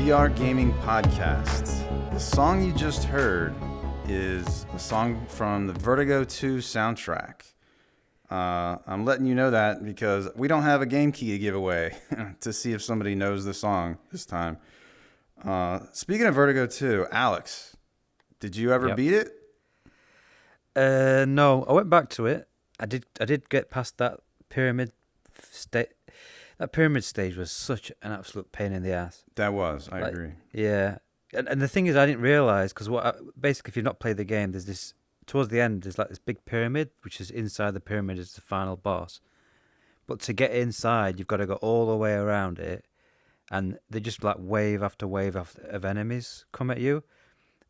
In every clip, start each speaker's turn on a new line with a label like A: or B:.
A: VR Gaming Podcast. The song you just heard is a song from the Vertigo 2 soundtrack. I'm letting you know that because we don't have a game key to give away to see if somebody knows the song this time. Speaking of Vertigo 2, Alex, did you ever beat it?
B: No, I went back to it. I did get past that pyramid stage. That pyramid stage was such an absolute pain in the ass.
A: That was, I agree.
B: Yeah, and the thing is, I didn't realize because basically, if you've not played the game, there's this towards the end. There's like this big pyramid, which is inside the pyramid is the final boss. But to get inside, you've got to go all the way around it, and they just like wave after wave of enemies come at you.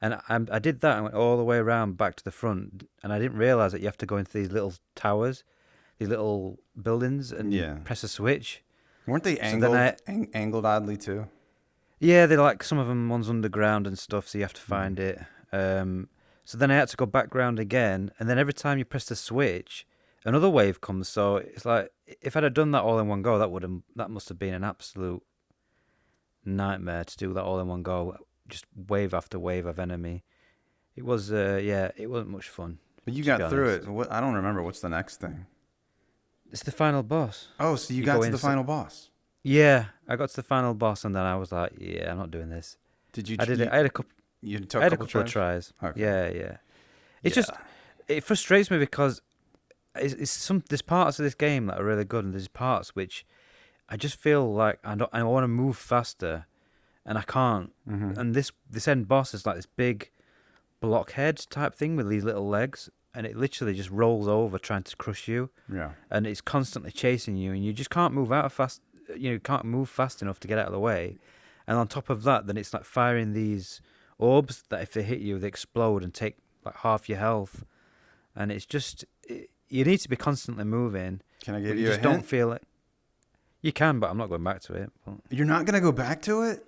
B: And I did that. I went all the way around back to the front, and I didn't realize that you have to go into these little towers, these little buildings, and press a switch.
A: Weren't they angled oddly too?
B: Yeah, they're like some of them one's underground and stuff, so you have to find it. So then I had to go back round again, and then every time you press the switch, another wave comes. So it's like if I'd have done that all in one go, that must have been an absolute nightmare to do that all in one go. Just wave after wave of enemy. It was it wasn't much fun.
A: But you got through it. I don't remember what's the next thing.
B: It's the final boss.
A: Oh, so you got to the final boss?
B: Yeah, I got to the final boss, and then I was like, "Yeah, I'm not doing this."
A: Did you?
B: I did it. I had a couple.
A: You took
B: I had a couple of tries.
A: Okay.
B: Yeah. It frustrates me because there's parts of this game that are really good, and there's parts which I just feel like I want to move faster, and I can't. Mm-hmm. And this end boss is like this big blockhead type thing with these little legs. And it literally just rolls over trying to crush you. Yeah. And it's constantly chasing you, and you just can't move fast enough to get out of the way. And on top of that, then it's like firing these orbs that if they hit you, they explode and take like half your health. And it's just you need to be constantly moving.
A: Can I give you
B: a hint? Don't feel it. You can, but I'm not going back to it.
A: You're not going to go back to it?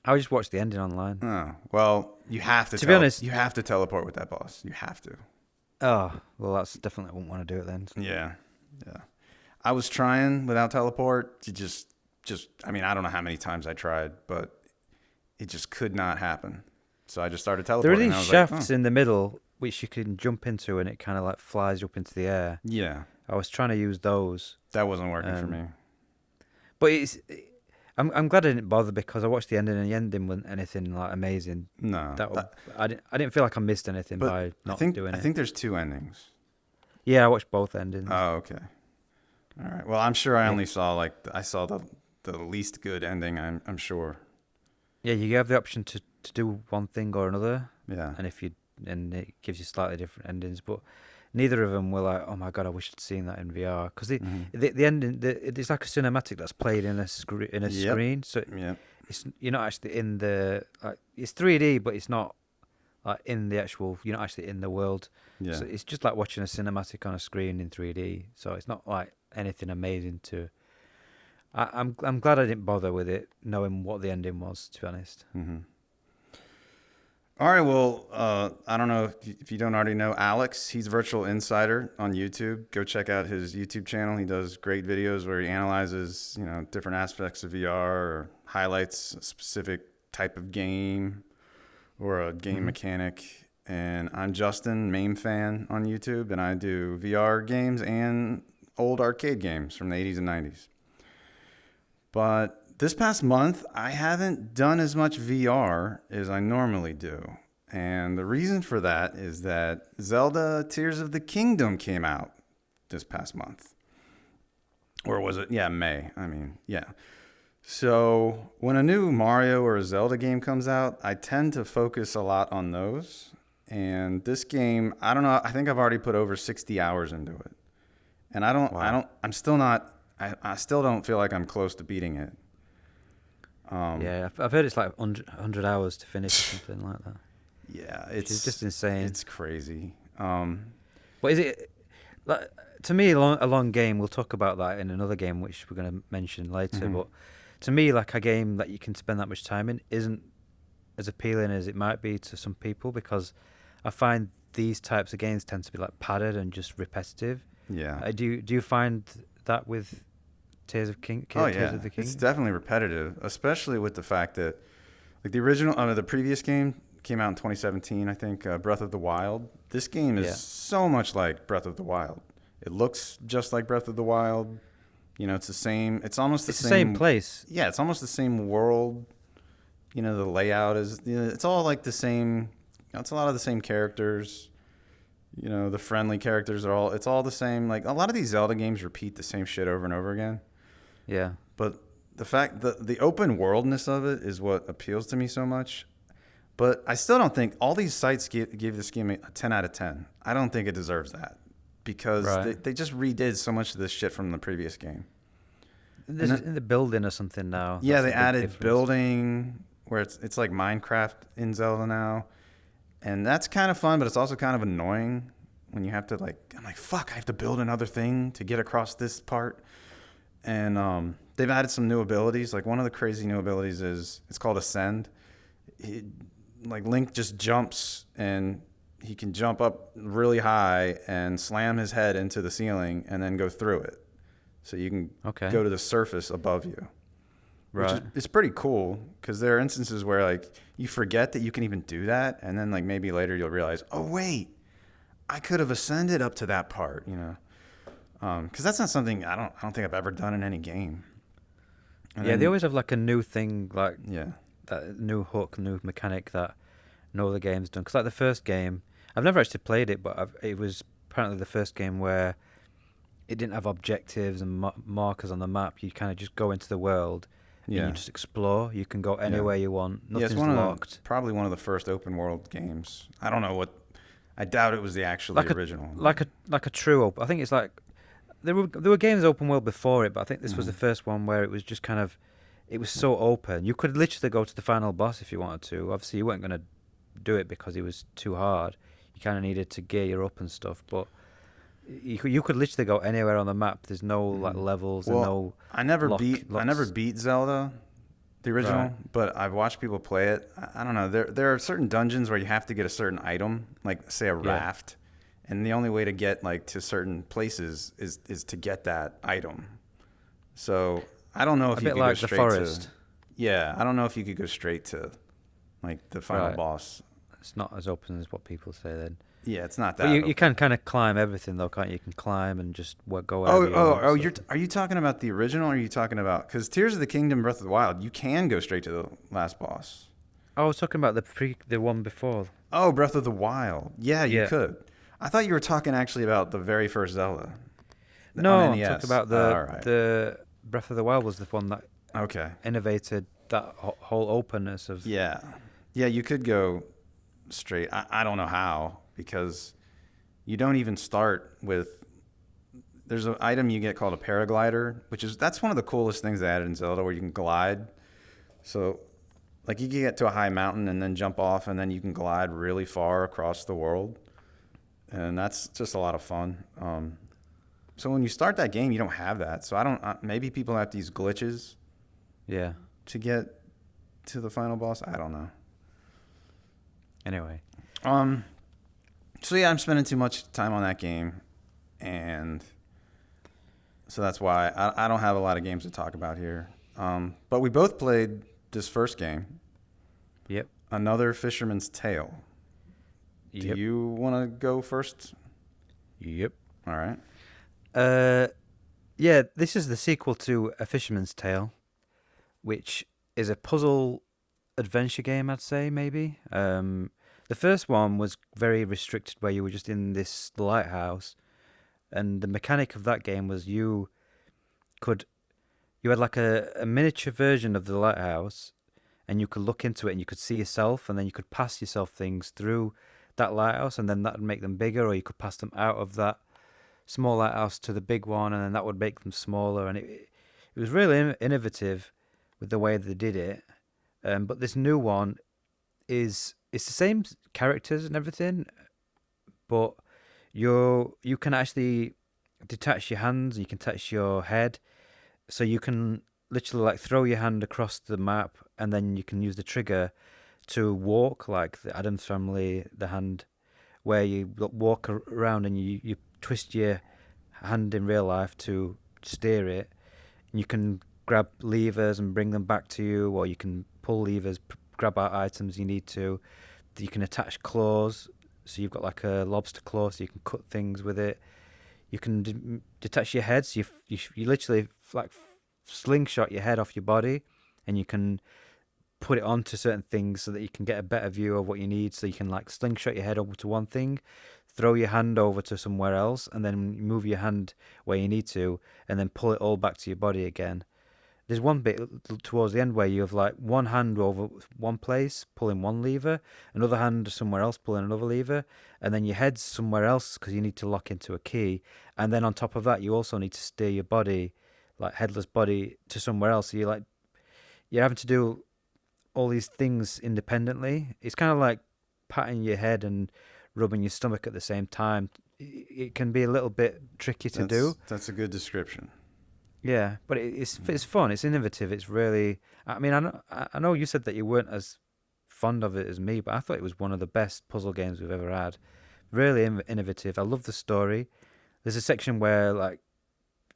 B: I just watched the ending online.
A: Oh, well, you have to.
B: To be honest,
A: you have to teleport with that boss. You have to.
B: Oh, well, that's definitely I wouldn't want to do it then.
A: Yeah. I was trying without teleport to just I mean, I don't know how many times I tried, but it just could not happen. So I just started teleporting.
B: There are these shafts in the middle which you can jump into, and it kind of like flies up into the air.
A: Yeah.
B: I was trying to use those.
A: That wasn't working for me.
B: But I'm glad I didn't bother because I watched the ending, and the ending wasn't anything like amazing.
A: No,
B: I didn't feel like I missed anything by not doing it.
A: I think there's two endings.
B: Yeah, I watched both endings.
A: Oh, okay. All right. Well, I'm sure I only saw I saw the least good ending. I'm sure.
B: Yeah, you have the option to do one thing or another.
A: Yeah.
B: And it gives you slightly different endings, but neither of them were like, oh my god, I wish I'd seen that in VR because the ending it's like a cinematic that's played in a screen, so you're not actually in the it's 3D, but it's not like in the actual. You're not actually in the world. Yeah. So it's just like watching a cinematic on a screen in 3D. So it's not like anything amazing to. I'm glad I didn't bother with it, knowing what the ending was. To be honest.
A: Mm-hmm. All right, well, I don't know if you don't already know Alex. He's Virtual Insider on YouTube. Go check out his YouTube channel. He does great videos where he analyzes, different aspects of VR or highlights a specific type of game or a game mechanic. And I'm Justin, MAME fan on YouTube, and I do VR games and old arcade games from the 80s and 90s. But this past month, I haven't done as much VR as I normally do. And the reason for that is that Zelda Tears of the Kingdom came out this past month. Or was it? Yeah, May. So when a new Mario or a Zelda game comes out, I tend to focus a lot on those. And this game, I don't know, I think I've already put over 60 hours into it. And I still don't feel like I'm close to beating it.
B: I've heard it's like 100 hours to finish or something like that.
A: Yeah,
B: it's just insane.
A: It's crazy.
B: But is it like, to me a long game? We'll talk about that in another game, which we're going to mention later. Mm-hmm. But to me, like a game that you can spend that much time in isn't as appealing as it might be to some people because I find these types of games tend to be like padded and just repetitive.
A: Yeah.
B: Do you find that with Tears of the King?
A: It's definitely repetitive, especially with the fact that Like the original, the previous game came out in 2017, I think. Breath of the Wild. This game is
B: Yeah.
A: so much like Breath of the Wild. It looks just like Breath of the Wild. You know, it's the same. It's almost the
B: It's the same
A: same.
B: place.
A: Yeah, it's almost the same world. You know, the layout is. You know, it's all like the same. It's a lot of the same characters. You know, the friendly characters are all. It's all the same. Like a lot of these Zelda games repeat the same shit over and over again.
B: Yeah.
A: But the fact that the open worldness of it is what appeals to me so much. But I still don't think all these sites give this game a 10 out of 10. I don't think it deserves that because
B: Right.
A: they just redid so much of this shit from the previous game. And
B: There's
A: then,
B: in the building or something now.
A: yeah,
B: That's
A: they
B: the big
A: added
B: difference.
A: building where it's like Minecraft in Zelda now. And that's kind of fun, but it's also kind of annoying when you have to I'm like, fuck, I have to build another thing to get across this part. And they've added some new abilities. Like one of the crazy new abilities is it's called Ascend. Like Link just jumps and he can jump up really high and slam his head into the ceiling and then go through it. So you can
B: Okay.
A: go to the surface above you, which
B: Right.
A: is pretty cool because there are instances where like you forget that you can even do that, and then like maybe later you'll realize, oh wait, I could have ascended up to that part, you know, because that's not something I don't think I've ever done in any game. And
B: Yeah, they
A: then,
B: always have like a new thing, like
A: yeah,
B: that new hook, new mechanic that no other game's done. Because like the first game, I've never actually played it, but it was apparently the first game where it didn't have objectives and markers on the map. You kind of just go into the world and
A: yeah,
B: you just explore. You can go
A: yeah.
B: anywhere you want.
A: Yeah, it's
B: Nothing's locked.
A: probably one of the first open world games. I don't know what. I doubt it was the
B: Like a
A: original.
B: like a true open. I think it's like there were games open world before it, but I think this was the
A: Mhm.
B: first one where it was just kind of it was so open. You could literally go to the final boss if you wanted to. Obviously, you weren't going to do it because it was too hard. You kind of needed to gear up and stuff, but you could literally go anywhere on the map. There's no like
A: Mhm.
B: levels and
A: Well,
B: no
A: I never
B: locks.
A: beat Zelda, the
B: Right.
A: original, but I've watched people play it. I don't know. There are certain dungeons where you have to get a certain item, like say a
B: Yeah.
A: raft, and the only way to get like to certain places is to get that item. So I don't know
B: A
A: if you
B: bit
A: could go
B: like the
A: straight to.
B: forest.
A: Yeah, I don't know if you could go straight to like the final
B: Right.
A: boss.
B: It's not as open as what people say then.
A: Yeah, it's not
B: But
A: that
B: you
A: open.
B: can kind of climb everything though, can't you? You can climb and just go
A: Oh,
B: wherever you want.
A: You're are you talking about the original? Or are you talking about because Tears of the Kingdom, Breath of the Wild? You can go straight to the last boss.
B: I was talking about the one before.
A: Oh, Breath of the Wild. Yeah, you
B: Yeah.
A: could. I thought you were talking actually about the very first Zelda on
B: No, I'm talking
A: NES.
B: about
A: All right.
B: the Breath of the Wild was the one that
A: Okay.
B: innovated that whole openness of.
A: Yeah. Yeah, you could go straight. I don't know how because you don't even start with. There's an item you get called a paraglider, that's one of the coolest things they added in Zelda, where you can glide. So, like you can get to a high mountain and then jump off, and then you can glide really far across the world, and that's just a lot of fun. So when you start that game, you don't have that. So I don't. Maybe people have to use glitches
B: Yeah.
A: to get to the final boss. I don't know.
B: Anyway.
A: So yeah, I'm spending too much time on that game, and so that's why I don't have a lot of games to talk about here. But we both played this first game,
B: Yep.
A: Another Fisherman's Tale. Do
B: Yep.
A: you want to go first?
B: Yep.
A: All right.
B: Yeah. This is the sequel to A Fisherman's Tale, which is a puzzle adventure game. I'd say maybe. The first one was very restricted, where you were just in this lighthouse, and the mechanic of that game was could you had like a miniature version of the lighthouse, and you could look into it and you could see yourself, and then you could pass yourself things through that lighthouse, and then that would make them bigger, or you could pass them out of that small lighthouse to the big one, and then that would make them smaller. And it was really innovative with the way they did it. But this new one it's the same characters and everything, but you can actually detach your hands, you can touch your head, so you can literally like throw your hand across the map, and then you can use the trigger to walk like the Adams Family, the hand where you walk around and you twist your hand in real life to steer it. And you can grab levers and bring them back to you, or you can pull levers, grab out items you need to. You can attach claws, so you've got like a lobster claw, so you can cut things with it. You can detach your head, so you literally like slingshot your head off your body, and you can put it onto certain things so that you can get a better view of what you need. So you can like slingshot your head over to one thing, throw your hand over to somewhere else, and then move your hand where you need to, and then pull it all back to your body again. There's one bit towards the end where you have like one hand over one place pulling one lever, another hand somewhere else pulling another lever, and then your head's somewhere else because you need to lock into a key. And then on top of that, you also need to steer your body, like headless body, to somewhere else. So you're having to do all these things independently. It's kind of like patting your head and rubbing your stomach at the same time. It can be a little bit tricky to do.
A: That's a good description.
B: Yeah, but it's fun. It's innovative. It's really. I mean, I know you said that you weren't as fond of it as me, but I thought it was one of the best puzzle games we've ever had. Really innovative. I love the story. There's a section where like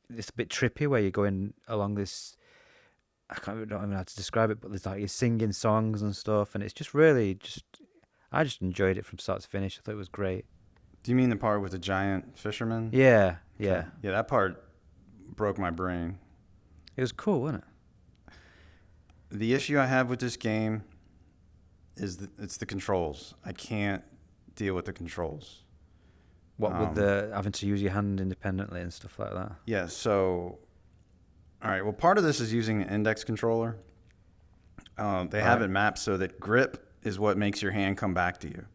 B: it's a bit trippy where you're going along this. Don't even know how to describe it, but there's like you're singing songs and stuff, and it's just really just. I just enjoyed it from start to finish. I thought it was great.
A: Do you mean the part with the giant fisherman?
B: Yeah,
A: Okay.
B: yeah.
A: Yeah, that part broke my brain.
B: It was cool, wasn't it?
A: The issue I have with this game is it's the controls. I can't deal with the controls.
B: What with the having to use your hand independently and stuff like that.
A: Yeah, so all right, well part of this is using an index controller. They have it mapped so that grip is what makes your hand come back to you.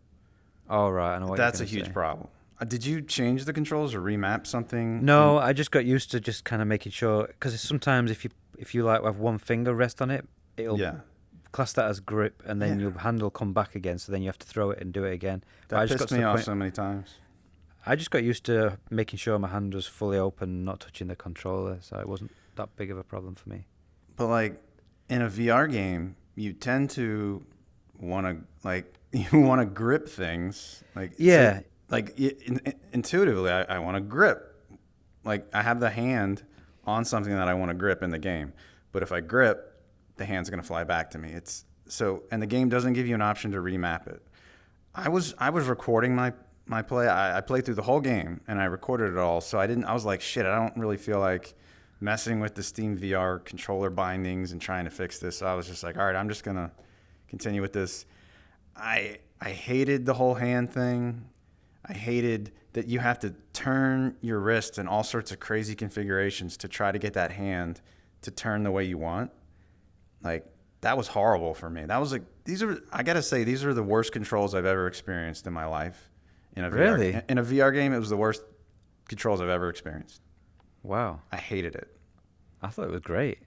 B: Oh, right. I know what
A: That's a
B: you're gonna
A: huge
B: say.
A: problem. Did you change the controls or remap something?
B: No, I just got used to just kind of making sure because sometimes if you like have one finger rest on it, it'll
A: Yeah.
B: class that as grip, and then
A: Yeah.
B: your hand will come back again. So then you have to throw it and do it again. But
A: That pissed me off so many times.
B: I just got used to making sure my hand was fully open, not touching the controller, so it wasn't that big of a problem for me.
A: But like in a VR game, you tend to want to you want to grip things.
B: Yeah.
A: Intuitively, I want to grip. Like I have the hand on something that I want to grip in the game, but if I grip, the hand's gonna fly back to me. And the game doesn't give you an option to remap it. I was recording my play. I played through the whole game and I recorded it all. So I was like, shit, I don't really feel like messing with the Steam VR controller bindings and trying to fix this. So I was just like, all right, I'm just gonna continue with this. I hated the whole hand thing. I hated that you have to turn your wrist in all sorts of crazy configurations to try to get that hand to turn the way you want. Like that was horrible for me. That was like I gotta say these are the worst controls I've ever experienced in my life.
B: Really?
A: In a VR game, it was the worst controls I've ever experienced.
B: Wow.
A: I hated it.
B: I thought it was great.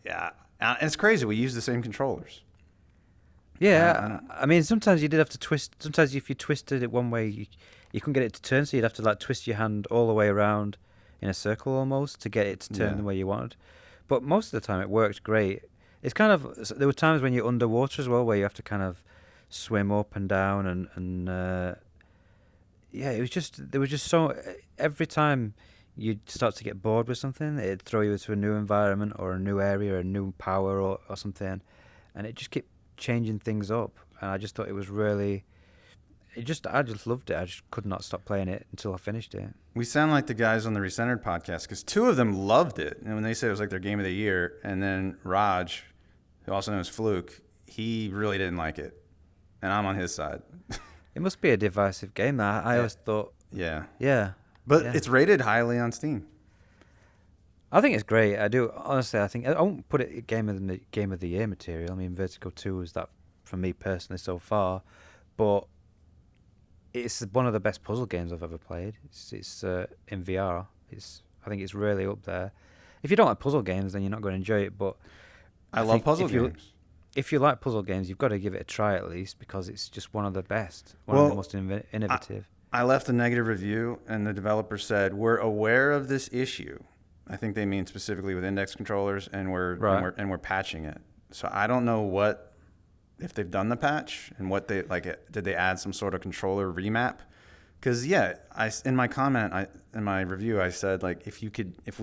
A: Yeah, and it's crazy. We use the same controllers.
B: Yeah, I mean, sometimes you did have to twist. Sometimes if you twisted it one way, you couldn't get it to turn, so you'd have to like twist your hand all the way around in a circle almost to get it to turn the way you wanted. But most of the time, it worked great. It's kind of there were times when you're underwater as well, where you have to kind of swim up and down, and yeah, it was just there was just so every time you'd start to get bored with something, it'd throw you into a new environment or a new area, a new power or something, and it just kept changing things up. And I just thought it was really, I just loved it. I just could not stop playing it until I finished it.
A: We sound like the guys on the Recentered podcast because two of them loved it, and when they said it was like their game of the year, and then Raj, who also knows Fluke, he really didn't like it, and I'm on his side.
B: It must be a divisive game. I always thought,
A: yeah,
B: but
A: it's rated highly on Steam.
B: I think it's great. I do honestly. I think I won't put it game of the year material. I mean, Vertigo 2 is that for me personally so far, but it's one of the best puzzle games I've ever played. It's in VR. I think it's really up there. If you don't like puzzle games, then you're not going to enjoy it. But
A: I love puzzle games.
B: If you like puzzle games, you've got to give it a try at least because it's just one of the best, one of the most innovative.
A: I left a negative review, and the developer said, "We're aware of this issue." I think they mean specifically with index controllers, and we're patching it. So I don't know if they've done the patch and what they like. Did they add some sort of controller remap? Because in my review, I said like if we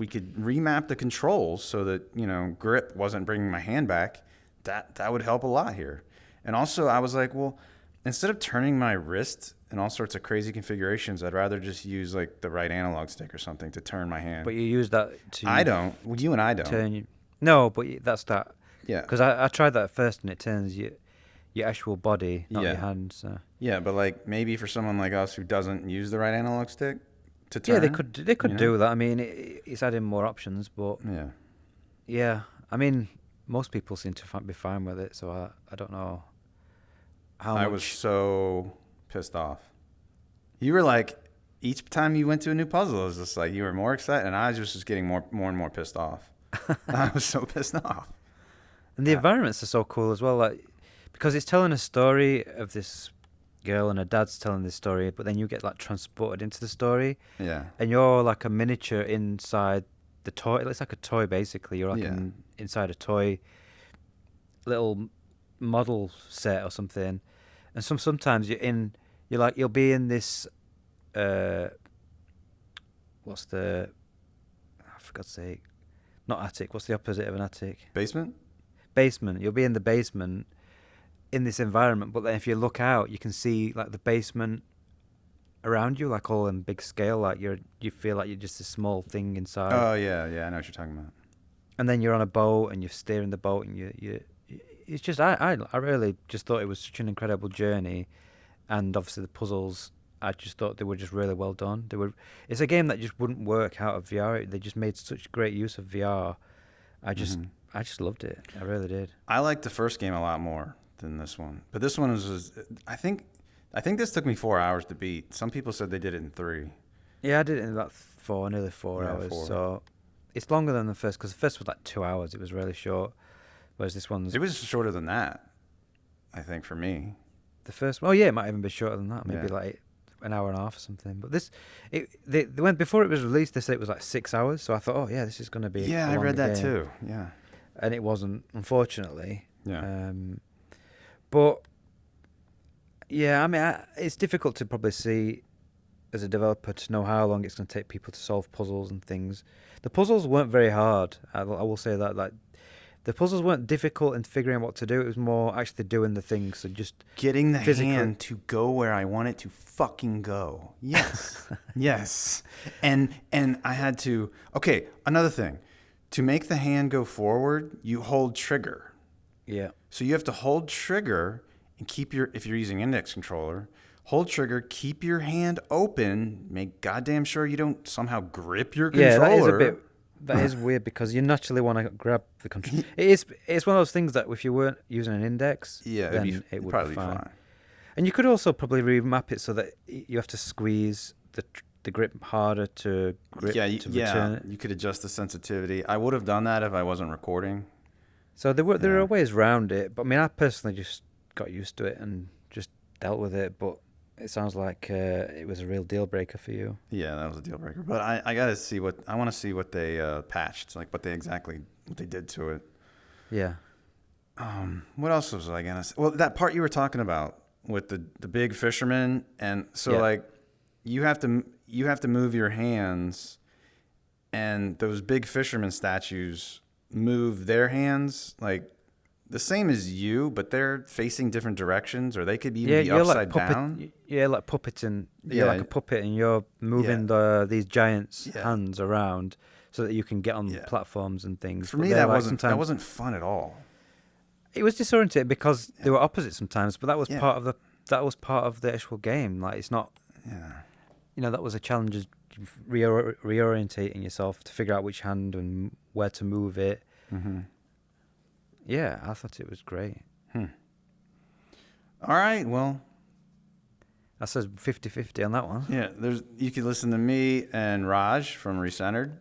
A: could remap the controls so that grip wasn't bringing my hand back, that would help a lot here. And also, I was like, well, instead of turning my wrist in all sorts of crazy configurations, I'd rather just use like the right analog stick or something to turn my hand.
B: But you use that to
A: I don't. Well, you and I don't.
B: turn you. No, but that's that.
A: Yeah.
B: Because I tried that at first, and it turns your actual body, not your
A: Yeah.
B: hand. So
A: Yeah, but like maybe for someone like us who doesn't use the right analog stick to turn.
B: yeah, they could
A: you know?
B: do that. I mean, it's adding more options, but
A: Yeah.
B: yeah, I mean, most people seem to be fine with it. So I don't know how
A: I
B: much.
A: was so pissed off. You were like, each time you went to a new puzzle, it was just like you were more excited, and I was just getting more and more pissed off. I was so pissed off.
B: And the environments are so cool as well, like because it's telling a story of this girl and her dad's telling this story, but then you get like transported into the story,
A: Yeah.
B: and you're like a miniature inside the toy. It's like a toy basically. You're like
A: Yeah.
B: inside a toy little model set or something, and sometimes you'll be in this what's the for God's sake, not attic. What's the opposite of an attic?
A: Basement?
B: Basement. You'll be in the basement in this environment, but then if you look out, you can see like the basement around you, like all in big scale. Like you feel like you're just a small thing inside.
A: Oh yeah, yeah, I know what you're talking about.
B: And then you're on a boat and you're steering the boat, and it's just I really just thought it was such an incredible journey, and obviously the puzzles. I just thought they were just really well done. It's a game that just wouldn't work out of VR. They just made such great use of VR. I just loved it. I really did.
A: I liked the first game a lot more than this one, but this one was I think this took me 4 hours to beat. Some people said they did it in 3.
B: Yeah, I did it in about nearly 4 hours.
A: 4.
B: So it's longer than the first, because the first was like 2 hours. It was really short, whereas this one's
A: It was shorter than that, I think, for me.
B: the first. Well, yeah, it might even be shorter than that. Maybe
A: Yeah.
B: like an hour and a half or something. But they went before it was released. They said it was like 6 hours. So I thought, oh yeah, this is going to be.
A: Yeah,
B: a
A: I read
B: longer
A: that
B: game.
A: too. Yeah.
B: And it wasn't, unfortunately.
A: Yeah.
B: But yeah, I mean, it's difficult to probably see as a developer to know how long it's going to take people to solve puzzles and things. The puzzles weren't very hard. I will say that. Like, the puzzles weren't difficult in figuring out what to do. It was more actually doing the things. So just
A: Getting the
B: physically.
A: hand to go where I want it to fucking go. Yes. Yes. And I had to. Okay, another thing. To make the hand go forward, you hold trigger.
B: Yeah.
A: So you have to hold trigger and keep if you're using index controller, hold trigger, keep your hand open, make goddamn sure you don't somehow grip your controller.
B: Yeah, that is weird, because you naturally want to grab the control. It's one of those things that if you weren't using an index, then it would
A: probably
B: be fine. And you could also probably remap it so that you have to squeeze the grip harder to grip to return it.
A: You could adjust the sensitivity. I would have done that if I wasn't recording.
B: So there are ways around it, but I mean, I personally just got used to it and just dealt with it. But it sounds like it was a real deal breaker for you.
A: Yeah, that was a deal breaker. But I gotta see I want to see what they patched, like what they did to it.
B: Yeah.
A: What else was I gonna say? Well, that part you were talking about with the big fisherman, and so like you have to move your hands, and those big fisherman statues move their hands like the same as you, but they're facing different directions, or they could even be upside down.
B: Yeah, like puppeting. You're like a puppet, and you're moving these giants' hands around so that you can get on platforms and things.
A: For me, that wasn't fun at all.
B: It was disorienting because they were opposite sometimes, but that was part of the actual game. Like, it's not. Yeah. That was a challenge, is reorientating yourself to figure out which hand and where to move it.
A: Mm-hmm.
B: Yeah, I thought it was great.
A: All right, well,
B: I says 50-50 on that one.
A: Yeah, you could listen to me and Raj from Recentered,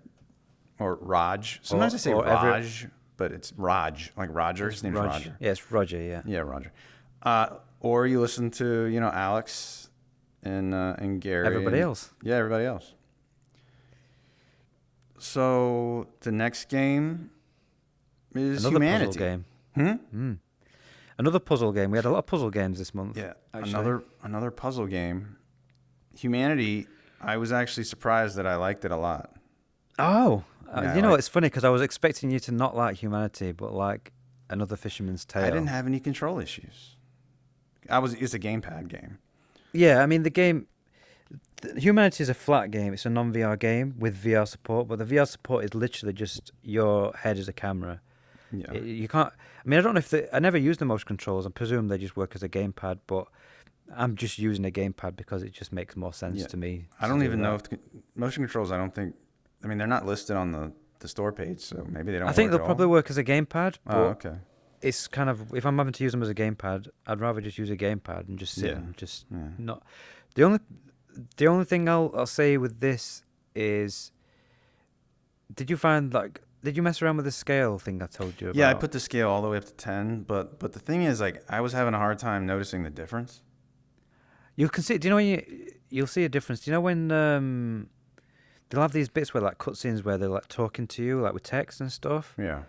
A: or Raj. Sometimes I say Raj, but it's Raj, like Roger. His name's Roger.
B: Yeah, it's Roger. Yeah.
A: Yeah, Roger. Or you listen to Alex and Gary.
B: Everybody else.
A: Yeah, everybody else. So the next game is
B: another
A: Humanity.
B: Puzzle game. Another puzzle game. We had a lot of puzzle games this month.
A: Yeah,
B: actually.
A: another puzzle game. Humanity. I was actually surprised that I liked it a lot.
B: Oh, it's funny because I was expecting you to not like Humanity, but like Another Fisherman's Tale.
A: I didn't have any control issues. It's a gamepad game.
B: Yeah, I mean the game. Humanity is a flat game. It's a non-VR game with VR support, but the VR support is literally just your head as a camera.
A: Yeah.
B: You can't. I mean, I don't know if I never use the motion controls. I presume they just work as a gamepad, but I'm just using a gamepad because it just makes more sense to me.
A: I don't even know if motion controls. I don't think. I mean, they're not listed on the store page, so maybe they don't.
B: I think
A: work
B: they'll probably work as a gamepad. But
A: okay.
B: It's kind of, if I'm having to use them as a gamepad, I'd rather just use a gamepad and just sit and just not. The only thing I'll say with this is, did you mess around with the scale thing I told you about?
A: Yeah, I put the scale all the way up to 10, but the thing is, like, I was having a hard time noticing the difference.
B: You can see. Do you know when you'll see a difference? Do you know when they'll have these bits where like cutscenes where they're like talking to you like with text and stuff?
A: Yeah.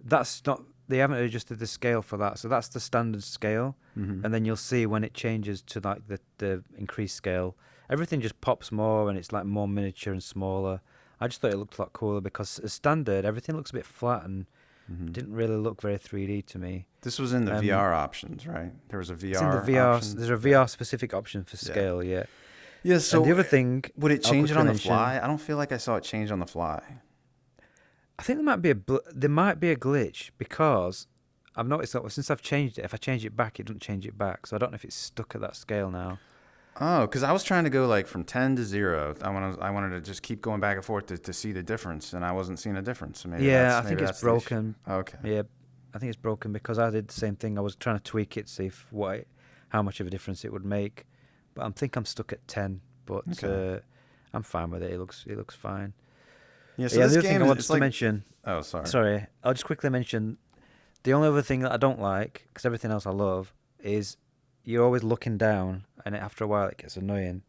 B: That's not. They haven't adjusted the scale for that, so that's the standard scale.
A: Mm-hmm.
B: And then you'll see when it changes to like the increased scale, everything just pops more and it's like more miniature and smaller. I just thought it looked a lot cooler because as standard, everything looks a bit flat and didn't really look very 3D to me.
A: This was in the VR options, right? There was a VR.
B: It's in the VR.
A: Option.
B: There's a VR specific option for scale. Yeah.
A: Yeah. So
B: and the other thing,
A: would it change it on the fly? I don't feel like I saw it change on the fly.
B: I think there might be a glitch because I've noticed that since I've changed it, if I change it back, it doesn't change it back. So I don't know if it's stuck at that scale now.
A: Oh, because I was trying to go like from 10 to 0. I wanted to just keep going back and forth to see the difference, and I wasn't seeing a difference. So maybe
B: I think it's broken.
A: Okay.
B: Yeah, I think it's broken because I did the same thing. I was trying to tweak it, see how much of a difference it would make. But I think I'm stuck at 10. But I'm fine with it. It looks fine.
A: Yeah. So
B: the
A: this
B: other thing I wanted to mention.
A: Oh, sorry.
B: Sorry, I'll just quickly mention. The only other thing that I don't like, because everything else I love, is you're always looking down, and after a while it gets annoying.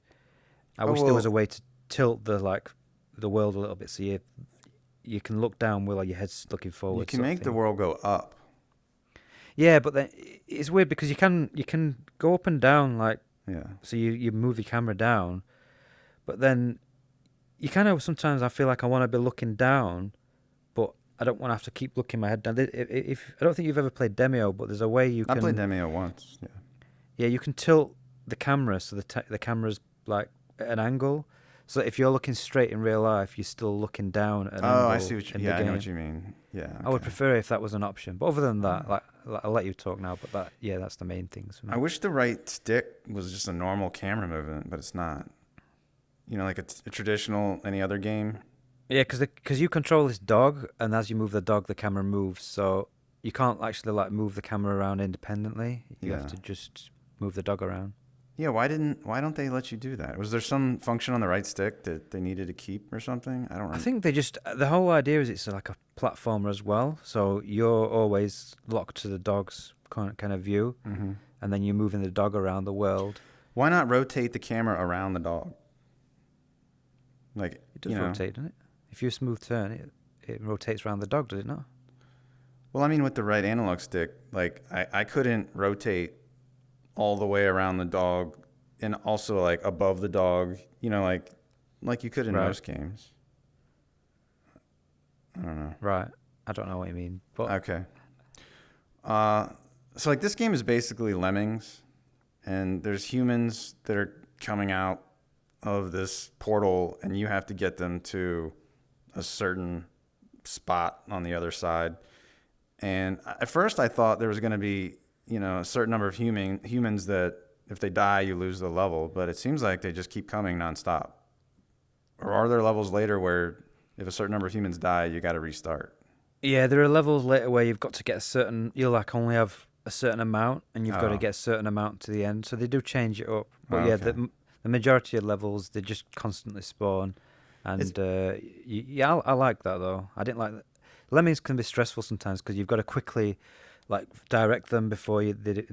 B: I wish there was a way to tilt the world a little bit so you can look down while your head's looking forward.
A: You can make the world go up.
B: Yeah, but then it's weird because you can go up and down so you move your camera down, but then you kind of sometimes I feel like I want to be looking down, but I don't want to have to keep looking my head down. If I don't think you've ever played Demio, but there's a way you can.
A: I played Demio once. Yeah.
B: Yeah, you can tilt the camera so the camera's like at an angle, so that if you're looking straight in real life, you're still looking down at an angle.
A: Oh, I see what you. Yeah, I know what you mean. Yeah. Okay.
B: I would prefer if that was an option, but other than that, I'll let you talk now. But that's the main things for me.
A: I wish the right stick was just a normal camera movement, but it's not. You know, like a traditional any other game.
B: Yeah, because you control this dog, and as you move the dog, the camera moves. So you can't actually move the camera around independently. You have to just move the dog around.
A: Yeah, why don't they let you do that? Was there some function on the right stick that they needed to keep or something? I don't remember.
B: I think the whole idea is it's like a platformer as well. So you're always locked to the dog's kind of view, and then you're moving the dog around the world.
A: Why not rotate the camera around the dog? Like
B: it does rotate, doesn't it? If you smooth turn, it rotates around the dog, does it not?
A: Well, I mean, with the right analog stick, like I couldn't rotate all the way around the dog, and also like above the dog. You know, like you could in most games. I don't know.
B: Right. I don't know what you mean. But
A: okay. So like this game is basically Lemmings, and there's humans that are coming out of this portal, and you have to get them to a certain spot on the other side. And at first I thought there was going to be, a certain number of humans that if they die, you lose the level. But it seems like they just keep coming nonstop. Or are there levels later where if a certain number of humans die, you got to restart?
B: Yeah, there are levels later where you've got to get you'll only have a certain amount, and you've got to get a certain amount to the end. So they do change it up. But the majority of levels, they just constantly spawn. And I like that though. I didn't like that. Lemmings can be stressful sometimes because you've got to quickly direct them before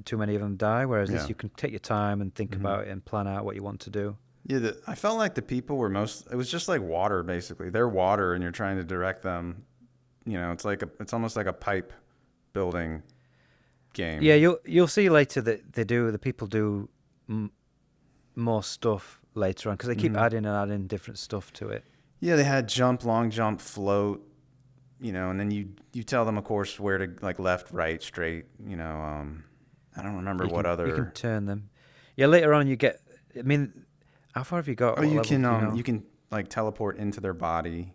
B: too many of them die. Whereas this, you can take your time and think about it and plan out what you want to do.
A: Yeah, I felt like the people were it was just like water basically. They're water, and you're trying to direct them. It's almost like a pipe building game.
B: Yeah, you'll see later that the people do more stuff later on because they keep adding different stuff to it.
A: Yeah, they had jump, long jump, float. and then you tell them, of course, where to like left, right, straight. I don't remember what
B: You can
A: other.
B: turn them. Yeah, later on you get. I mean, how far have you got?
A: Oh,
B: What
A: you
B: levels
A: can
B: do you know?
A: you can like teleport into their body. I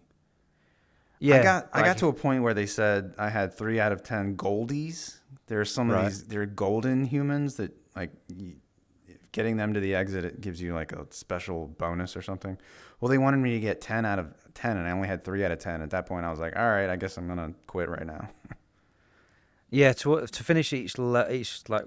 B: Yeah,
A: got I
B: like
A: got to a point where they said I had 3 out of 10 goldies. There's some of
B: right.
A: these. They're golden humans that like getting them to the exit. It gives you like a special bonus or something. Well, they wanted me to get 10 out of 10, and I only had 3 out of 10. At that point, I was like, all right, I guess I'm gonna quit right now.
B: Yeah, to finish each like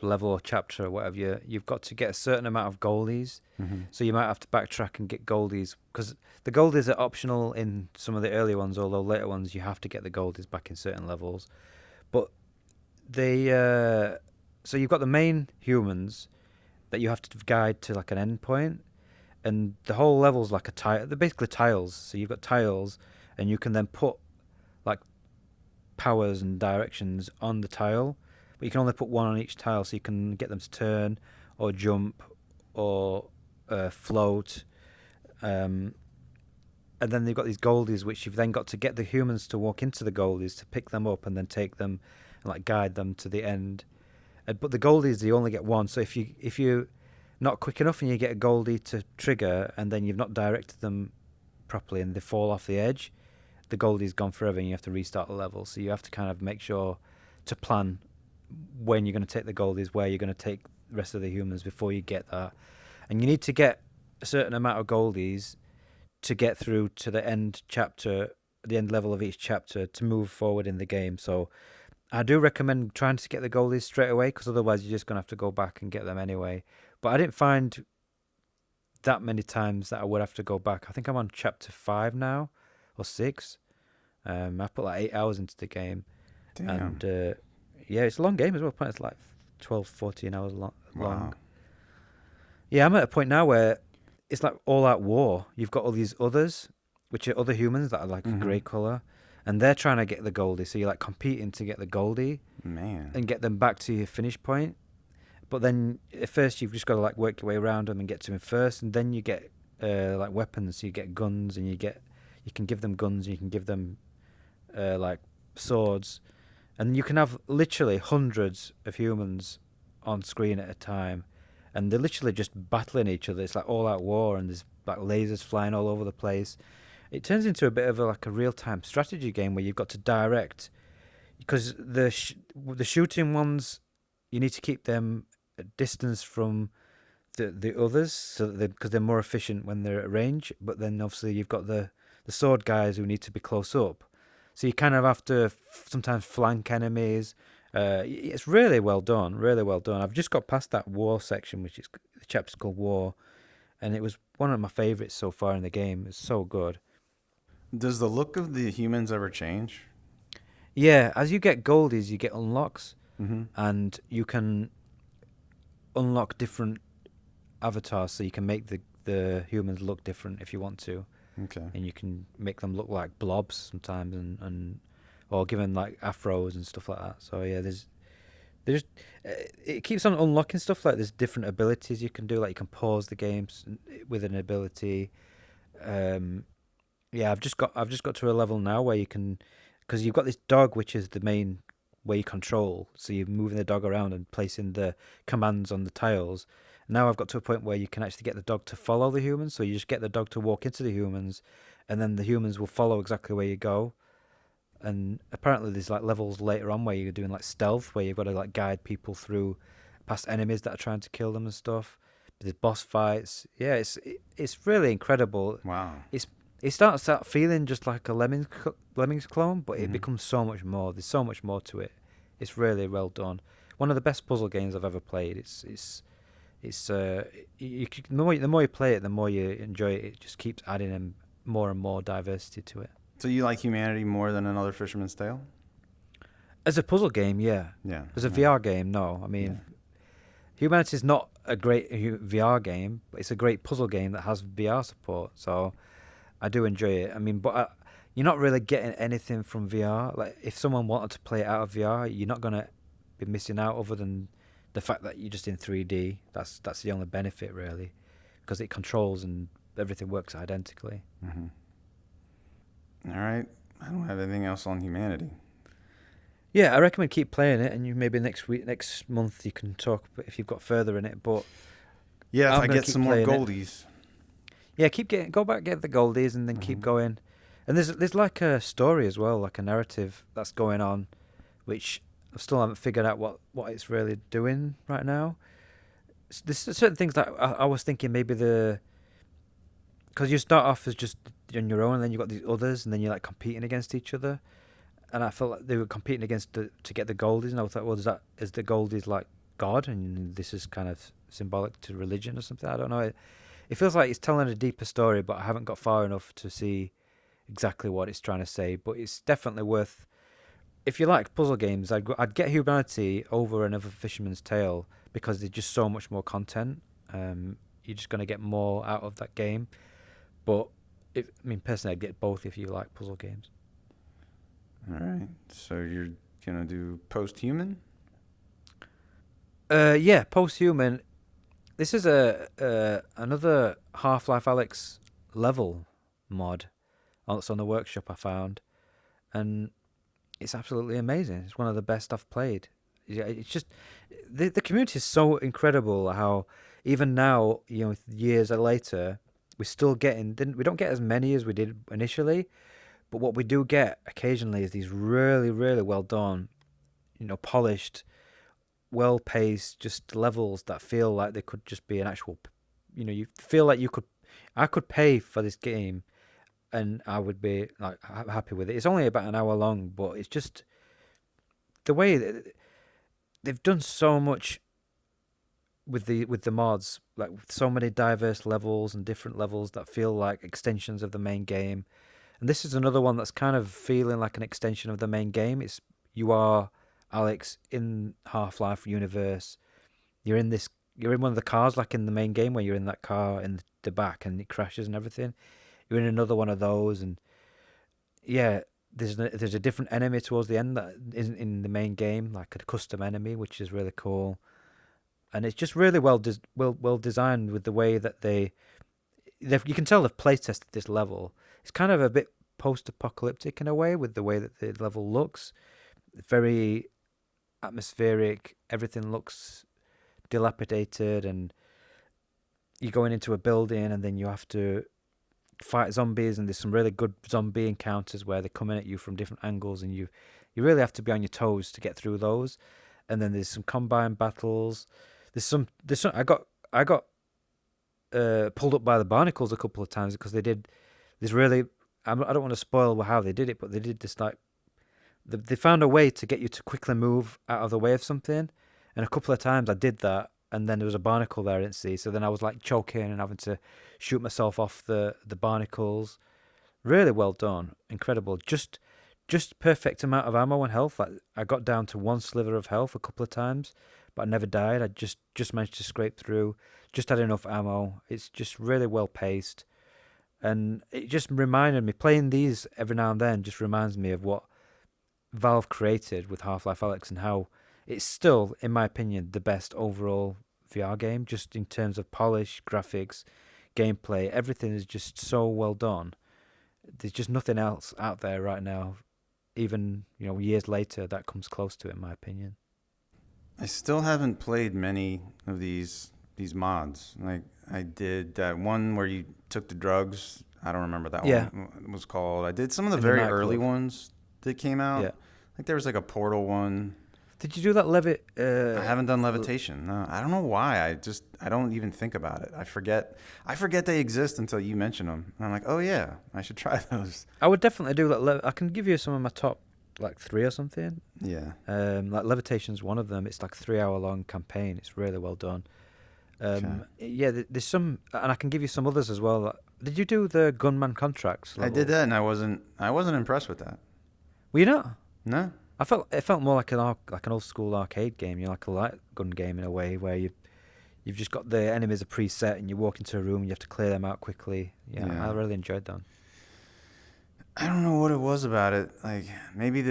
B: level or chapter or whatever, you've got to get a certain amount of goldies.
A: Mm-hmm.
B: So you might have to backtrack and get goldies because the goldies are optional in some of the earlier ones, although later ones you have to get the goldies back in certain levels. But they so you've got the main humans that you have to guide to like an endpoint, and the whole level's like a tile. They're basically tiles. So you've got tiles, and you can then put like powers and directions on the tile, but you can only put one on each tile, so you can get them to turn or jump or float. Um, and then they've got these goldies, which you've then got to get the humans to walk into the goldies to pick them up and then take them and like guide them to the end. But the goldies you only get one, so if you not quick enough and you get a goldie to trigger and then you've not directed them properly and they fall off the edge, the goldie's gone forever and you have to restart the level. So you have to kind of make sure to plan when you're going to take the goldies, where you're going to take the rest of the humans before you get that. And you need to get a certain amount of goldies to get through to the end chapter, the end level of each chapter to move forward in the game. So I do recommend trying to get the goldies straight away because otherwise you're just going to have to go back and get them anyway. But I didn't find that many times that I would have to go back. I think I'm on chapter 5 now or 6. I put like 8 hours into the game.
A: Damn.
B: And yeah, it's a long game as well. It's like 12, 14 hours long.
A: Wow.
B: Yeah, I'm at a point now where it's like all out war. You've got all these others, which are other humans that are like a
A: Mm-hmm.
B: grey colour, and they're trying to get the goldie. So you're like competing to get the goldie
A: Man.
B: and get them back to your finish point. But then at first you've just got to like work your way around them and get to them first, and then you get like weapons. So you get guns, and you can give them guns, and you can give them like swords, and you can have literally hundreds of humans on screen at a time, and they're literally just battling each other. It's like all out war, and there's like lasers flying all over the place. It turns into a bit of like a real time strategy game where you've got to direct, because the shooting ones, you need to keep them a distance from the others, so that because they're more efficient when they're at range. But then obviously you've got the sword guys who need to be close up, so you kind of have to sometimes flank enemies. It's really well done, really well done. I've just got past that war section, which is the chapter's called War, and it was one of my favorites so far in the game. It's so good.
A: Does the look of the humans ever change?
B: Yeah, as you get goldies, you get unlocks,
A: Mm-hmm.
B: and you can unlock different avatars, so you can make the humans look different if you want to,
A: Okay.
B: and you can make them look like blobs sometimes, and or give them like afros and stuff like that. So yeah, there's it keeps on unlocking stuff. Like there's different abilities you can do, like you can pause the games with an ability. Um, yeah, I've just got to a level now where you can, because you've got this dog which is the main way you control. So you're moving the dog around and placing the commands on the tiles. Now I've got to a point where you can actually get the dog to follow the humans. So you just get the dog to walk into the humans, and then the humans will follow exactly where you go. And apparently there's like levels later on where you're doing like stealth, where you've got to like guide people through past enemies that are trying to kill them and stuff. There's boss fights. Yeah, it's really incredible.
A: Wow.
B: It's it starts out feeling just like a Lemmings clone, but it
A: Mm-hmm.
B: becomes so much more. There's so much more to it. It's really well done. One of the best puzzle games I've ever played. It's the more you play it, the more you enjoy it. It just keeps adding in more and more diversity to it.
A: So you like Humanity more than another Fisherman's Tale?
B: As a puzzle game, yeah.
A: Yeah.
B: As a
A: Yeah.
B: VR game, no. I
A: Yeah.
B: mean, Humanity is not a great VR game, but it's a great puzzle game that has VR support. So I do enjoy it. I mean, but you're not really getting anything from VR. Like, if someone wanted to play it out of VR, you're not gonna be missing out other than the fact that you're just in 3D. That's the only benefit really, because it controls and everything works identically.
A: Mm-hmm. All right. I don't have anything else on humanity.
B: Yeah, I recommend keep playing it, and you maybe next month you can talk if you've got further in it. But
A: Yeah, if
B: I'm
A: I
B: gonna
A: get
B: keep
A: some more
B: playing it.
A: goldies.
B: Yeah, go back, get the goldies, and then keep
A: Hmm.
B: going. And there's like a story as well, like a narrative that's going on, which I still haven't figured out what it's really doing right now. There's certain things that I was thinking maybe because you start off as just on your own, and then you got these others, and then you're like competing against each other. And I felt like they were competing against to get the goldies, and I thought, well, is the goldies like God, and this is kind of symbolic to religion or something? I don't know. It feels like it's telling a deeper story, but I haven't got far enough to see exactly what it's trying to say. But it's definitely worth. If you like puzzle games, I'd get Humanity over another Fisherman's Tale because there's just so much more content. You're just gonna get more out of that game. But I mean, personally, I'd get both if you like puzzle games.
A: All right. So you're gonna do post-human?
B: Yeah, Posthuman. This is a another Half-Life Alyx level mod that's on the workshop I found, and it's absolutely amazing. It's one of the best I've played. Yeah, it's just the community is so incredible. How even now, years later, we're still getting. We don't get as many as we did initially, but what we do get occasionally is these really, really well done, polished, well paced, just levels that feel like they could just be an actual. You feel like you could. I could pay for this game, and I would be like happy with it. It's only about an hour long, but it's just the way that they've done so much with the mods, like with so many diverse levels and different levels that feel like extensions of the main game. And this is another one that's kind of feeling like an extension of the main game. You are Alex in Half-Life universe. You're in one of the cars, like in the main game, where you're in that car in the back and it crashes and everything. You're in another one of those, and yeah, there's a different enemy towards the end that isn't in the main game, like a custom enemy, which is really cool. And it's just really well designed with the way that you can tell they've play tested this level. It's kind of a bit post-apocalyptic in a way with the way that the level looks. Very atmospheric. Everything looks dilapidated, and you're going into a building, and then you have to fight zombies. And there's some really good zombie encounters where they're coming at you from different angles, and you really have to be on your toes to get through those. And then there's some combine battles. There's some. I got pulled up by the barnacles a couple of times because they did this really. I don't want to spoil how they did it, but they did this like they found a way to get you to quickly move out of the way of something, and a couple of times I did that, and then there was a barnacle there I didn't see, so then I was like choking and having to shoot myself off the barnacles. Really well done, incredible. Just perfect amount of ammo and health. Like I got down to one sliver of health a couple of times, but I never died. I just managed to scrape through. Just had enough ammo. It's just really well paced, and it just reminded me playing these every now and then. Just reminds me of what Valve created with Half-Life Alyx and how it's still, in my opinion, the best overall VR game. Just in terms of polish, graphics, gameplay, everything is just so well done. There's just nothing else out there right now, even years later, that comes close to it, in my opinion.
A: I still haven't played many of these mods. Like I did that one where you took the drugs. I don't remember that
B: Yeah,
A: one what it was called. I did some of the
B: in the
A: very early
B: nightclub.
A: ones that came out.
B: Yeah.
A: Like there was like a Portal one.
B: Did you do that Levit?
A: I haven't done levitation. No, I don't know why. I don't even think about it. I forget they exist until you mention them. And I'm like, oh yeah, I should try those.
B: I would definitely do that. I can give you some of my top like three or something.
A: Yeah.
B: Like Levitation's one of them. It's like a 3 hour long campaign. It's really well done.
A: Okay.
B: Yeah, there's some, and I can give you some others as well. Did you do the gunman contracts
A: I did
B: levels?
A: that, and I wasn't impressed with that.
B: Were you not?
A: No.
B: It felt more like an old school arcade game. You're like a light gun game in a way where you've just got the enemies are preset and you walk into a room and you have to clear them out quickly. Yeah, I
A: Yeah.
B: really enjoyed that.
A: I don't know what it was about it. Like maybe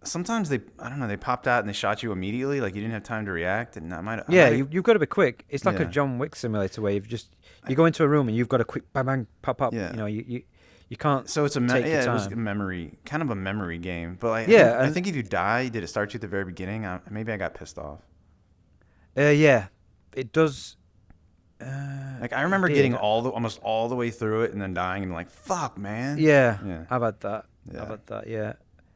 A: sometimes I don't know, they popped out and they shot you immediately, like you didn't have time to react, and I
B: Yeah,
A: might have,
B: you've got to be quick. It's like a
A: yeah,
B: John Wick simulator where you go into a room and you've got to quick bang bang pop up.
A: yeah.
B: You can't
A: So it's
B: take your
A: yeah, it was a
B: time.
A: memory, kind of a memory game. But
B: Yeah,
A: I
B: and
A: think if you die, did it start you at the very beginning? Maybe I got pissed off.
B: yeah, it does.
A: Like I
B: It
A: remember
B: did.
A: getting almost all the way through it and then dying and like, fuck, man.
B: Yeah,
A: Yeah,
B: I've had that. I've
A: yeah.
B: had that. Yeah.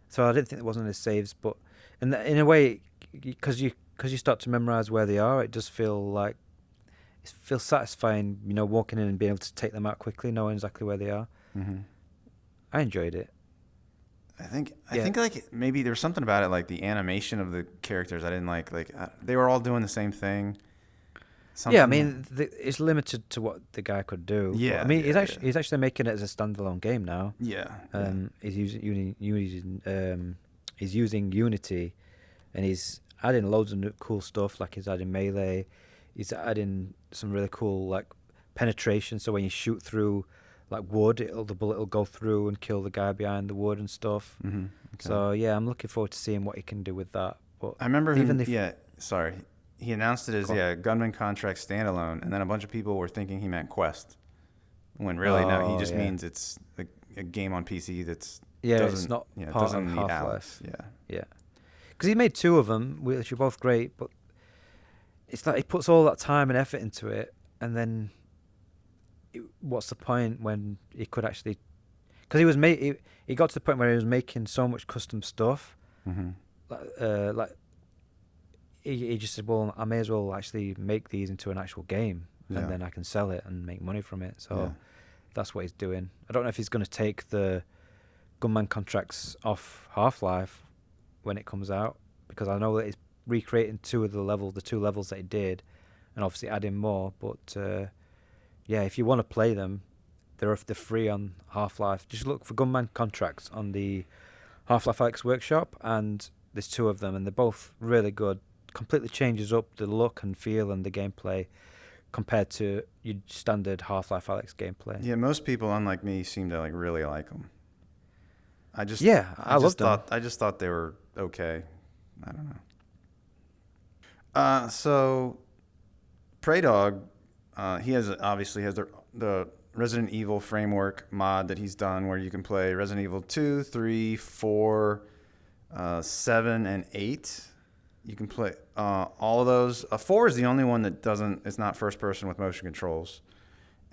B: So I didn't think there wasn't any saves, but in a way, because you start to memorize where they are, it does feel like it feels satisfying. Walking in and being able to take them out quickly, knowing exactly where they are.
A: Hmm.
B: I enjoyed it.
A: I
B: Yeah.
A: think like maybe there was something about it, like the animation of the characters I didn't like. Like they were all doing the same thing.
B: Yeah, I
A: Something.
B: mean, it's limited to what the guy could do, but I
A: Yeah,
B: mean,
A: yeah, yeah,
B: he's actually making it as a standalone game now.
A: yeah, yeah.
B: He's using Unity, and he's adding loads of new cool stuff. Like he's adding melee, he's adding some really cool like penetration. So when you shoot through like wood, the bullet will go through and kill the guy behind the wood and stuff.
A: Hmm. Okay.
B: So yeah, I'm looking forward to seeing what he can do with that. But
A: I remember him.
B: even if
A: Yeah, sorry. He announced it as
B: go on.
A: gunman contract standalone, and then a bunch of people were thinking he meant Quest, when really no, he
B: Oh
A: just
B: yeah,
A: means it's a game on PC that's
B: yeah, it's
A: doesn't
B: not
A: yeah
B: part of
A: doesn't need
B: Half Life.
A: Alex. Yeah.
B: Yeah. Because he made two of them, which are both great, but it's like he puts all that time and effort into it, and then what's the point when he could actually? Because he got to the point where he was making so much custom stuff,
A: Hmm.
B: like he just said, well, I may as well actually make these into an actual game, and
A: Yeah.
B: then I can sell it and make money from it.
A: Yeah.
B: So that's what he's doing. I don't know if he's going to take the gunman contracts off Half-Life when it comes out, because I know that he's recreating the two levels that he did, and obviously adding more. But yeah, if you want to play them, they're free on Half-Life. Just look for gunman contracts on the Half-Life Alyx Workshop, and there's two of them, and they're both really good. Completely changes up the look and feel and the gameplay compared to your standard Half-Life Alyx gameplay.
A: Yeah. Most people, unlike me, seem to like really like them.
B: Yeah, I loved them.
A: I just thought they were okay. I don't know. So Prey Dog, he obviously has the Resident Evil framework mod that he's done, where you can play Resident Evil 2, 3, 4, 7, and 8. You can play all of those. 4 is the only one that doesn't. It's not first person with motion controls.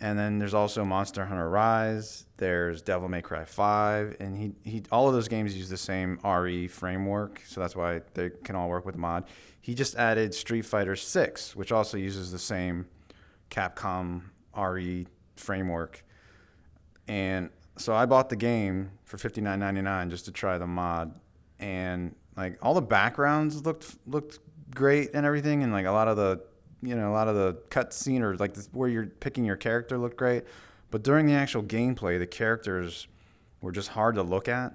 A: And then there's also Monster Hunter Rise. There's Devil May Cry 5, and he all of those games use the same RE framework, so that's why they can all work with the mod. He just added Street Fighter 6, which also uses the same Capcom RE framework. And so I bought the game for $59.99 just to try the mod, and like all the backgrounds looked great and everything, and like a lot of the cutscene or like where you're picking your character looked great, but during the actual gameplay, the characters were just hard to look at.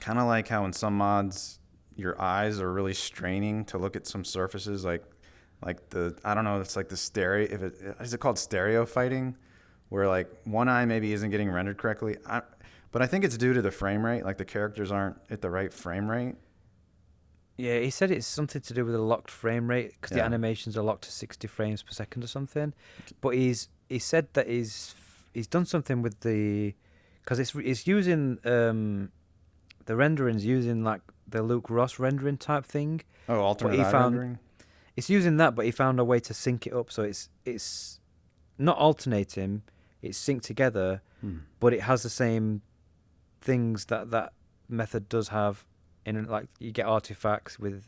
A: Kind of like how in some mods, your eyes are really straining to look at some surfaces, like the I don't know, it's like the stereo. Is it called stereo fighting, where like one eye maybe isn't getting rendered correctly. But I think it's due to the frame rate. Like the characters aren't at the right frame rate.
B: Yeah, he said it's something to do with a locked frame rate because the
A: Yeah.
B: animations are locked to 60 frames per second or something. But he said that he's done something with the because it's using the rendering's using like the Luke Ross rendering type thing.
A: Oh,
B: But
A: alternate
B: he
A: eye
B: found
A: rendering.
B: it's using that, but he found a way to sync it up so it's not alternating, it's synced together, but it has the same things that method does have. In like you get artifacts with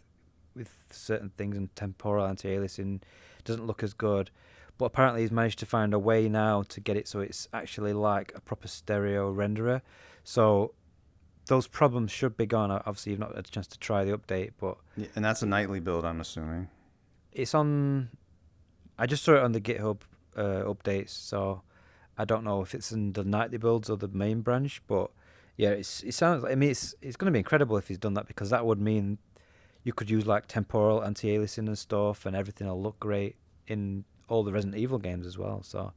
B: certain things, and temporal anti-aliasing doesn't look as good, but apparently he's managed to find a way now to get it so it's actually like a proper stereo renderer. So those problems should be gone. Obviously, you've not had a chance to try the update, but
A: Yeah, and that's a nightly build, I'm assuming.
B: it's on. I just saw it on the GitHub updates, so I don't know if it's in the nightly builds or the main branch, but yeah, it sounds. I mean, it's going to be incredible if he's done that, because that would mean you could use like temporal anti-aliasing and stuff, and everything will look great in all the Resident Evil games as well. So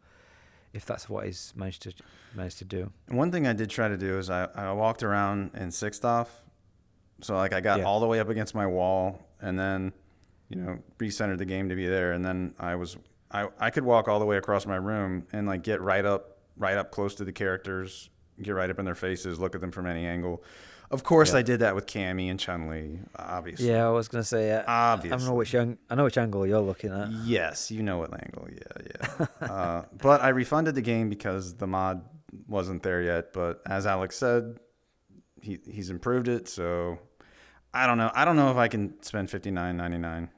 B: if that's what he's managed to do,
A: One thing I did try to do is I walked around in Sixth Off, So like I got
B: Yeah.
A: all the way up against my wall, and then recentered the game to be there, and then I could walk all the way across my room and like get right up close to the characters, get right up in their faces, look at them from any angle. Of course,
B: Yeah.
A: I did that with Cammy and Chun-Li, obviously.
B: Yeah, I was gonna say.
A: Obviously.
B: I know which angle you're looking at.
A: Yes, you know what angle. Yeah, yeah. But I refunded the game because the mod wasn't there yet. But as Alex said, he's improved it. So I don't know. I don't know if I can spend $59.99.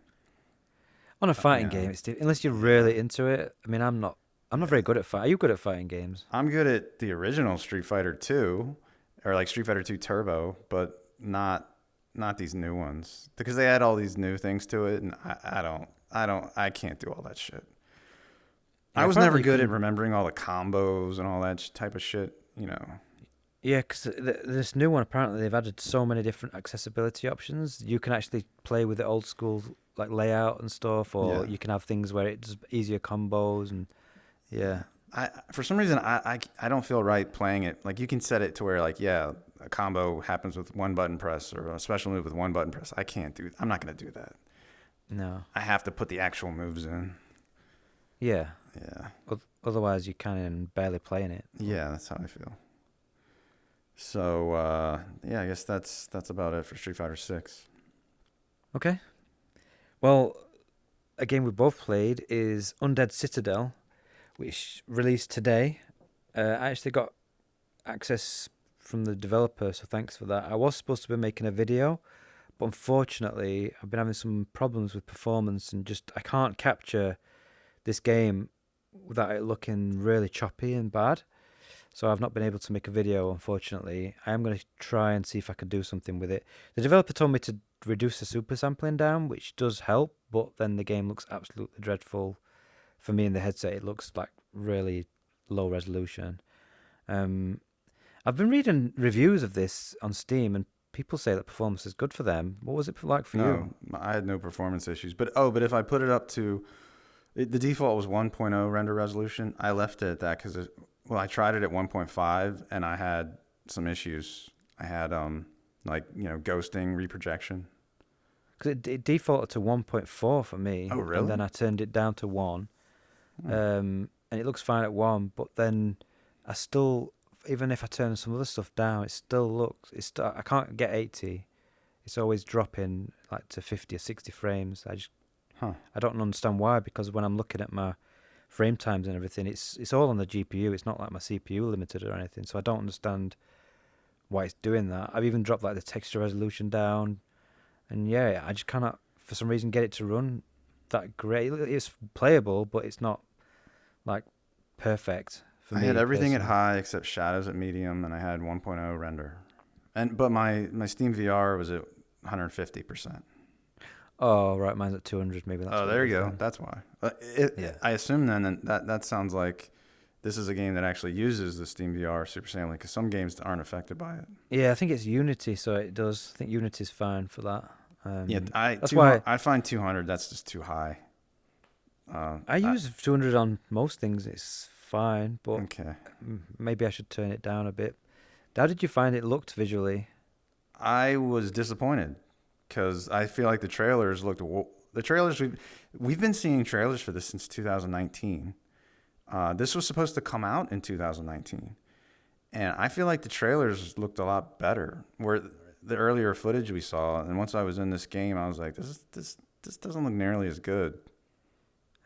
B: On a fighting
A: Yeah,
B: game, unless you're
A: yeah.
B: really into it. I mean, I'm not. I'm not very good at fight. Are you good at fighting games?
A: I'm good at the original Street Fighter 2, or like Street Fighter 2 Turbo, but not these new ones because they add all these new things to it, and I can't do all that shit. I
B: Yeah,
A: was never
B: apparently you
A: good at
B: can.
A: remembering all the combos and all that type of shit.
B: Yeah, because this new one apparently they've added so many different accessibility options. You can actually play with the old school like layout and stuff, or
A: Yeah.
B: you can have things where it does easier combos and
A: Yeah.
B: yeah.
A: I For some reason I don't feel right playing it. Like you can set it to where like yeah, a combo happens with one button press or a special move with one button press. I can't do. I'm not going to do that.
B: No.
A: I have to put the actual moves in.
B: Yeah.
A: Yeah.
B: Otherwise, you kind of barely playing it.
A: Yeah, that's how I feel. So yeah, I guess that's about it for Street Fighter 6.
B: Okay. Well, a game we both played is Undead Citadel, which released today. I actually got access from the developer, so thanks for that. I was supposed to be making a video, but unfortunately, I've been having some problems with performance and just I can't capture this game without it looking really choppy and bad. So I've not been able to make a video, unfortunately. I am going to try and see if I can do something with it. The developer told me to reduce the super sampling down, which does help, but then the game looks absolutely dreadful. For me in the headset, it looks like really low resolution. Um, I've been reading reviews of this on Steam, and people say that performance is good for them. What was it like for you?
A: No, I had no performance issues. But if I put it up to the default was 1.0 render resolution. I left it at that because I tried it at 1.5 and I had some issues. I had like ghosting, reprojection.
B: Because it defaulted to 1.4 for
A: Oh
B: me, and
A: really?
B: then I turned it down to 1.
A: Hmm.
B: And it looks fine at 1, but then I still, even if I turn some other stuff down, it still looks, I can't get 80. It's always dropping like to 50 or 60 frames.
A: Huh.
B: I don't understand why, because when I'm looking at my frame times and everything, it's all on the GPU. It's not like my CPU limited or anything. So I don't understand why it's doing that. I've even dropped like the texture resolution down, and yeah, I just cannot for some reason get it to run that great. It's playable, but it's not like perfect for
A: I had
B: me
A: everything at
B: personally.
A: high except shadows at medium, and I had 1.0 render. But my Steam VR was at 150%.
B: Oh right, mine's at 200. Maybe that's
A: Oh,
B: what it
A: there you
B: is
A: go.
B: then.
A: That's why.
B: Yeah,
A: I assume then that sounds like this is a game that actually uses the Steam VR super sampling because some games aren't affected by it.
B: yeah. I think it's Unity, so it does. I think Unity's fine for that.
A: Yeah,
B: That's why
A: I find 200 that's just too high. Uh,
B: I
A: I,
B: use 200 on most things. It's fine, but
A: okay.
B: maybe I should turn it down a bit. How did you find it looked visually?
A: I was disappointed because I feel like the trailers we've been seeing trailers for this since 2019. This was supposed to come out in 2019, and I feel like the trailers looked a lot better. Where the earlier footage we saw, and once I was in this game, I was like, this doesn't look nearly as good.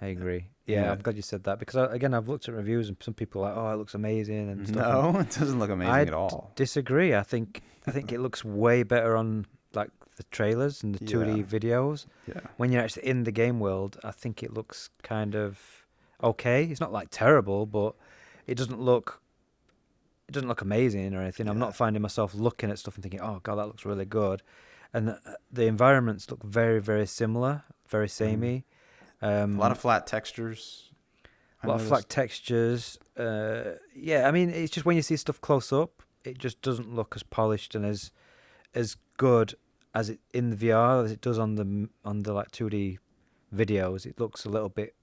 B: I agree. Yeah,
A: Yeah,
B: I'm glad you said that because again, I've looked at reviews and some people are like, "Oh, it looks amazing" and stuff, and
A: no, it doesn't look amazing at all.
B: disagree. I think it looks way better on like the trailers and the
A: Yeah,
B: 2D videos.
A: yeah,
B: When you're actually in the game world, I think it looks kind of okay. It's not like terrible, but it doesn't look amazing or anything. I'm
A: yeah,
B: not finding myself looking at stuff and thinking, "Oh God, that looks really good," and the environments look very, very similar, very
A: hmm
B: samey.
A: a lot
B: Um,
A: of flat textures. I
B: a lot of flat
A: noticed.
B: textures. Yeah, I mean, it's just when you see stuff close up, it just doesn't look as polished and as good as it in the VR as it does on the like 2D videos. It looks a little bit.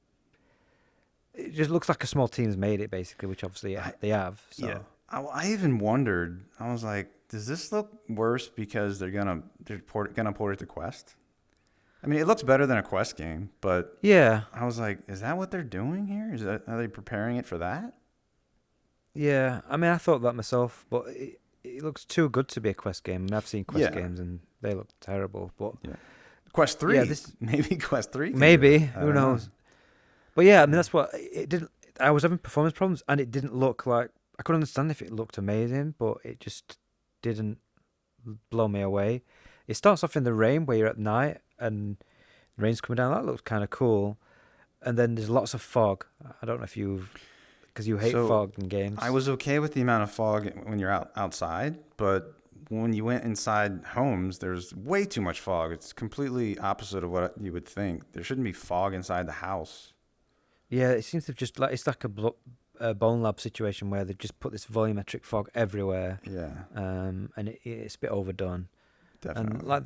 B: It just looks like a small team's made it basically, which obviously
A: I
B: they have.
A: Yeah,
B: So
A: I even wondered. I was like, Does this look worse because gonna port it to Quest? I mean, it looks better than a Quest game, but
B: Yeah,
A: I was like, is that what they're doing here? Are they preparing it for that?
B: yeah. I mean, I thought that myself, but it looks too good to be a Quest game. I mean, I've seen Quest
A: Yeah,
B: games and they look terrible. But
A: yeah. Quest
B: yeah,
A: three,
B: this
A: maybe Quest three can do
B: maybe
A: it. I
B: who
A: don't know.
B: knows. But yeah, I mean, that's what it didn't. I was having performance problems, and it didn't look like I could understand if it looked amazing, but it just didn't blow me away. It starts off in the rain where you're at night and the rain's coming down. That looks kind of cool. And then there's lots of fog. I don't know if because you hate
A: So
B: fog in
A: I
B: games.
A: was okay with the amount of fog when you're outside, but when you went inside homes, there's way too much fog. It's completely opposite of what you would think. There shouldn't be fog inside the house.
B: Yeah, it seems to just like it's like a Bone Lab situation where they just put this volumetric fog everywhere,
A: Yeah,
B: and it's a bit overdone. And
A: definitely.
B: like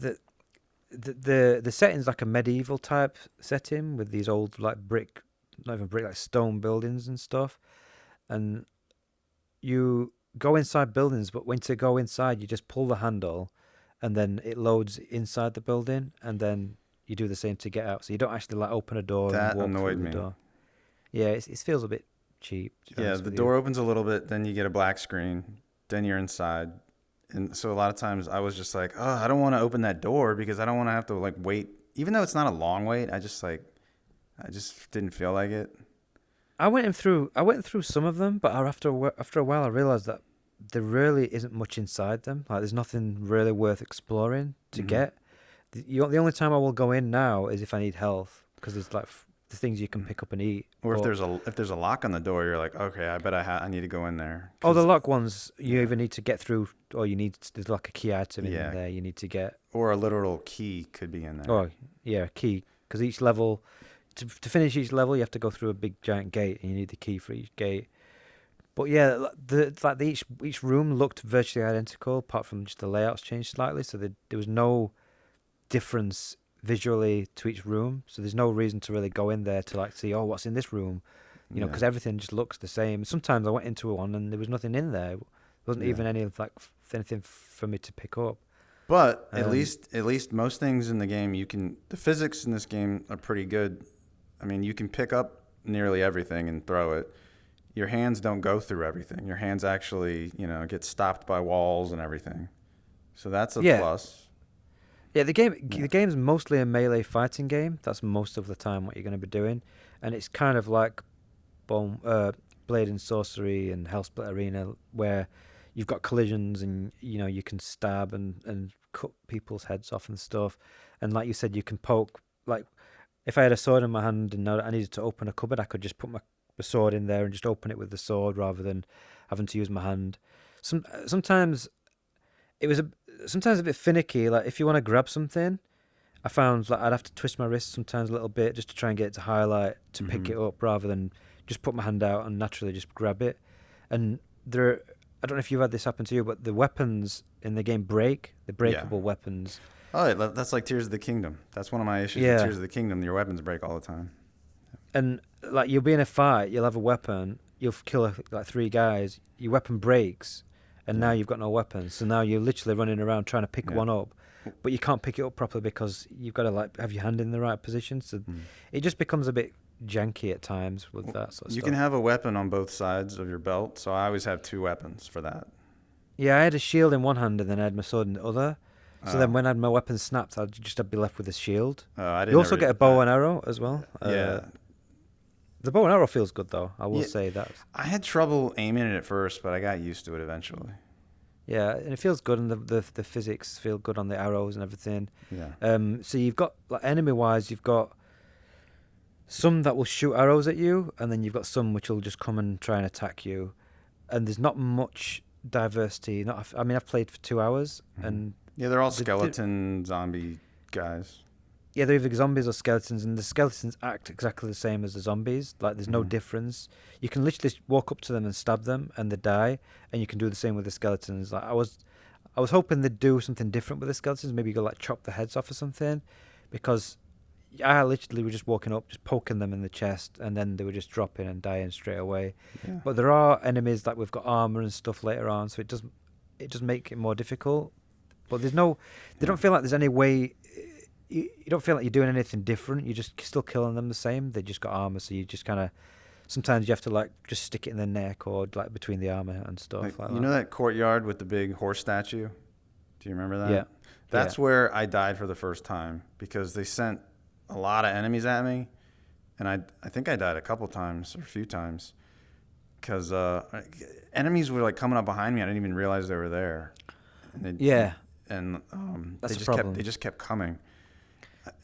B: the setting's like a medieval type setting with these old like brick, not even brick, like stone buildings and stuff. And you go inside buildings, but when to go inside, you just pull the handle, and then it loads inside the building, and then you do the same to get out. So you don't actually like open a door and
A: That
B: walk
A: annoyed
B: through the
A: me.
B: door. Yeah, it feels a bit cheap to be
A: Yeah,
B: honest
A: the
B: with you.
A: door opens a little bit, then you get a black screen, then you're inside. And so a lot of times I was just like, oh, I don't want to open that door because I don't want to have to like wait. Even though it's not a long wait, I just didn't feel like it.
B: I went through some of them, but after a while, I realized that there really isn't much inside them. Like, there's nothing really worth exploring to
A: Hmm.
B: get. The only time I will go in now is if I need health, because there's like the things you can pick up and eat.
A: Or
B: But
A: if there's a lock on the door, you're like, okay, I bet I need to go in there
B: oh, the
A: because
B: lock ones you
A: yeah,
B: either need to get through, or there's like a key item in
A: yeah,
B: there you need to get.
A: or a literal key could be in there.
B: Oh, yeah, key. Because each level, to finish each level, you have to go through a big giant gate, and you need the key for each gate. But yeah, each room looked virtually identical, apart from just the layouts changed slightly. So there was no difference visually to each room. So there's no reason to really go in there to like see, oh, what's in this room,
A: Yeah,
B: because everything just looks the same. Sometimes I went into one and there was nothing in there. There wasn't
A: yeah.
B: even any like anything for me to pick up.
A: But
B: Um,
A: at least most things in the game the physics in this game are pretty good. I mean, you can pick up nearly everything and throw it. Your hands don't go through everything. Your hands actually, get stopped by walls and everything. So that's a
B: yeah,
A: plus.
B: yeah.
A: Yeah.
B: The game's mostly a melee fighting game. That's most of the time what you're going to be doing, and it's kind of like Bone, Blade and Sorcery and Hellsplit Arena, where you've got collisions and you can stab and cut people's heads off and stuff. And like you said, you can poke. Like if I had a sword in my hand and I needed to open a cupboard, I could just put my sword in there and just open it with the sword rather than having to use my hand. Sometimes it was sometimes a bit finicky. Like if you want to grab something, I found like I'd have to twist my wrist sometimes a little bit just to try and get it to highlight to pick
A: Hmm.
B: it up rather than just put my hand out and naturally just grab it. And I don't know if you've had this happen to you, but the weapons in the game break, the
A: Yeah.
B: breakable weapons.
A: Oh, yeah, that's like Tears of the Kingdom. That's one of my issues with
B: Yeah.
A: Tears of the Kingdom. Your weapons break all the time.
B: And like you'll be in a fight, you'll have a weapon, you'll kill like three guys, your weapon breaks, and now
A: Yeah.
B: you've got no weapon. So now you're literally running around trying to pick
A: Yeah.
B: one up, but you can't pick it up properly because you've got to like have your hand in the right position. So
A: Mm.
B: it just becomes a bit janky at times with that sort of
A: You can
B: stuff.
A: have a weapon on both sides of your belt, so I always have two weapons for that.
B: Yeah, I had a shield in one hand and then I had my sword in the other. So then
A: Oh,
B: when I had my weapon snapped, I'd be left with a shield.
A: I
B: You
A: didn't
B: also
A: ever.
B: get a bow and arrow as well.
A: Yeah,
B: The bow and arrow feels good though. I will
A: yeah.
B: say that.
A: I had trouble aiming it at first, but I got used to it eventually.
B: Yeah, and it feels good, and the physics feel good on the arrows and everything.
A: Yeah,
B: So you've got like enemy wise, you've got some that will shoot arrows at you, and then you've got some which will just come and try and attack you. And there's not much diversity. Not, I mean, I've played for 2 hours,
A: hmm,
B: and
A: yeah. They're all
B: the
A: skeleton zombie guys.
B: yeah, they're either zombies or skeletons, and the skeletons act exactly the same as the zombies. Like, there's no
A: Hmm.
B: difference. You can literally walk up to them and stab them, and they die. And you can do the same with the skeletons. Like, I was hoping they'd do something different with the skeletons. Maybe go like chop the heads off or something, because I literally was just walking up, just poking them in the chest, and then they were just dropping and dying straight away.
A: Yeah,
B: But there are enemies that we've got armor and stuff later on, so it does make it more difficult. But there's no, they don't feel like there's any way. You don't feel like you're doing anything different. You're just still killing them the same. They just got armor, so you just kind of. Sometimes you have to like just stick it in the neck or like between the armor and stuff like
A: you
B: that.
A: know that courtyard with the big horse statue? Do you remember that?
B: Yeah.
A: That's where I died for the first time because they sent a lot of enemies at me, and I think I died a couple times or a few times because enemies were like coming up behind me. I didn't even realize they were there. And
B: That's
A: they
B: the
A: just
B: problem.
A: kept coming.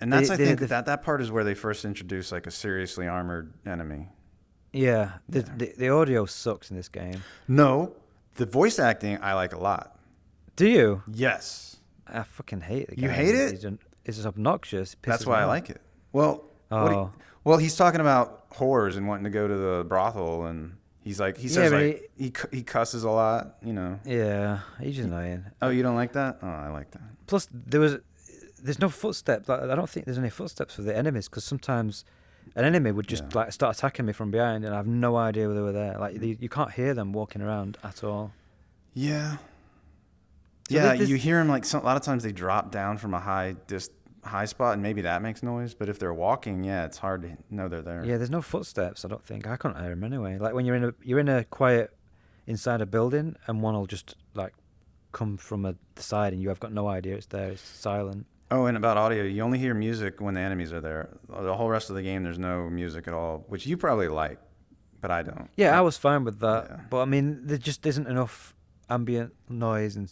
A: And that's I think that part is where they first introduced like a seriously armored enemy.
B: Yeah, the audio sucks in this game.
A: No, the voice acting I like a lot.
B: Do you?
A: Yes.
B: I fucking hate the guy.
A: You hate it?
B: It's just obnoxious. It
A: That's
B: pisses
A: why
B: me
A: I
B: off.
A: like it. Well,
B: Oh.
A: well, he's talking about whores and wanting to go to the brothel, and he says like he cusses a lot, you know.
B: Yeah, he's just annoying.
A: Oh, you don't like that? Oh, I like that.
B: Plus, there's no footsteps. Like, I don't think there's any footsteps for the enemies because sometimes an enemy would just like start attacking me from behind, and I have no idea they were there. Like you can't hear them walking around at all.
A: Yeah.
B: So
A: Yeah, you hear them like a lot of times they drop down from a high spot, and maybe that makes noise. But if they're walking, yeah, it's hard to know they're there.
B: Yeah, there's no footsteps. I don't think I can't hear them anyway. Like when you're in a quiet inside a building, and one will just like come from the side, and you have got no idea it's there. It's silent.
A: Oh, and about audio, you only hear music when the enemies are there. The whole rest of the game, there's no music at all, which you probably like, but I don't.
B: Yeah, I was fine with that.
A: Yeah.
B: But I mean, there just isn't enough ambient noise, and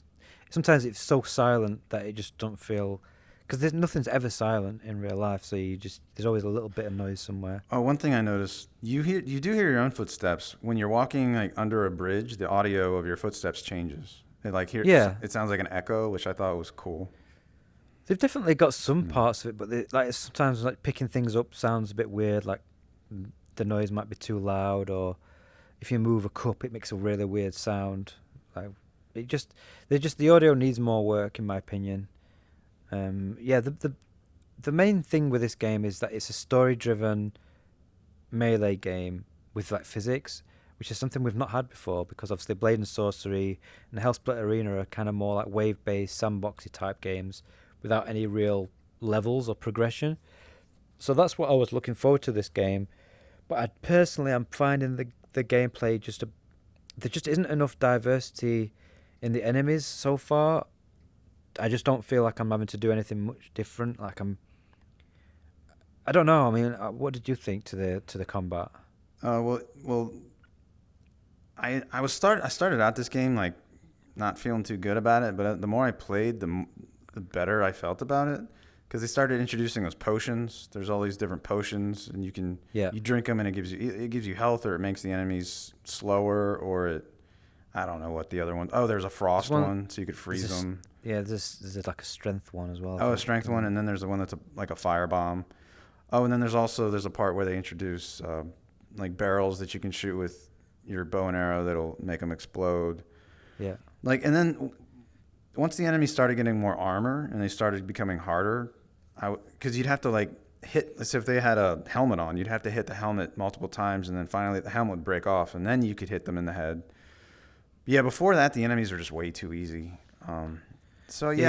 B: sometimes it's so silent that it just don't feel. Because nothing's ever silent in real life, so there's always a little bit of noise somewhere.
A: Oh, one thing I noticed, you do hear your own footsteps when you're walking like under a bridge. The audio of your footsteps changes. It sounds like an echo, which I thought was cool.
B: They've definitely got some parts of it, but like sometimes like picking things up sounds a bit weird. Like the noise might be too loud, or if you move a cup, it makes a really weird sound. Like the audio needs more work, in my opinion. The main thing with this game is that it's a story-driven melee game with like physics, which is something we've not had before because obviously Blade and Sorcery and Hellsplit Arena are kind of more like wave-based, sandboxy type games without any real levels or progression. So that's what I was looking forward to this game. But I'm finding the gameplay there just isn't enough diversity in the enemies so far. I just don't feel like I'm having to do anything much different. Like I don't know. I mean, what did you think to the combat?
A: Well, I started out this game like not feeling too good about it, but the more I played, the better I felt about it because they started introducing those potions. There's all these different potions, and you drink them, and it gives you health, or it makes the enemies slower, or I don't know what the other one. Oh, there's a frost one, so you could freeze them.
B: Yeah, there's like a strength one as well.
A: Oh, a strength one, and then there's the one that's like a firebomb. Oh, and then there's a part where they introduce like barrels that you can shoot with your bow and arrow that'll make them explode.
B: Yeah.
A: Like, and then once the enemies started getting more armor and they started becoming harder, because you'd have to like hit. Let's say if they had a helmet on, you'd have to hit the helmet multiple times, and then finally the helmet would break off, and then you could hit them in the head. Yeah, before that, the enemies were just way too easy. It's
B: kind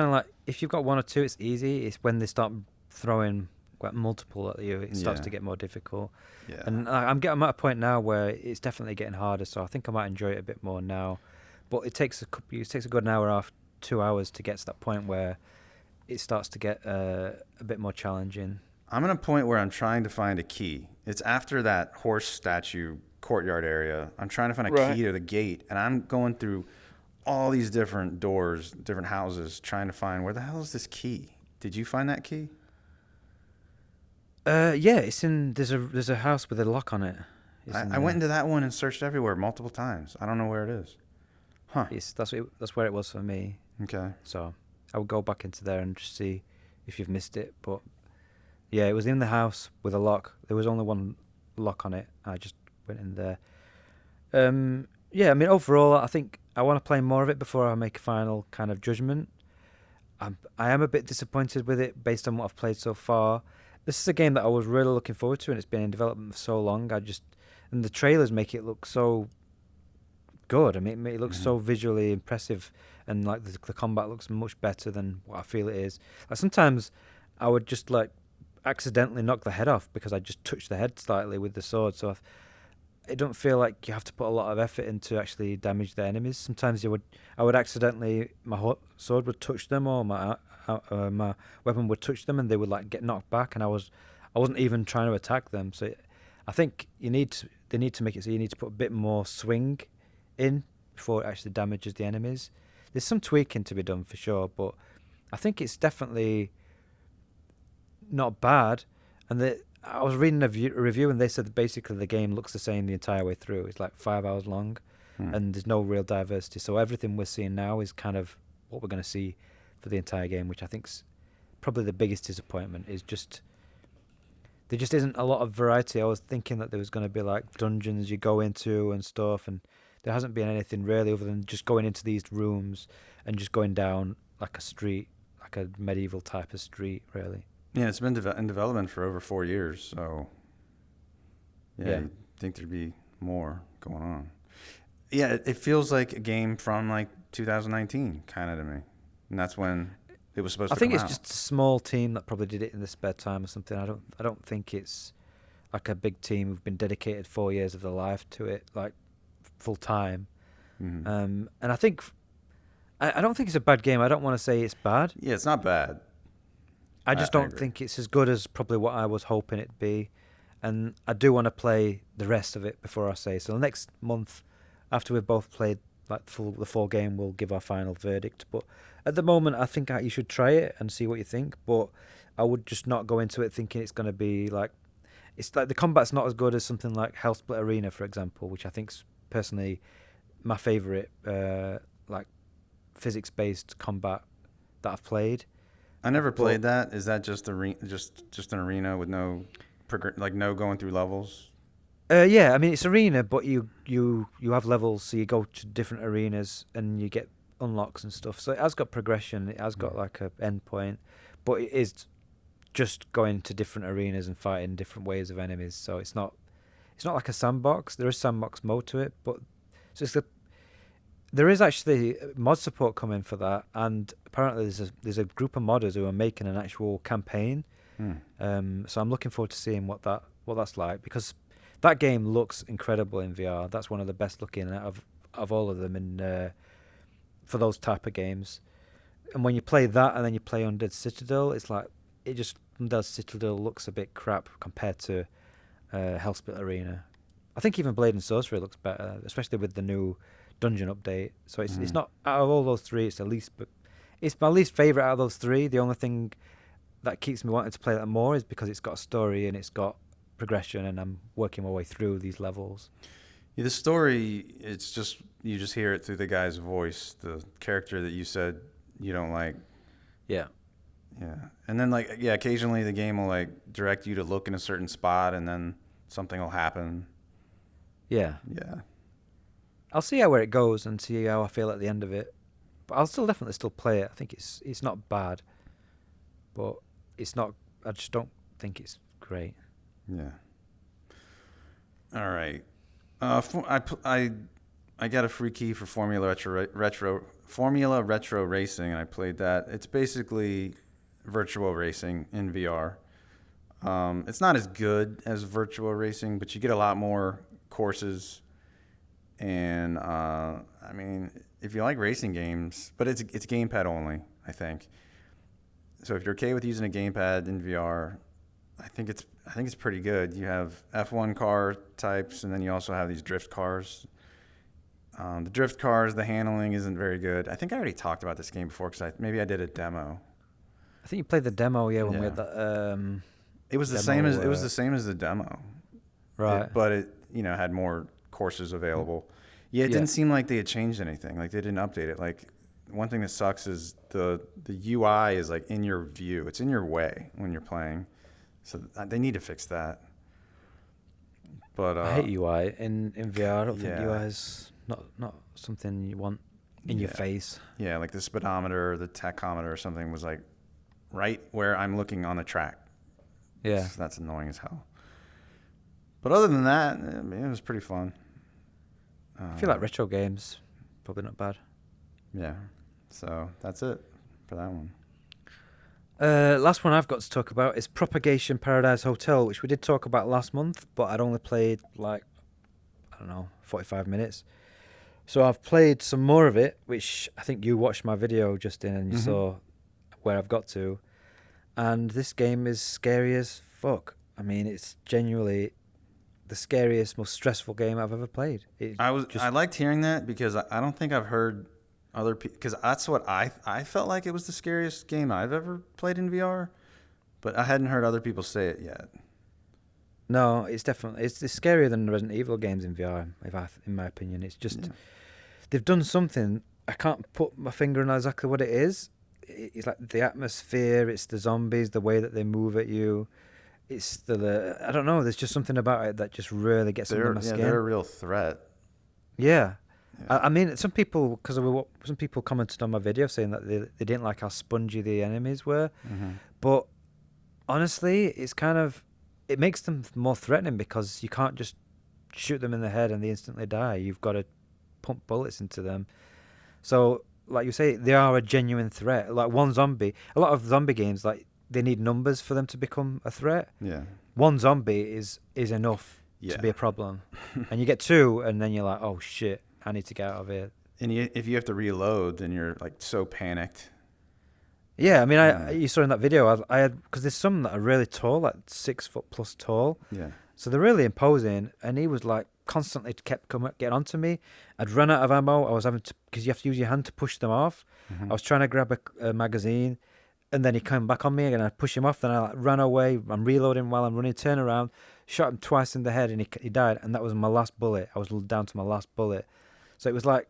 B: of like if you've got one or two, it's easy. It's when they start throwing like multiple at you, it starts to get more difficult.
A: Yeah.
B: And I'm at a point now where it's definitely getting harder. So I think I might enjoy it a bit more now. But it takes a good hour and a half, 2 hours to get to that point where it starts to get a bit more challenging.
A: I'm at a point where I'm trying to find a key. It's after that horse statue courtyard area. I'm trying to find a key to the gate, and I'm going through all these different doors, different houses, trying to find where the hell is this key. Did you find that key?
B: Yeah, it's in. There's a house with a lock on it.
A: I went into that one and searched everywhere multiple times. I don't know where it is. Huh?
B: That's where it was for me.
A: Okay.
B: So I would go back into there and just see if you've missed it. But yeah, it was in the house with a lock. There was only one lock on it. I just went in there. Yeah, I mean, overall, I think I want to play more of it before I make a final kind of judgment. I am a bit disappointed with it based on what I've played so far. This is a game that I was really looking forward to, and it's been in development for so long. And the trailers make it look so good. I mean, it looks
A: Hmm.
B: so visually impressive, and like the combat looks much better than what I feel it is. Like sometimes I would just like accidentally knock the head off because I just touched the head slightly with the sword. So it don't feel like you have to put a lot of effort into actually damage the enemies. Sometimes I would accidentally, sword would touch them, or my weapon would touch them, and they would like get knocked back, and I wasn't even trying to attack them. So I think they need to make it so you need to put a bit more swing in before it actually damages the enemies. There's some tweaking to be done for sure, but I think it's definitely not bad. And I was reading a review, and they said that basically the game looks the same the entire way through. It's like 5 hours long,
A: Hmm.
B: and there's no real diversity. So everything we're seeing now is kind of what we're going to see for the entire game, which I think's probably the biggest disappointment. Is just there just isn't a lot of variety. I was thinking that there was going to be like dungeons you go into and stuff, and there hasn't been anything really other than just going into these rooms and just going down like a street, like a medieval type of street, really.
A: Yeah, it's been in development for over 4 years, so yeah,
B: Yeah.
A: you'd think there'd be more going on. Yeah, it feels like a game from like 2019, kind of to me, and that's when it was supposed
B: I
A: to
B: think
A: come
B: it's
A: out.
B: just a small team that probably did it in their spare time or something. I don't think it's like a big team who've been dedicated 4 years of their life to it, like full time.
A: Hmm.
B: And I think I don't think it's a bad game. I don't want to say it's bad.
A: Yeah, it's not bad.
B: I
A: I,
B: just
A: I
B: don't
A: agree.
B: think it's as good as probably what I was hoping it'd be. And I do want to play the rest of it before I say. So next month, after we've both played like the full game, we'll give our final verdict. But at the moment, I think you should try it and see what you think. But I would just not go into it thinking it's going to be like it's like the combat's not as good as something like Hell Split Arena, for example, which I think's personally my favorite like physics-based combat that I've played.
A: I never
B: But
A: played that. Is that just just an arena with no like no going through levels?
B: yeah, I mean it's arena, but you have levels, so you go to different arenas and you get unlocks and stuff. So it has got progression. It has got
A: Mm.
B: like a end point, but it is just going to different arenas and fighting different waves of enemies. So it's not like a sandbox. There is sandbox mode to it, but so there is actually mod support coming for that, and apparently there's a group of modders who are making an actual campaign.
A: Mm.
B: So I'm looking forward to seeing what that's like because that game looks incredible in VR. That's one of the best looking of all of them in for those type of games. And when you play that and then you play Undead Citadel, it's like Undead Citadel looks a bit crap compared to Hellspit Arena. I think even Blade and Sorcery looks better, especially with the new dungeon update. So it's
A: Mm.
B: not out of all those three, it's the least, but it's my least favorite out of those three. The only thing that keeps me wanting to play that more is because it's got a story and it's got progression, and I'm working my way through these levels.
A: Yeah, the story, it's just you just hear it through the guy's voice, the character that you said you don't like.
B: Yeah,
A: Yeah. And then like yeah, occasionally the game will like direct you to look in a certain spot and then something will happen.
B: yeah.
A: Yeah.
B: I'll see where it goes and see how I feel at the end of it. But I'll still definitely still play it. I think it's not bad, but it's not. I just don't think it's great.
A: Yeah. All right. I got a free key for Formula Retro Racing, and I played that. It's basically virtual racing in VR. It's not as good as virtual racing, but you get a lot more courses. And I mean, if you like racing games, but it's gamepad only, I think. So if you're okay with using a gamepad in VR, I think it's pretty good. You have F1 car types, and then you also have these drift cars. The drift cars, the handling isn't very good. I think I already talked about this game before because maybe I did a demo.
B: I think you played the demo, yeah, when we had
A: Yeah,
B: that
A: it
B: demo.
A: was the same as the demo,
B: Right.
A: but it had more courses available. Yeah, it
B: Yeah.
A: didn't seem like they had changed anything. Like they didn't update it. Like one thing that sucks is the UI is like in your view. It's in your way when you're playing. So they need to fix that. But
B: I hate UI in VR. I don't think
A: yeah,
B: UI is not something you want in your
A: yeah,
B: face.
A: yeah. Like the speedometer, the tachometer, or something was like right where I'm looking on the track.
B: Yeah.
A: So that's annoying as hell. But other than that, I mean, it was pretty fun.
B: I feel like retro games, probably not bad.
A: Yeah. So that's it for that one.
B: Last one I've got to talk about is Propagation Paradise Hotel, which we did talk about last month, but I'd only played like, I don't know, 45 minutes. So I've played some more of it, which I think you watched my video, Justin, and you saw where I've got to. And this game is scary as fuck. I mean, it's genuinely the scariest, most stressful game I've ever played. It
A: I
B: just
A: liked hearing that because I don't think I've heard other people, because that's what I felt like it was the scariest game I've ever played in VR, but I hadn't heard other people say it yet.
B: no, it's definitely it's scarier than the Resident Evil games in VR. In my opinion, it's just they've done something. I can't put my finger on exactly what it is. It's like the atmosphere. It's the zombies, the way that they move at you. It's the I don't know. There's just something about it that just really gets under my skin.
A: They're a real threat.
B: Yeah.
A: Yeah.
B: I mean, some people, because some people commented on my video saying that they didn't like how spongy the enemies were, but honestly, it makes them more threatening because you can't just shoot them in the head and they instantly die. You've got to pump bullets into them. So, like you say, they are a genuine threat. Like one zombie, a lot of zombie games, like they need numbers for them to become a threat.
A: Yeah.
B: One zombie is enough
A: Yeah.
B: to be a problem, and you get two, and then you're like, oh shit, I need to get out of here.
A: And if you have to reload, then you're like so panicked.
B: Yeah, I mean, you saw in that video, I had because there's some that are really tall, like 6 foot plus tall.
A: Yeah.
B: So they're really imposing, and he was like constantly kept getting onto me. I'd run out of ammo. I was having to because you have to use your hand to push them off. I was trying to grab a magazine, and then he came back on me again. I'd push him off. Then I like, ran away. I'm reloading while I'm running. Turn around, shot him twice in the head, and he died. And that was my last bullet. I was down to my last bullet. So it was like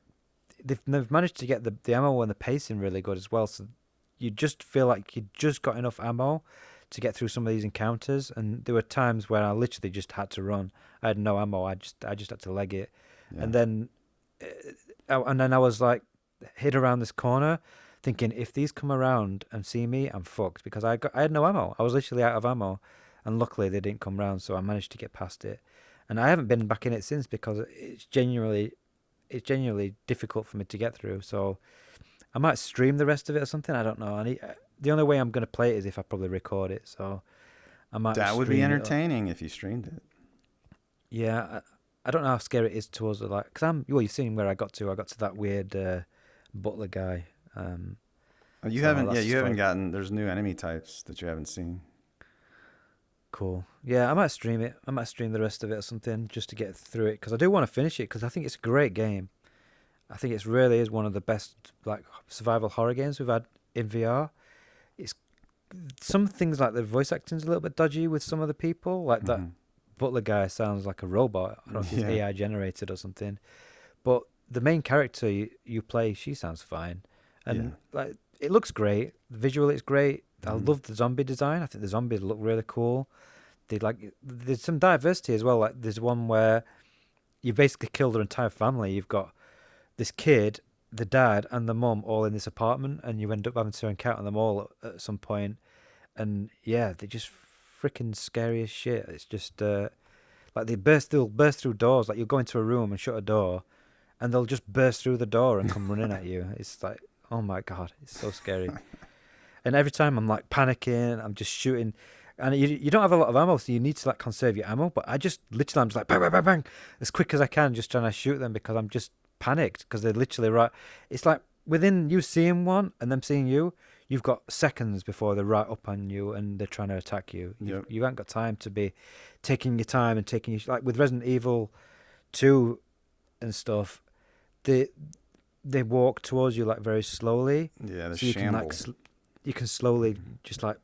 B: they've managed to get the ammo and the pacing really good as well. So you just feel like you just got enough ammo to get through some of these encounters. And there were times where I literally just had to run. I had no ammo. I just had to leg it.
A: Yeah.
B: And then I was like hid around this corner, thinking if these come around and see me, I'm fucked because I had no ammo. I was literally out of ammo, and luckily they didn't come round, so I managed to get past it. And I haven't been back in it since because it's genuinely difficult for me to get through. So I might stream the rest of it or something. I don't know. The only way I'm going to play it is if I probably record it. So I might.
A: That would be
B: stream it.
A: entertaining if you streamed it.
B: Yeah, I don't know how scary it is towards the like because you've seen where I got to. I got to that weird butler guy.
A: You
B: So
A: haven't.
B: that's
A: Yeah, you
B: just
A: haven't
B: fun.
A: gotten. There's new enemy types that you haven't seen.
B: Cool. Yeah, I might stream it. I might stream the rest of it or something just to get through it because I do want to finish it because I think it's a great game. I think it really is one of the best like survival horror games we've had in VR. It's some things like the voice acting's a little bit dodgy with some of the people. Like that butler guy sounds like a robot. I don't know if it's AI generated or something. But the main character you play, she sounds fine, and like it looks great. Visually, it's great. I love the zombie design. I think the zombies look really cool. There's some diversity as well. Like there's one where you basically kill their entire family. You've got this kid, the dad, and the mum all in this apartment, and you end up having to encounter them all at some point. And yeah, they're just freaking scary as shit. It's just like they'll burst through doors. Like you'll go into a room and shut a door, and they'll just burst through the door and come running at you. It's like, oh my god, it's so scary. And every time I'm like panicking, I'm just shooting. And you don't have a lot of ammo, so you need to like conserve your ammo. But I'm just like bang, bang, bang, bang, as quick as I can, just trying to shoot them because I'm just panicked because they're literally right. It's like within you seeing one and them seeing you, you've got seconds before they're right up on you and they're trying to attack you. You haven't got time to be taking your time and taking your like with Resident Evil 2 and stuff. They walk towards you like very slowly.
A: Yeah, the
B: so you
A: shamble.
B: can like you can slowly just like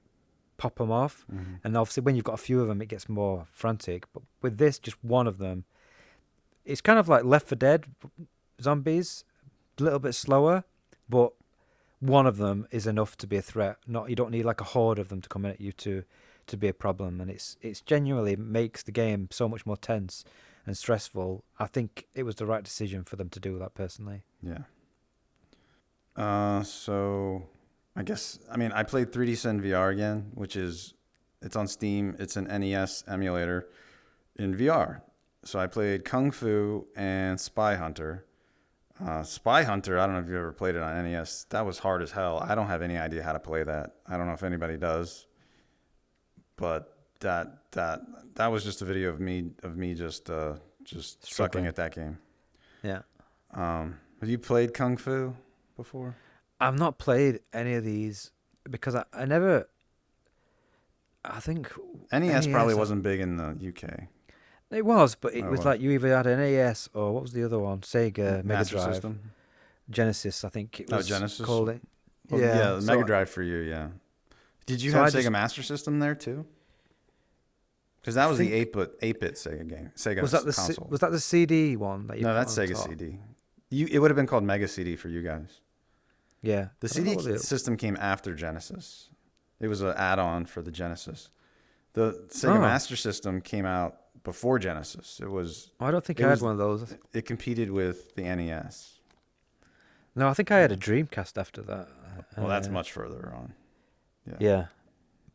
B: pop them off, and obviously when you've got a few of them, it gets more frantic. But with this, just one of them, it's kind of like Left 4 Dead zombies, a little bit slower, but one of them is enough to be a threat. You don't need like a horde of them to come in at you to be a problem, and it's genuinely makes the game so much more tense and stressful. I think it was the right decision for them to do that personally.
A: Yeah. So I guess, I mean, I played 3D Sin VR again, it's on Steam. It's an NES emulator in VR. So I played Kung Fu and Spy Hunter. Spy Hunter, I don't know if you ever played it on NES. That was hard as hell. I don't have any idea how to play that. I don't know if anybody does, but that was just a video of me just sucking
B: Struggling.
A: at that game.
B: Yeah.
A: Have you played Kung Fu before?
B: I've not played any of these because I never. I think
A: NES probably
B: NES.
A: wasn't big in the UK.
B: It was, but it
A: Oh,
B: was
A: what?
B: like you either had an NES or what was the other one? Sega, Mega
A: Master
B: Drive,
A: System?
B: Genesis. I think it
A: Oh,
B: was
A: Genesis.
B: called it.
A: Well, yeah,
B: Yeah.
A: the Mega
B: So
A: Drive for you, yeah. Did you
B: so
A: have
B: I
A: Sega
B: just
A: Master System there too? Because that
B: I
A: was the
B: think
A: 8-bit Sega game,
B: was that
A: Sega
B: the
A: console.
B: was that the CD one that you
A: No,
B: put
A: that's
B: on
A: Sega
B: top?
A: CD. It would have been called Mega CD for you guys.
B: Yeah.
A: The
B: I don't know
A: CD
B: what the.
A: system came after Genesis. It was an add-on for the Genesis. The Sega
B: Oh,
A: Master System came out before Genesis.
B: I don't think
A: It
B: I had
A: was
B: one of those.
A: it competed with the NES.
B: No, I think I had a
A: Yeah.
B: Dreamcast after that.
A: Well, that's
B: Uh,
A: much further on. Yeah.
B: yeah,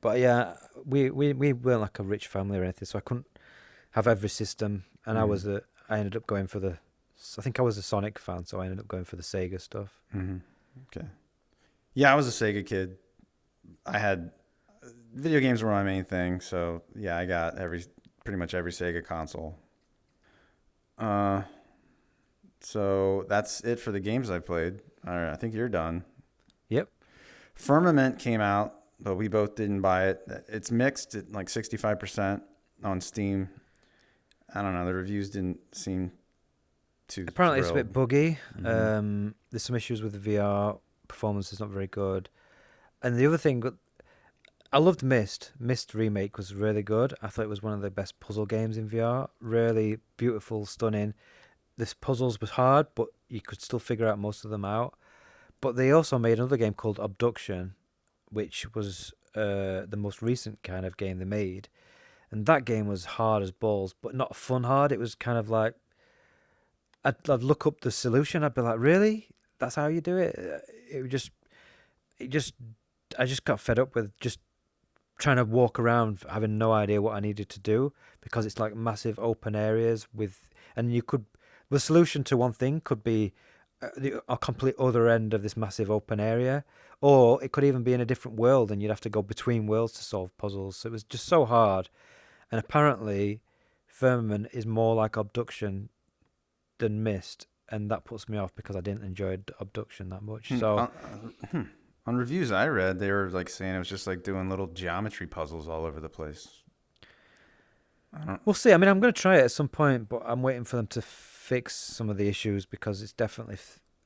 B: but yeah, we weren't like a rich family or anything, so I couldn't have every system. And
A: Mm-hmm.
B: I ended up going for the. I think I was a Sonic fan, so I ended up going for the Sega stuff.
A: Mm-hmm. Okay. Yeah, I was a Sega kid. I had video games were my main thing, so yeah, I got pretty much every Sega console. Uh, so that's it for the games I played. All right, I think you're done.
B: Yep.
A: Firmament came out, but we both didn't buy it. It's mixed at like 65% on Steam. I don't know. The reviews didn't seem too
B: Apparently, it's a
A: thrilled.
B: bit buggy.
A: Mm-hmm.
B: There's some issues with the VR. Performance is not very good. And the other thing, I loved Myst. Myst remake was really good. I thought it was one of the best puzzle games in VR. Really beautiful, stunning. This puzzles was hard, but you could still figure out most of them out. But they also made another game called Abduction, which was the most recent kind of game they made. And that game was hard as balls, but not fun hard. It was kind of like I'd look up the solution. I'd be like, really? That's how you do it? It just, I just got fed up with just trying to walk around having no idea what I needed to do because it's like massive open areas and you could, the solution to one thing could be a complete other end of this massive open area, or it could even be in a different world and you'd have to go between worlds to solve puzzles. So it was just so hard. And apparently, Firmament is more like Abduction than Myst, and that puts me off because I didn't enjoy Abduction that much.
A: Hmm.
B: So
A: On reviews I read, they were like saying it was just like doing little geometry puzzles all over the place. I don't.
B: we'll see. I mean, I'm going to try it at some point, but I'm waiting for them to fix some of the issues because it's definitely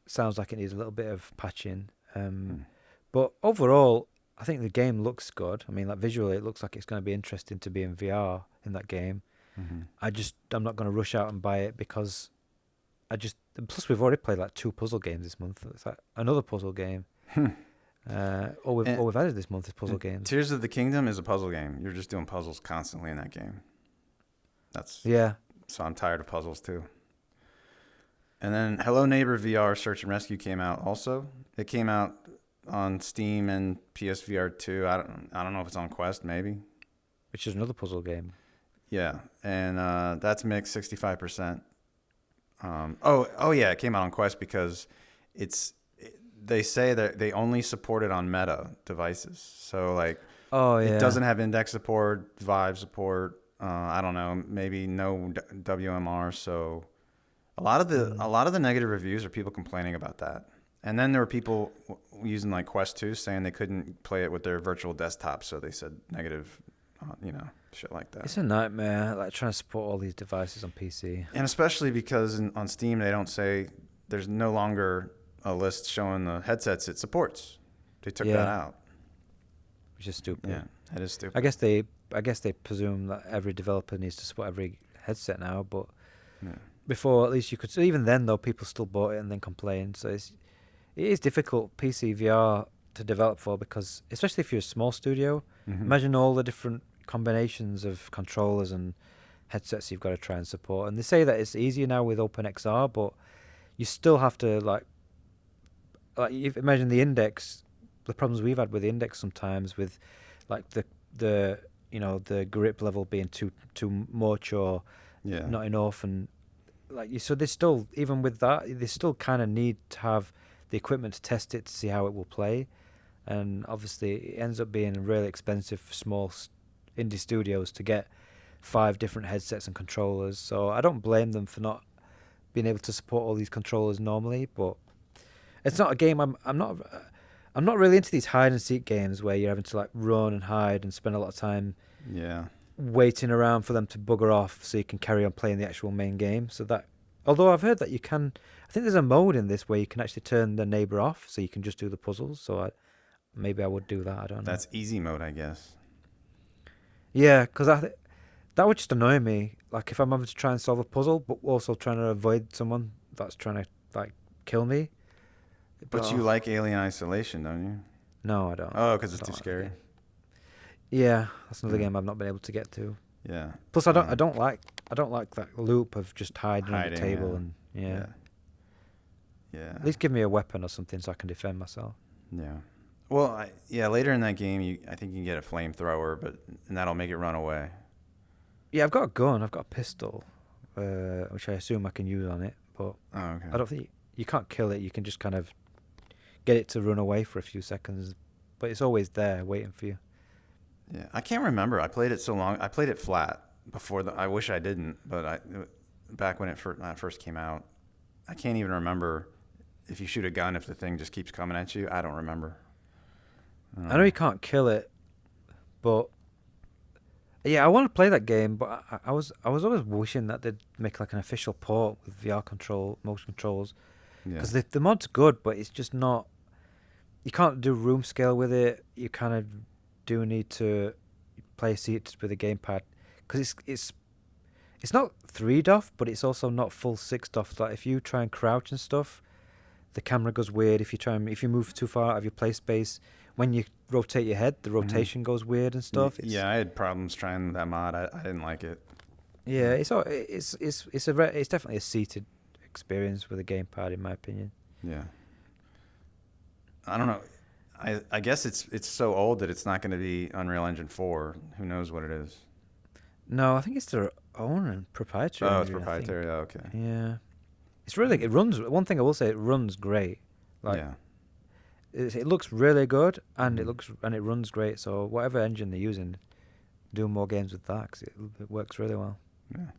B: sounds like it needs a little bit of patching.
A: Hmm.
B: But overall, I think the game looks good. I mean, like visually, it looks like it's going to be interesting to be in VR in that game.
A: Mm-hmm.
B: I'm not going to rush out and buy it because plus we've already played like 2 puzzle games this month. It's like another puzzle game.
A: And,
B: All we've added this month is puzzle
A: and
B: games.
A: Tears of the Kingdom is a puzzle game. You're just doing puzzles constantly in that game. That's
B: Yeah.
A: So I'm tired of puzzles too. And then Hello Neighbor VR Search and Rescue came out also. It came out on Steam and PSVR 2. I don't know if it's on Quest maybe.
B: Which is another puzzle game.
A: Yeah, and that's mixed 65%. Oh yeah, it came out on Quest because they say that they only support it on Meta devices. So like
B: Oh
A: it
B: yeah.
A: doesn't have index support, Vive support. I don't know, maybe no WMR. So a lot of the negative reviews are people complaining about that. And then there were people using like Quest 2 saying they couldn't play it with their virtual desktop, so they said negative, shit like that.
B: It's a nightmare, like trying to support all these devices on PC.
A: And especially because on Steam they don't say there's no longer a list showing the headsets it supports. They took that
B: Yeah,
A: out.
B: which is stupid.
A: Yeah, that is stupid.
B: I guess they presume that every developer needs to support every headset now, but
A: Yeah.
B: before at least you could. So even then, though, people still bought it and then complained. So it is difficult PC VR to develop for because, especially if you're a small studio,
A: Mm-hmm.
B: imagine all the different combinations of controllers and headsets you've got to try and support. And they say that it's easier now with OpenXR, but you still have to imagine the index, the problems we've had with the index sometimes with like the the grip level being too much or
A: Yeah.
B: not enough, and so they still, even with that, they still kind of need to have the equipment to test it to see how it will play, and obviously it ends up being really expensive for small indie studios to get 5 different headsets and controllers. So I don't blame them for not being able to support all these controllers normally, but it's not a game I'm not really into these hide and seek games where you're having to like run and hide and spend a lot of time
A: Yeah.
B: waiting around for them to bugger off so you can carry on playing the actual main game. So that, although I've heard that you can, I think there's a mode in this where you can actually turn the neighbor off so you can just do the puzzles. So maybe I would do that. I don't know.
A: That's easy mode, I guess.
B: Yeah, because that would just annoy me. Like if I'm having to try and solve a puzzle, but also trying to avoid someone that's trying to like kill me.
A: But you like Alien Isolation, don't you?
B: No, I don't.
A: Oh, because
B: I
A: it's
B: don't
A: too
B: like
A: scary.
B: it. Yeah, that's another
A: Yeah.
B: game I've not been able to get to.
A: Yeah.
B: Plus, I don't like that loop of just hiding on the table
A: yeah.
B: and yeah.
A: Yeah.
B: At least give me a weapon or something so I can defend myself.
A: Yeah. Well, later in that game, I think you can get a flamethrower, and that'll make it run away.
B: Yeah, I've got a gun. I've got a pistol, which I assume I can use on it. But
A: Oh, okay.
B: I don't think you can't kill it. You can just kind of get it to run away for a few seconds, but it's always there waiting for you.
A: Yeah, I can't remember. I played it so long. I played it flat before. I wish I didn't, but back when it first came out, I can't even remember if you shoot a gun if the thing just keeps coming at you. I don't remember.
B: I know you can't kill it, but yeah, I want to play that game. But I was always wishing that they'd make like an official port with VR motion controls, because the mod's good, but it's just not. You can't do room scale with it. You kind of do need to play seats with a gamepad, because it's not 3 DoF, but it's also not full 6 DoF. Like if you try and crouch and stuff, the camera goes weird. If you move too far out of your play space, when you rotate your head, the rotation goes weird and stuff.
A: I had problems trying that mod. I didn't like it.
B: Yeah, it's definitely a seated experience with a gamepad, in my opinion.
A: Yeah. I don't know. I guess it's so old that it's not going to be Unreal Engine 4. Who knows what it is?
B: No, I think it's their own and proprietary.
A: Oh, it's proprietary. Oh, okay.
B: Yeah, it runs. One thing I will say, it runs great. Like,
A: yeah.
B: It looks really good, and it runs great. So whatever engine they're using, do more games with that, 'cause it works really well.
A: Yeah.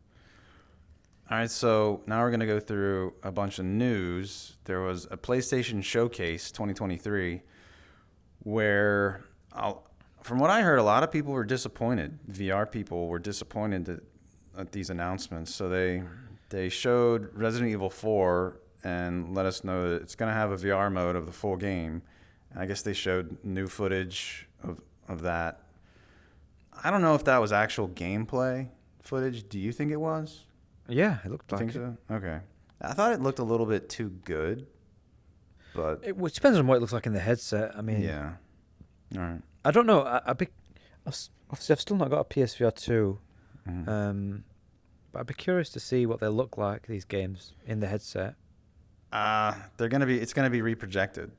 A: All right, so now we're going to go through a bunch of news. There was a PlayStation Showcase 2023 where, from what I heard, a lot of people were disappointed. VR people were disappointed at these announcements. So they showed Resident Evil 4 and let us know that it's going to have a VR mode of the full game. And I guess they showed new footage of that. I don't know if that was actual gameplay footage. Do you think it was?
B: Yeah, it looked like
A: think so? Okay. I thought it looked a little bit too good, but
B: it depends on what it looks like in the headset. I mean,
A: yeah. All right.
B: I don't know. Obviously, I've still not got a PSVR 2, but I'd be curious to see what they look like, these games in the headset.
A: It's gonna be reprojected.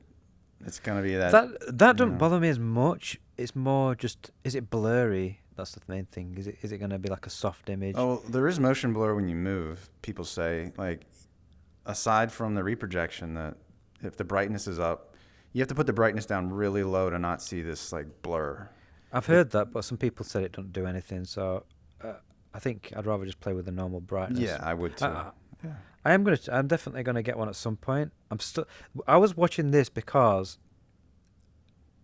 A: It's gonna be that
B: don't bother me as much. It's more just, is it blurry? That's the main thing. Is it going to be like a soft image?
A: Oh, there is motion blur when you move. People say, like, aside from the reprojection, that if the brightness is up, you have to put the brightness down really low to not see this like blur.
B: I've heard that, but some people said it don't do anything. So I think I'd rather just play with the normal brightness.
A: Yeah, I would too. Yeah.
B: I'm definitely going to get one at some point. I was watching this because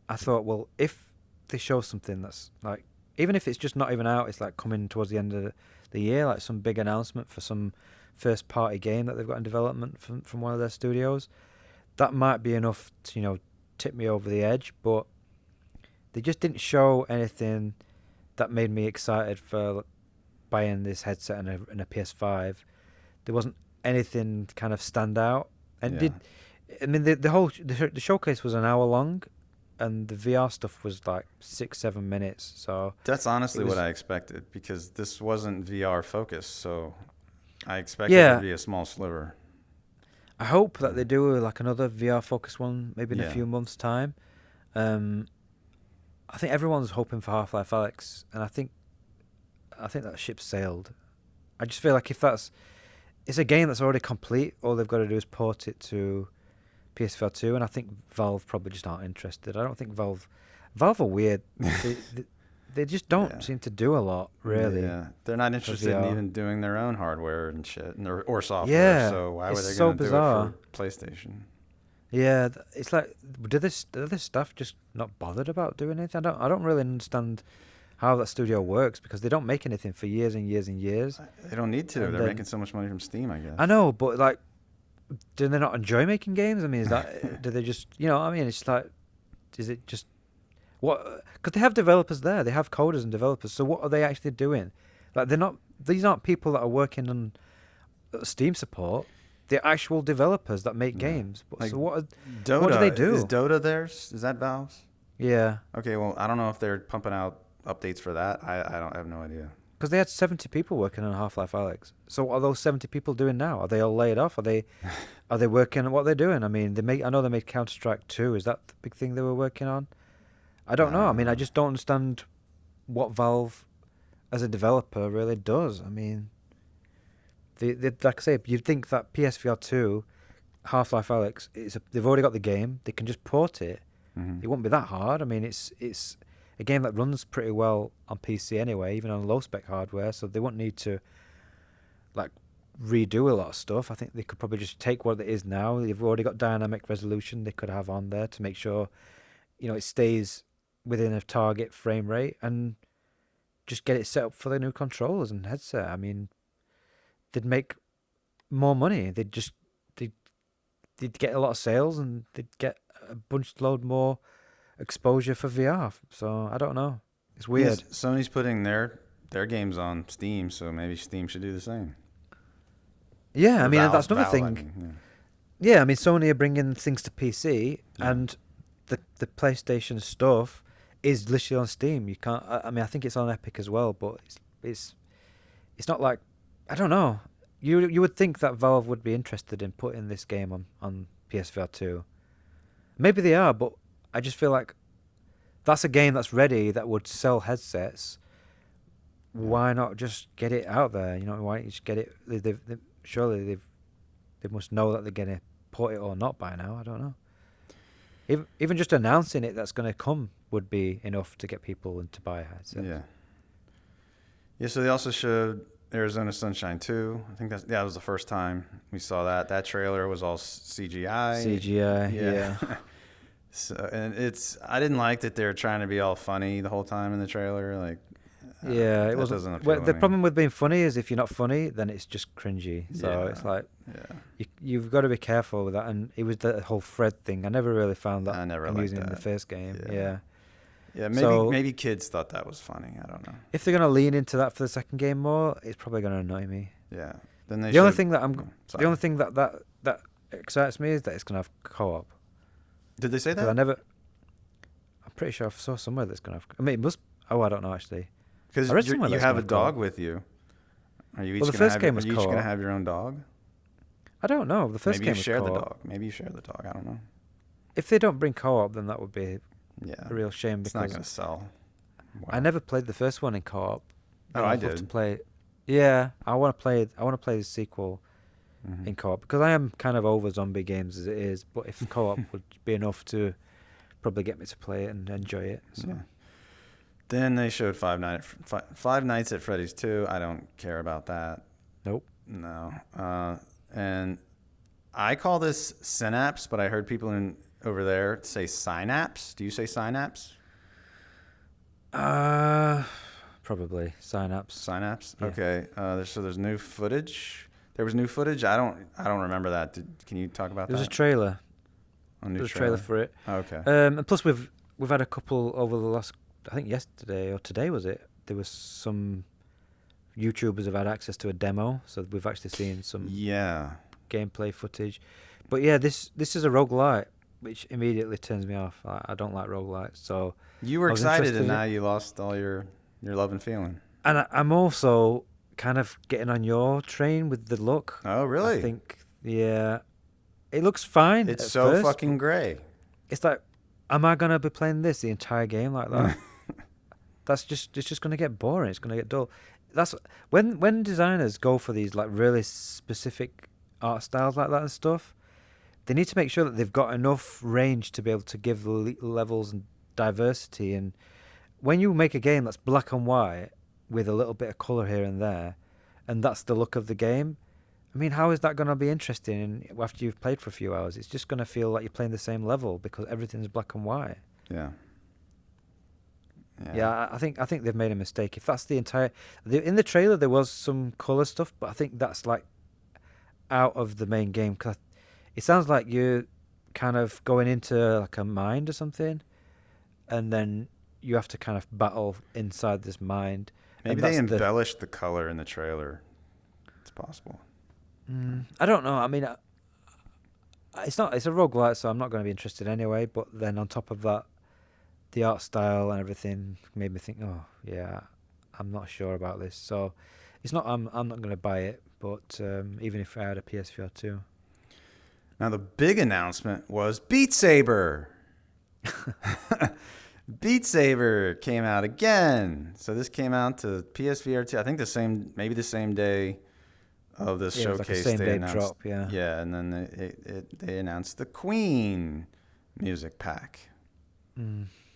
B: I thought, well, if they show something that's like, even if it's just not even out, it's like coming towards the end of the year, like some big announcement for some first party game that they've got in development from one of their studios, that might be enough to, tip me over the edge. But they just didn't show anything that made me excited for buying this headset and a PS5. There wasn't anything kind of stand out. And the showcase was an hour long, and the VR stuff was like 6-7 minutes. So
A: that's honestly what I expected, because this wasn't VR focused. So I expected it to be a small sliver.
B: I hope that they do like another VR focused one, maybe in a few months' time. I think everyone's hoping for Half-Life Alyx, and I think that ship sailed. I just feel like if it's a game that's already complete, all they've got to do is port it to PSVR 2, and I think Valve probably just aren't interested. I don't think Valve are weird. They just don't seem to do a lot, really.
A: Yeah, they're not interested in
B: VR.
A: even doing their own hardware and shit, or software.
B: Yeah,
A: So why were
B: it's
A: they
B: so
A: going to do it
B: bizarre.
A: for PlayStation?
B: Yeah, it's like, do this staff just not bothered about doing anything? I don't really understand how that studio works, because they don't make anything for years and years and years.
A: They don't need to.
B: And
A: They're
B: then,
A: making so much money from Steam, I guess.
B: I know, but like, do they not enjoy making games? I mean, is that do they just, you know? I mean, it's like, is it just what? Because they have developers there, they have coders and developers. So what are they actually doing? Like, they're not. These aren't people that are working on Steam support. They're actual developers that make games.
A: Like
B: So what
A: Dota,
B: what do they do?
A: Is Dota theirs? Is that Valve's?
B: Yeah,
A: Okay, well, I don't know if they're pumping out updates for that. I have no idea.
B: because they had 70 people working on Half-Life Alyx. So what are those 70 people doing now? Are they all laid off? Are they working on what they're doing? I mean, I know they made Counter-Strike 2. Is that the big thing they were working on? I don't know. I mean, I just don't understand what Valve as a developer really does. I mean, they like I say, you'd think that PSVR 2, Half-Life Alyx, they've already got the game. They can just port it.
A: Mm-hmm.
B: It won't be that hard. I mean, it's a game that runs pretty well on PC anyway, even on low spec hardware. So they won't need to like redo a lot of stuff. I think they could probably just take what it is now. They've already got dynamic resolution they could have on there to make sure, you know, it stays within a target frame rate, and just get it set up for the new controllers and headset. I mean, they'd make more money. They'd get a lot of sales, and they'd get a load more exposure for VR. So I don't know. It's weird.
A: Yes, Sony's putting their games on Steam, so maybe Steam should do the same.
B: Yeah, I
A: Or
B: mean,
A: Valve,
B: that's another
A: Valve,
B: thing.
A: I mean,
B: Yeah, I mean, Sony are bringing things to PC,
A: Yeah.
B: and the PlayStation stuff is literally on Steam. You can't. I mean, I think it's on Epic as well, but it's not like, I don't know. You would think that Valve would be interested in putting this game on PSVR 2. Maybe they are, but I just feel like that's a game that's ready that would sell headsets. Why not just get it out there? You know, why don't you just get it? Surely they must know that they're going to port it or not by now. I don't know. Even just announcing it that's going to come would be enough to get people to buy a headset.
A: Yeah. Yeah, so they also showed Arizona Sunshine 2. I think that was the first time we saw that. That trailer was all CGI.
B: CGI, yeah.
A: So, and I didn't like that they're trying to be all funny the whole time in the trailer. Like,
B: Yeah, it
A: that
B: wasn't.
A: doesn't appeal
B: Well,
A: to
B: the
A: me.
B: problem with being funny is if you're not funny, then it's just cringy. So
A: Yeah.
B: it's like,
A: Yeah.
B: you've got to be careful with that. And it was the whole Fred thing. I never really found that
A: I never liked
B: amusing in the
A: that.
B: first game.
A: Yeah.
B: Yeah.
A: Yeah, maybe
B: So-
A: maybe kids thought that was funny. I don't know.
B: If they're gonna lean into that for the second game more, it's probably gonna annoy me.
A: Yeah. Then they
B: The only
A: showed-
B: thing that
A: sorry.
B: the only thing that excites me is that it's gonna have co-op.
A: Did they say
B: 'Cause
A: that?
B: I'm pretty sure I saw somewhere that's gonna have. I mean, it must. Oh, I don't know actually.
A: Because
B: I read
A: you
B: somewhere that's
A: have a
B: gonna co-op.
A: dog with you. Are you each
B: Well, the
A: gonna
B: first
A: have,
B: game was
A: are you each gonna
B: co-op.
A: have your own dog?
B: I don't know. The first
A: Maybe
B: game
A: you
B: was
A: share the
B: co-op.
A: dog. Maybe you share the dog. I don't know.
B: If they don't bring co-op, then that would be
A: Yeah.
B: a real shame
A: It's not
B: because
A: gonna sell.
B: I
A: Wow.
B: never played the first one in co-op.
A: Oh,
B: and
A: I
B: I'd love to
A: did.
B: play. Yeah, I want to play. I want to play the sequel
A: Mhm.
B: in co-op because I am kind of over zombie games as it is. But if co-op would be enough to probably get me to play it and enjoy it. So.
A: Yeah. Then they showed Five Nights at Freddy's 2. I don't care about that.
B: Nope.
A: No. And I call this Synapse, but I heard people over there say Synapse. Do you say Synapse?
B: Probably Synapse.
A: Synapse.
B: Yeah.
A: Okay. There's new footage. There was new footage. I don't remember that. Can you talk about
B: There was
A: that?
B: a trailer.
A: A new
B: There was a trailer for it.
A: Okay.
B: And plus we've had a couple over the last. I think yesterday or today was it? There was some YouTubers have had access to a demo, so we've actually seen some
A: Yeah.
B: gameplay footage. But yeah, this is a roguelite, which immediately turns me off. I don't like roguelites. So
A: You were
B: I was
A: excited,
B: interested
A: and
B: in-
A: now you lost all your love and feeling.
B: and I'm also kind of getting on your train with the look.
A: Oh, really?
B: I think yeah, it looks fine.
A: It's
B: at
A: so
B: first,
A: fucking gray.
B: It's like, am I gonna be playing this the entire game like that? It's just gonna get boring. It's gonna get dull. that's when designers go for these like really specific art styles like that and stuff. They need to make sure that they've got enough range to be able to give levels and diversity. And when you make a game that's black and white with a little bit of color here and there, and that's the look of the game, I mean, how is that going to be interesting after you've played for a few hours? It's just going to feel like you're playing the same level because everything's black and white.
A: Yeah.
B: Yeah, I think they've made a mistake. If that's the entire, in the trailer there was some color stuff, but I think that's like out of the main game because it sounds like you're kind of going into like a mind or something, and then you have to kind of battle inside this mind.
A: Maybe
B: And
A: they
B: that's
A: embellished the color in the trailer. It's possible.
B: I don't know. I mean, it's not. It's a roguelite, so I'm not going to be interested anyway. But then on top of that, the art style and everything made me think, oh yeah, I'm not sure about this. So it's not. I'm not going to buy it. But even if I had a PSVR 2.
A: Now the big announcement was Beat Saber. Beat Saber came out again. So this came out to PSVR 2. I think maybe the same day of this
B: Yeah, it was like a
A: showcase.
B: same
A: They
B: day
A: announced,
B: drop. Yeah.
A: yeah, and then they announced the Queen music pack.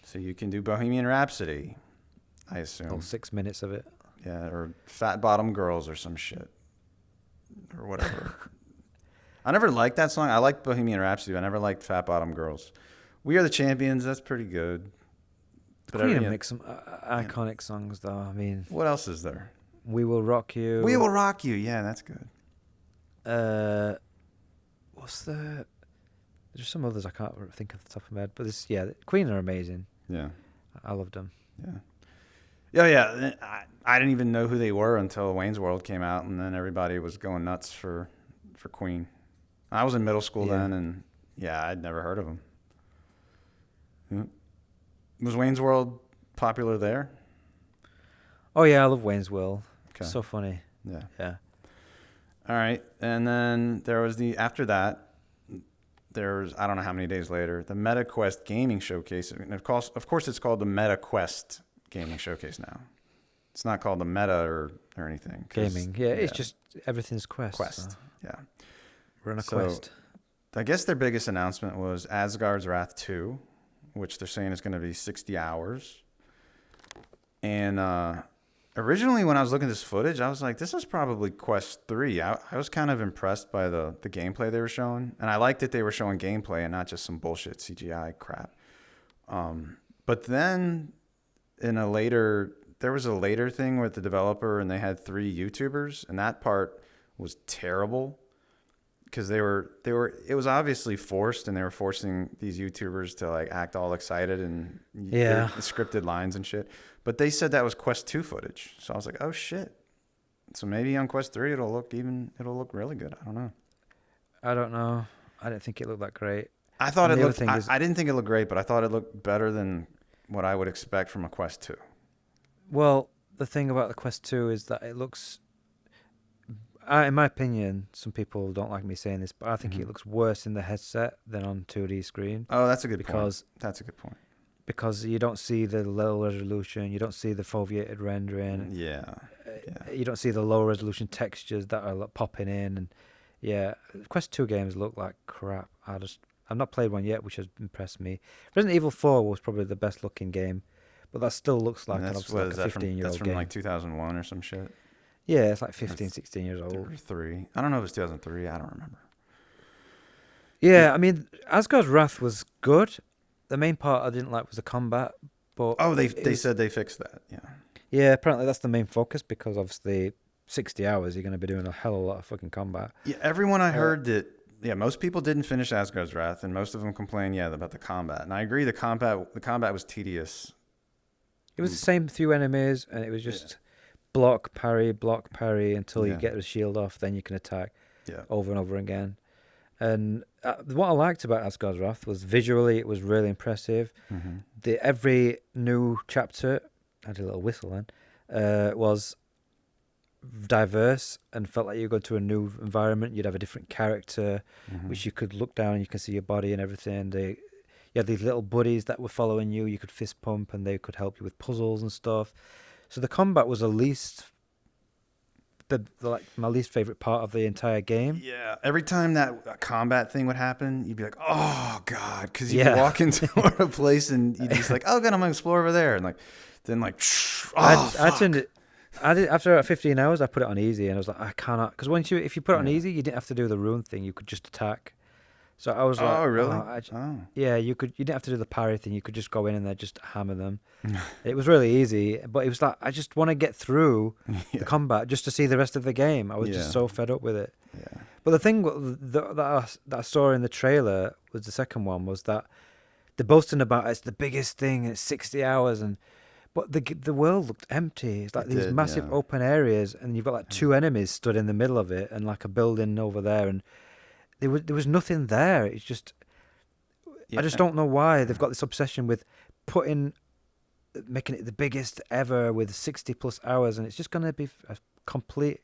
A: So you can do Bohemian Rhapsody, I assume.
B: All 6 minutes of it.
A: Yeah, or Fat Bottom Girls or some shit. Or whatever. I never liked that song. I liked Bohemian Rhapsody. I never liked Fat Bottom Girls. We Are the Champions. That's pretty good. But
B: Queen will make some iconic songs, though. I mean,
A: what else is there?
B: We Will Rock You.
A: We Will Rock You. Yeah, that's good.
B: What's the? There's some others I can't think off the top of my head, but Queen are amazing.
A: Yeah,
B: I loved them.
A: Yeah. I didn't even know who they were until Wayne's World came out, and then everybody was going nuts for Queen. I was in middle school then, and I'd never heard of them. Was Wayne's World popular there?
B: Oh yeah, I love Wayne's World.
A: Okay.
B: So funny.
A: Yeah.
B: Yeah.
A: All right, and then there was after that. There's, I don't know how many days later, the MetaQuest Gaming Showcase. And of course, it's called the MetaQuest Gaming Showcase now. It's not called the Meta or anything.
B: Gaming. Yeah, it's just everything's Quest.
A: Quest. So. Yeah.
B: We're on a quest.
A: I guess their biggest announcement was Asgard's Wrath 2, which they're saying is going to be 60 hours. And originally, when I was looking at this footage, I was like, this is probably Quest 3. I was kind of impressed by the gameplay they were showing. And I liked that they were showing gameplay and not just some bullshit CGI crap. But then there was a later thing with the developer and they had 3 YouTubers. And that part was terrible because it was obviously forced, and they were forcing these YouTubers to like act all excited and scripted lines and shit. But they said that was Quest 2 footage. So I was like, oh shit. So maybe on Quest 3 it'll look really good. I don't know.
B: I don't know. I didn't think it looked that great.
A: I thought I didn't think it looked great, but I thought it looked better than what I would expect from a Quest 2.
B: Well, the thing about the Quest 2 is that it looks, in my opinion, some people don't like me saying this, but I think it looks worse in the headset than on 2D screen.
A: Oh, that's a good point. That's a good point.
B: Because you don't see the low resolution, you don't see the foveated rendering.
A: Yeah.
B: You don't see the low resolution textures that are popping in, and Quest 2 games look like crap. I've not played one yet, which has impressed me. Resident Evil 4 was probably the best looking game, but that still looks like, a 15-year-old game.
A: That's from like 2001 or some shit?
B: Yeah, it's like 15, 16 years old.
A: Or 3. I don't know if it's 2003. I don't remember.
B: Yeah, I mean, Asgard's Wrath was good. The main part I didn't like was the combat, but
A: they said they fixed that. Yeah.
B: Yeah, apparently that's the main focus because obviously 60 hours you're going to be doing a hell of a lot of fucking combat.
A: Yeah, everyone I heard that most people didn't finish Asgard's Wrath, and most of them complained about the combat. And I agree, the combat was tedious.
B: It was the same few enemies, and it was just block parry until you get the shield off, then you can attack over and over again. And what I liked about Asgard's Wrath was visually it was really impressive. Mm-hmm. Every new chapter, I did a little whistle then, was diverse and felt like you go to a new environment. You'd have a different character, which you could look down and you can see your body and everything. You had these little buddies that were following you. You could fist pump and they could help you with puzzles and stuff. So the combat was at least like my least favorite part of the entire game.
A: Yeah, every time that combat thing would happen, you'd be like, "Oh God," because you'd be
B: Yeah.
A: walking toward a place and you'd just like, "Oh God, I'm gonna explore over there," and like, then like,
B: I
A: fuck.
B: turned it. I did after 15 hours. I put it on easy, and I was like, I cannot, because if you put it on easy, you didn't have to do the rune thing. You could just attack. So I was like,
A: Oh really?
B: yeah, you could. You didn't have to do the parry thing. You could just go in and then just hammer them. It was really easy, but it was like I just want to get through the combat just to see the rest of the game. I was just so fed up with it.
A: Yeah.
B: But the thing that I saw in the trailer was the second one was that they're boasting about it's the biggest thing. It's 60 hours but the world looked empty. It's like these massive open areas, and you've got like two enemies stood in the middle of it, and like a building over there, and there was nothing there. It's just I just don't know why they've got this obsession with making it the biggest ever with 60 plus hours, and it's just going to be a complete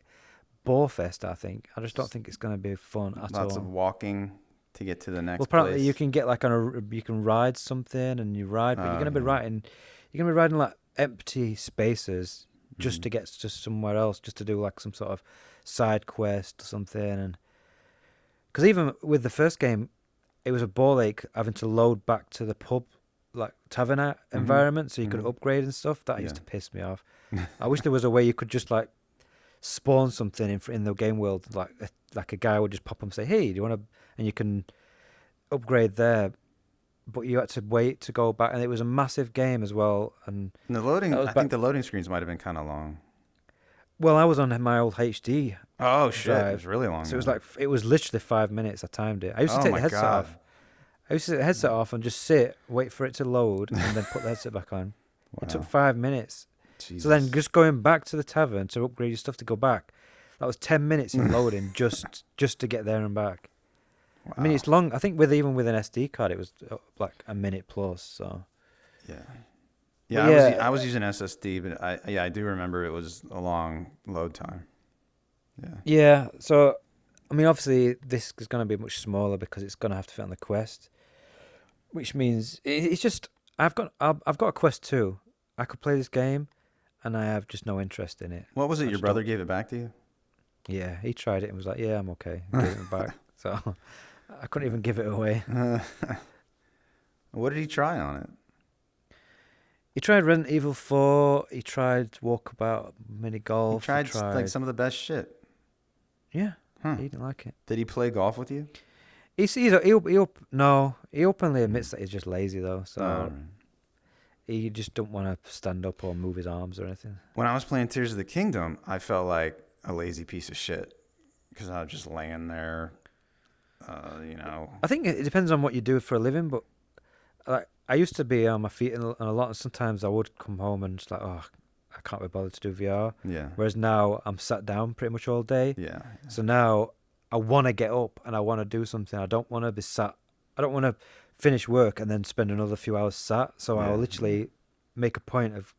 B: bore fest. I think. I just don't think it's going to be fun at all.
A: Lots of walking to get to the next.
B: Well, apparently
A: place.
B: you can get like you can ride something, and you ride, but you're going to be riding. You're going to be riding like empty spaces just to get to somewhere else, just to do like some sort of side quest or something. And because even with the first game, it was a ball ache having to load back to the pub, like tavern environment, so you could upgrade and stuff. That used to piss me off. I wish there was a way you could just like spawn something in the game world, like a guy would just pop up and say, "Hey, do you want to?" And you can upgrade there. But you had to wait to go back, and it was a massive game as well. And
A: the loading, I think the loading screens might have been kind of long.
B: Well, I was on my old HD.
A: Oh shit!
B: drive,
A: it was really long.
B: So it was literally 5 minutes. I timed it. I used to take the headset off. I used to take the headset off and just sit, wait for it to load, and then put the headset back on. Wow. It took 5 minutes. Jesus. So then just going back to the tavern to upgrade your stuff to go back, that was 10 minutes in loading just to get there and back. Wow. I mean, it's long. I think even with an SD card, it was like a minute plus. So,
A: yeah. I was using SSD, but I do remember it was a long load time. Yeah.
B: Yeah. So, I mean, obviously, this is going to be much smaller because it's going to have to fit on the Quest, which means it's just I've got a Quest 2. I could play this game, and I have just no interest in it.
A: What was it? Your brother gave it back to you?
B: Yeah, he tried it and was like, "Yeah, I'm okay." And gave it back. So. I couldn't even give it away.
A: What did he try on it?
B: He tried Resident Evil 4. He tried Walkabout, Mini Golf.
A: He tried like some of the best shit.
B: Yeah, he didn't like it.
A: Did he play golf with you?
B: He openly admits that he's just lazy though. So he just don't want to stand up or move his arms or anything.
A: When I was playing Tears of the Kingdom, I felt like a lazy piece of shit because I was just laying there.
B: I think it depends on what you do for a living, but like I used to be on my feet a lot, and sometimes I would come home and just like, oh, I can't be bothered to do VR.
A: Yeah.
B: Whereas now I'm sat down pretty much all day.
A: Yeah.
B: So now I want to get up and I want to do something. I don't want to be sat. I don't want to finish work and then spend another few hours sat. So I'll literally make a point of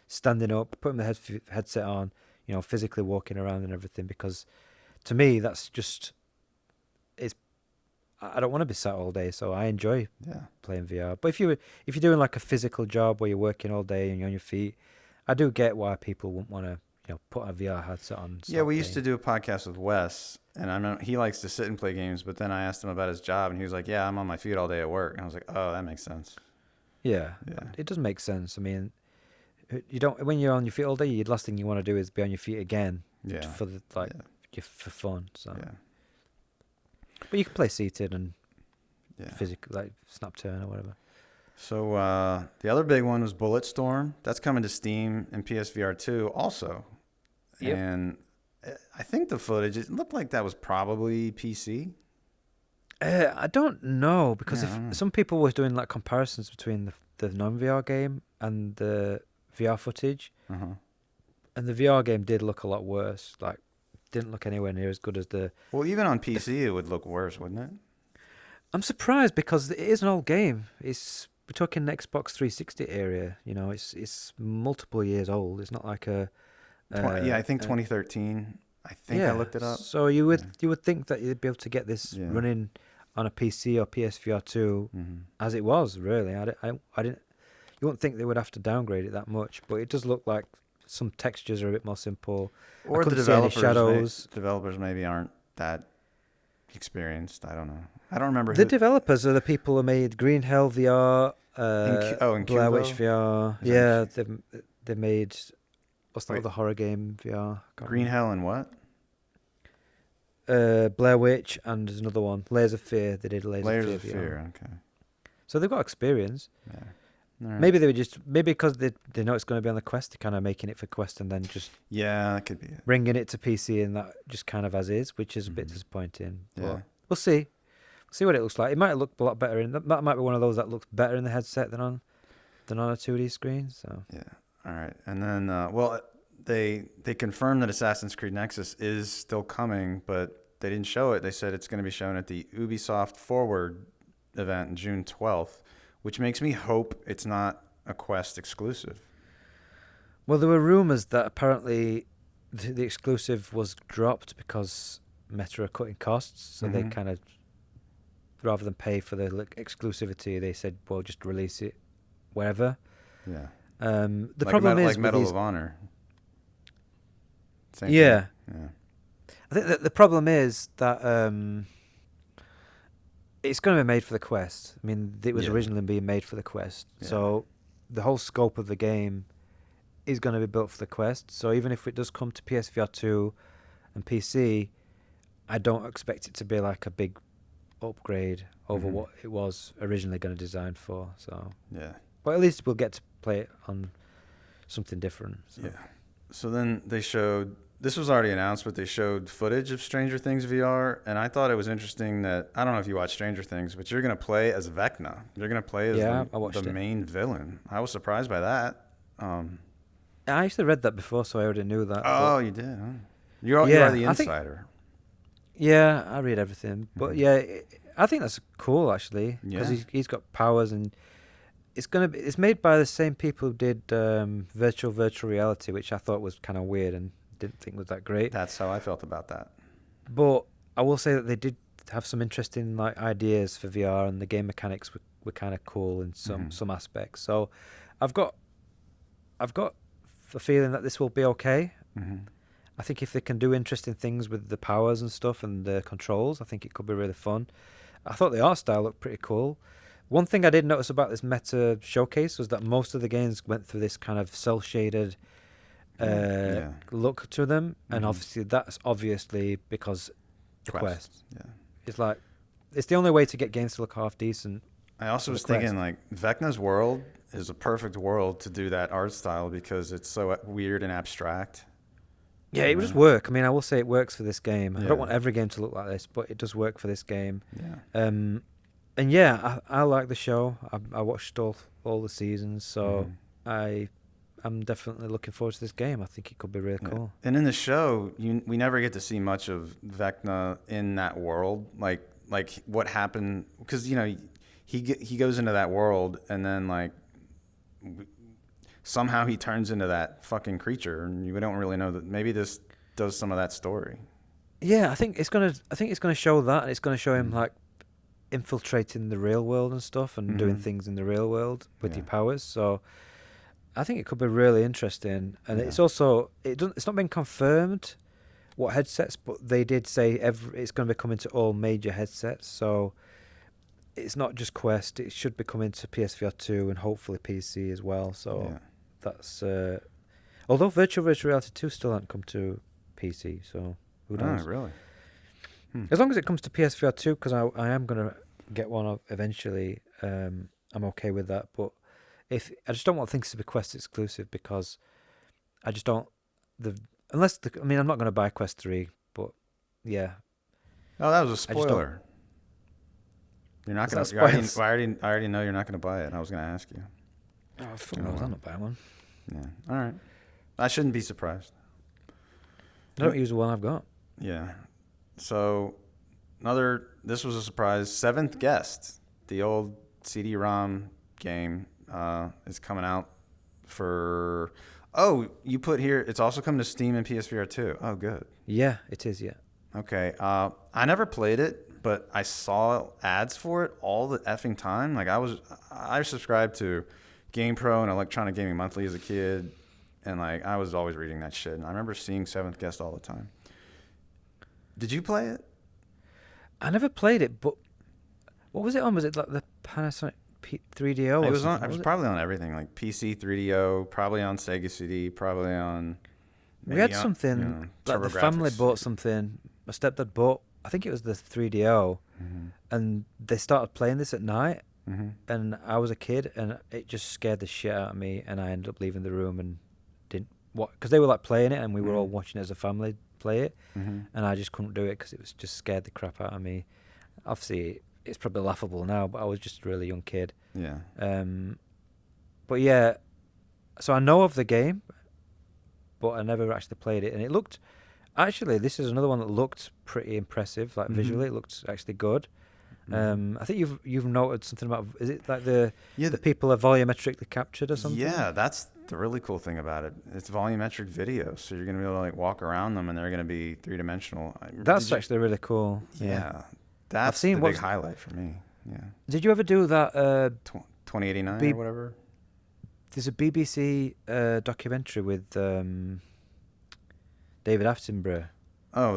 B: standing up, putting the headset on, physically walking around and everything, because to me that's just. I don't want to be sat all day, so I enjoy playing VR. But if you're doing like a physical job where you're working all day and you're on your feet, I do get why people wouldn't want to, put a VR headset on.
A: Yeah, we used to do a podcast with Wes, and I know he likes to sit and play games. But then I asked him about his job, and he was like, "Yeah, I'm on my feet all day at work." And I was like, "Oh, that makes sense."
B: Yeah, it does make sense. I mean, when you're on your feet all day, the last thing you want to do is be on your feet again.
A: Yeah.
B: For fun. So. Yeah. But you can play seated and physical, like snap turn or whatever.
A: So the other big one was Bulletstorm. That's coming to Steam and PSVR 2 also. Yep. And I think the footage, it looked like that was probably PC.
B: I don't know, because some people were doing like comparisons between the non-VR game and the VR footage. Uh-huh. And the VR game did look a lot worse. Like, didn't look anywhere near as good as the...
A: Well, even on PC, it would look worse, wouldn't it?
B: I'm surprised, because it is an old game. We're talking Xbox 360 area. It's multiple years old. It's not like a...
A: I think 2013. I think I looked it up.
B: So you would think that you'd be able to get this running on a PC or PSVR 2 as it was, really. I didn't... You wouldn't think they would have to downgrade it that much, but it does look like some textures are a bit more simple. I
A: Or the
B: couldn't see any shadows.
A: developers maybe aren't that experienced. I don't know. I don't remember
B: The
A: who.
B: developers are the people who made Green Hell VR,
A: In
B: Blair Witch
A: Cubo?
B: VR.
A: Is that in
B: Yeah, they made what's that
A: Wait,
B: other horror game VR? Can't
A: Green
B: remember.
A: Hell and what?
B: Blair Witch, and there's another one, Layers of Fear. They did
A: Layers
B: Fear
A: of
B: VR.
A: Fear. Okay.
B: So they've got experience.
A: Yeah. All right.
B: Maybe they were just because they know it's going to be on the Quest, they're kind of making it for Quest and then just
A: Yeah, that could be it.
B: bringing it to PC and that just kind of as is, which is a bit
A: Mhm.
B: disappointing.
A: Yeah.
B: But we'll see. We'll see what it looks like. It might look a lot better that might be one of those that looks better in the headset than on a 2D screen. So
A: Yeah. All right. And then, well, they confirmed that Assassin's Creed Nexus is still coming, but they didn't show it. They said it's going to be shown at the Ubisoft Forward event June 12th, which makes me hope it's not a Quest exclusive.
B: well, there were rumors that apparently the exclusive was dropped because Meta are cutting costs, so they
A: Mhm.
B: kind of rather than pay for the exclusivity, they said, "Well, just release it wherever."
A: Yeah.
B: The problem is
A: like
B: with
A: Medal
B: these,
A: of Honor. Same
B: yeah.
A: thing. Yeah.
B: I think that the problem is that it's going to be made for the Quest. I mean, it was
A: Yeah.
B: originally being made for the Quest,
A: Yeah.
B: so the whole scope of the game is going to be built for the Quest. So even if it does come to PSVR 2 and PC, I don't expect it to be like a big upgrade over
A: Mhm.
B: what it was originally going to design for. So,
A: Yeah.
B: but at least we'll get to play it on something different. So.
A: Yeah. So then they showed, this was already announced, but they showed footage of Stranger Things VR, and I thought it was interesting that, I don't know if you watch Stranger Things, but you're going to play as Vecna. You're going to play as
B: Yeah, I watched
A: the
B: it.
A: main villain. I was surprised by that.
B: I actually read that before, so I already knew that.
A: Oh,
B: but
A: you did, huh? You are
B: yeah,
A: the
B: I think
A: insider.
B: yeah, I read everything, but
A: Mhm.
B: yeah, I think that's cool actually because
A: Yeah.
B: he's got powers and it's made by the same people who did virtual reality, which I thought was kind of weird and didn't think was that great.
A: That's how I felt about that.
B: But I will say that they did have some interesting like ideas for VR, and the game mechanics were kind of cool in
A: Mhm.
B: some aspects. So I've got a feeling that this will be okay.
A: Mm-hmm.
B: I think if they can do interesting things with the powers and stuff and the controls, I think it could be really fun. I thought the art style looked pretty cool. One thing I did notice about this Meta showcase was that most of the games went through this kind of cel-shaded
A: Yeah.
B: look to them, and
A: Mhm.
B: obviously that's obviously because the Quest.
A: Yeah.
B: It's like it's the only way to get games to look half decent.
A: I also
B: For the
A: was thinking
B: Quest.
A: like Vecna's world is a perfect world to do that art style because it's so weird and abstract.
B: Yeah, it would just work. I mean, I will say it works for this game. I
A: Yeah.
B: don't want every game to look like this, but it does work for this game.
A: Yeah.
B: And yeah, I like the show. I watched all the seasons, so
A: Mhm.
B: I'm definitely looking forward to this game. I think it could be really
A: Yeah.
B: cool.
A: And in the show, we never get to see much of Vecna in that world, like what happened, because he goes into that world and then like somehow he turns into that fucking creature, and we don't really know that. Maybe this does some of that story.
B: Yeah, I think it's gonna show that, and it's gonna show him like infiltrating the real world and stuff, and doing
A: Mhm.
B: things in the real world with
A: Yeah.
B: your powers. So I think it could be really interesting. And
A: Yeah.
B: it's also it's not been confirmed what headsets, but they did say it's going to be coming to all major headsets. So it's not just Quest; it should be coming to PSVR 2 and hopefully PC as well. So
A: Yeah.
B: that's although virtual reality 2 still hasn't come to PC, so who knows?
A: Oh, really?
B: As long as it comes to PSVR 2, because I am going to get one eventually, I'm okay with that. But I just don't want things to be Quest exclusive, because I just don't, I'm not going to buy Quest 3, but yeah.
A: Oh, that was a
B: I just don't-
A: spoiler. You're not
B: Is
A: gonna.
B: that
A: I already know you're not gonna buy it. I was gonna ask you.
B: Oh, fuck knows, I'm not buying one.
A: Yeah. All right. I shouldn't be surprised.
B: I don't use the one I've got.
A: Yeah. So this was a surprise. Seventh Guest, the old CD-ROM game, is coming out for. Oh, you put here. It's also coming to Steam and PSVR 2. Oh, good.
B: Yeah, it is, yeah.
A: Okay. I never played it, but I saw ads for it all the effing time. Like I subscribed to GamePro and Electronic Gaming Monthly as a kid, and like I was always reading that shit. And I remember seeing Seventh Guest all the time. Did you play it?
B: I never played it, but what was it on? Was it like the Panasonic 3DO or
A: It was on.
B: something?
A: It was probably on everything, like PC, 3DO, probably on Sega CD, probably on.
B: We had
A: on,
B: something like the family
A: TurboGrafx.
B: bought something. My stepdad bought. I think it was the 3DO, and they started playing this at night. And I was a kid, and it just scared the shit out of me. And I ended up leaving the room and didn't what because they were like playing it, and we were all watching it as a family play it. And I just couldn't do it because it was just scared the crap out of me. Obviously, it's probably laughable now, but I was just a really young kid.
A: Yeah.
B: But yeah, so I know of the game, but I never actually played it. And it looked, actually, this is another one that looked pretty impressive. Like visually, it looked actually good. I think you've noted something about, is it like the people are volumetrically captured or something?
A: Yeah, that's the really cool thing about it. It's volumetric video, so you're gonna be able to like walk around them, and they're gonna be 3-dimensional.
B: That's actually really cool.
A: Yeah, that's the big highlight for me. Yeah.
B: Did you ever do that?
A: 2089 or whatever.
B: There's a BBC documentary with David Attenborough.
A: Oh,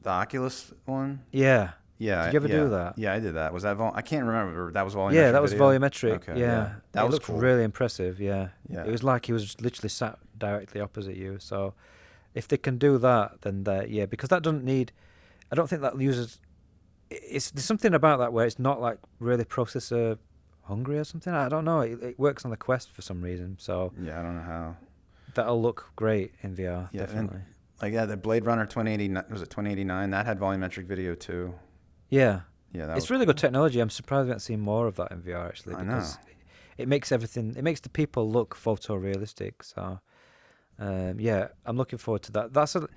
A: the Oculus one.
B: Yeah.
A: Yeah.
B: Did you ever do that?
A: Yeah, I did that. Was that I can't remember. That was volumetric.
B: Yeah, that was
A: video?
B: volumetric.
A: Okay,
B: yeah.
A: That was
B: looked
A: cool.
B: really impressive. Yeah.
A: Yeah.
B: It was like he was literally sat directly opposite you. So if they can do that, then because that doesn't need. I don't think that uses. There's something about that where it's not like really processor hungry or something. I don't know. It works on the Quest for some reason. So
A: yeah, I don't know how.
B: That'll look great in VR.
A: Yeah,
B: definitely.
A: The Blade Runner 2089 was it 2089? That had volumetric video too.
B: Yeah.
A: Yeah, that
B: it's really good technology. I'm surprised we haven't seen more of that in VR actually. Because it makes everything. It makes the people look photorealistic. So, yeah, I'm looking forward to that.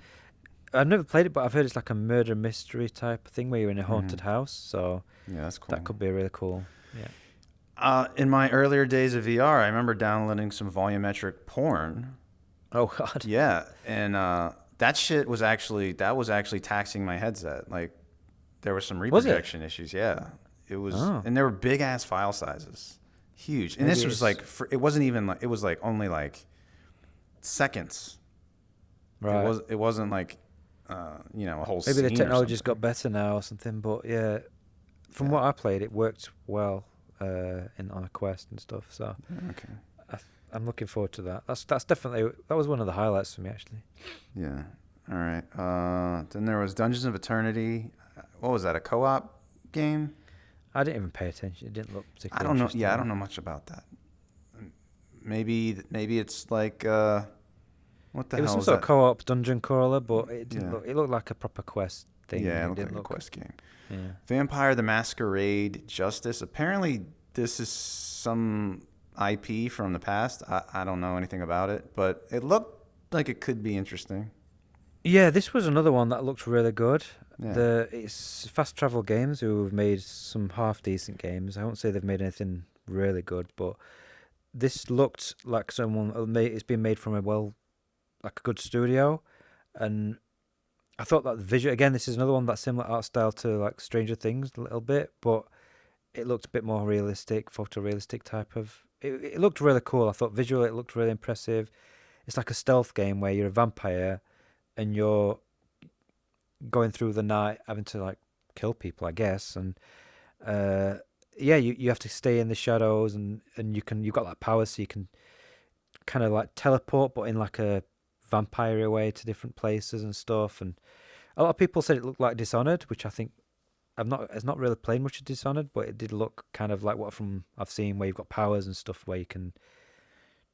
B: I've never played it, but I've heard it's like a murder mystery type thing where you're in a haunted house. So
A: yeah, that's cool.
B: That could be really cool. Yeah.
A: In my earlier days of VR, I remember downloading some volumetric porn.
B: Oh God.
A: Yeah, and that shit was actually taxing my headset. Like there were some reprojection issues. Yeah, it was, and there were big ass file sizes, huge. And
B: Maybe
A: this was like it wasn't even like it was like only like seconds.
B: Right.
A: It wasn't like a whole.
B: Maybe the
A: scene
B: technology's got better now or something. But yeah, from what I played, it worked well on a Quest and stuff. So
A: okay.
B: I'm looking forward to that. That's definitely that was one of the highlights for me actually.
A: Yeah. All right. Then there was Dungeons of Eternity. What was that? A co-op game?
B: I didn't even pay attention. It didn't look particularly.
A: I don't know.
B: interesting.
A: Yeah, I don't know much about that. Maybe it's like what the hell?
B: It was some
A: is
B: sort
A: that?
B: of co-op dungeon crawler, but it didn't look. It looked like a proper Quest thing.
A: Yeah, it
B: looked
A: looked like a Quest game.
B: Yeah.
A: Vampire the Masquerade Justice. Apparently, this is some IP from the past. I don't know anything about it, but it looked like it could be interesting.
B: Yeah, this was another one that looked really good.
A: Yeah.
B: It's Fast Travel Games who have made some half decent games. I won't say they've made anything really good, but this looked like it's been made from like a good studio, and I thought that the visual again. This is another one that's similar art style to like Stranger Things a little bit, but it looked a bit more realistic, photorealistic type of. It looked really cool. I thought visually it looked really impressive. It's like a stealth game where you're a vampire and you're going through the night having to like kill people, I guess. And you have to stay in the shadows and you've got like powers so you can kind of like teleport but in like a vampire way to different places and stuff. And a lot of people said it looked like Dishonored, which I think it's not really played much of Dishonored, but it did look kind of like what I've seen where you've got powers and stuff where you can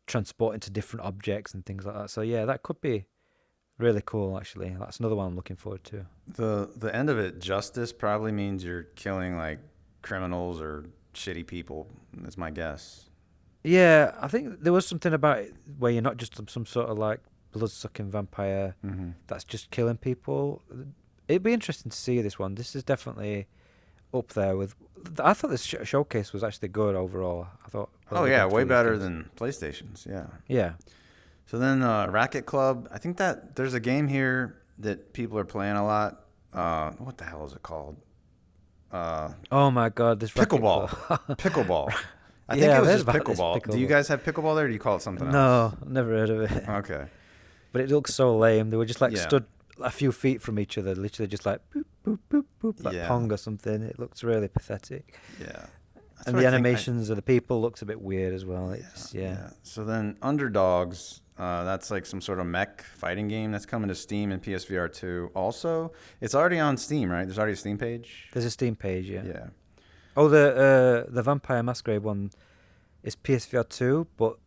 B: transport into different objects and things like that. So yeah, that could be really cool actually. That's another one I'm looking forward to.
A: The end of it, Justice, probably means you're killing like criminals or shitty people. That's my guess.
B: Yeah, I think there was something about it where you're not just some sort of like blood-sucking vampire that's just killing people. It'd be interesting to see this one. This is definitely up there with. I thought this showcase was actually good overall. I thought.
A: Oh yeah, way better than PlayStation's. Yeah.
B: Yeah.
A: So then Racket Club. I think that there's a game here that people are playing a lot. What the hell is it called?
B: Oh my God, this
A: pickleball.
B: Racket Club.
A: Pickleball. I think it
B: I've
A: was
B: heard
A: just
B: about this
A: pickleball. Do you
B: pickleball.
A: guys have pickleball there, or do you call it something else?
B: No, I've never heard of it.
A: Okay.
B: But it looks so lame. They were just like
A: Yeah.
B: stood a few feet from each other, literally just like boop, boop, boop, boop, like
A: Yeah.
B: Pong or something. It looks really pathetic.
A: Yeah. That's
B: And
A: what
B: the
A: I think.
B: animations of the people looks a bit weird as well. It's,
A: Yeah. So then Underdogs, that's like some sort of mech fighting game that's coming to Steam and PSVR 2. Also, it's already on Steam, right? There's already a Steam page.
B: There's a Steam page, yeah.
A: Yeah.
B: Oh, the Vampire Masquerade one is PSVR 2, but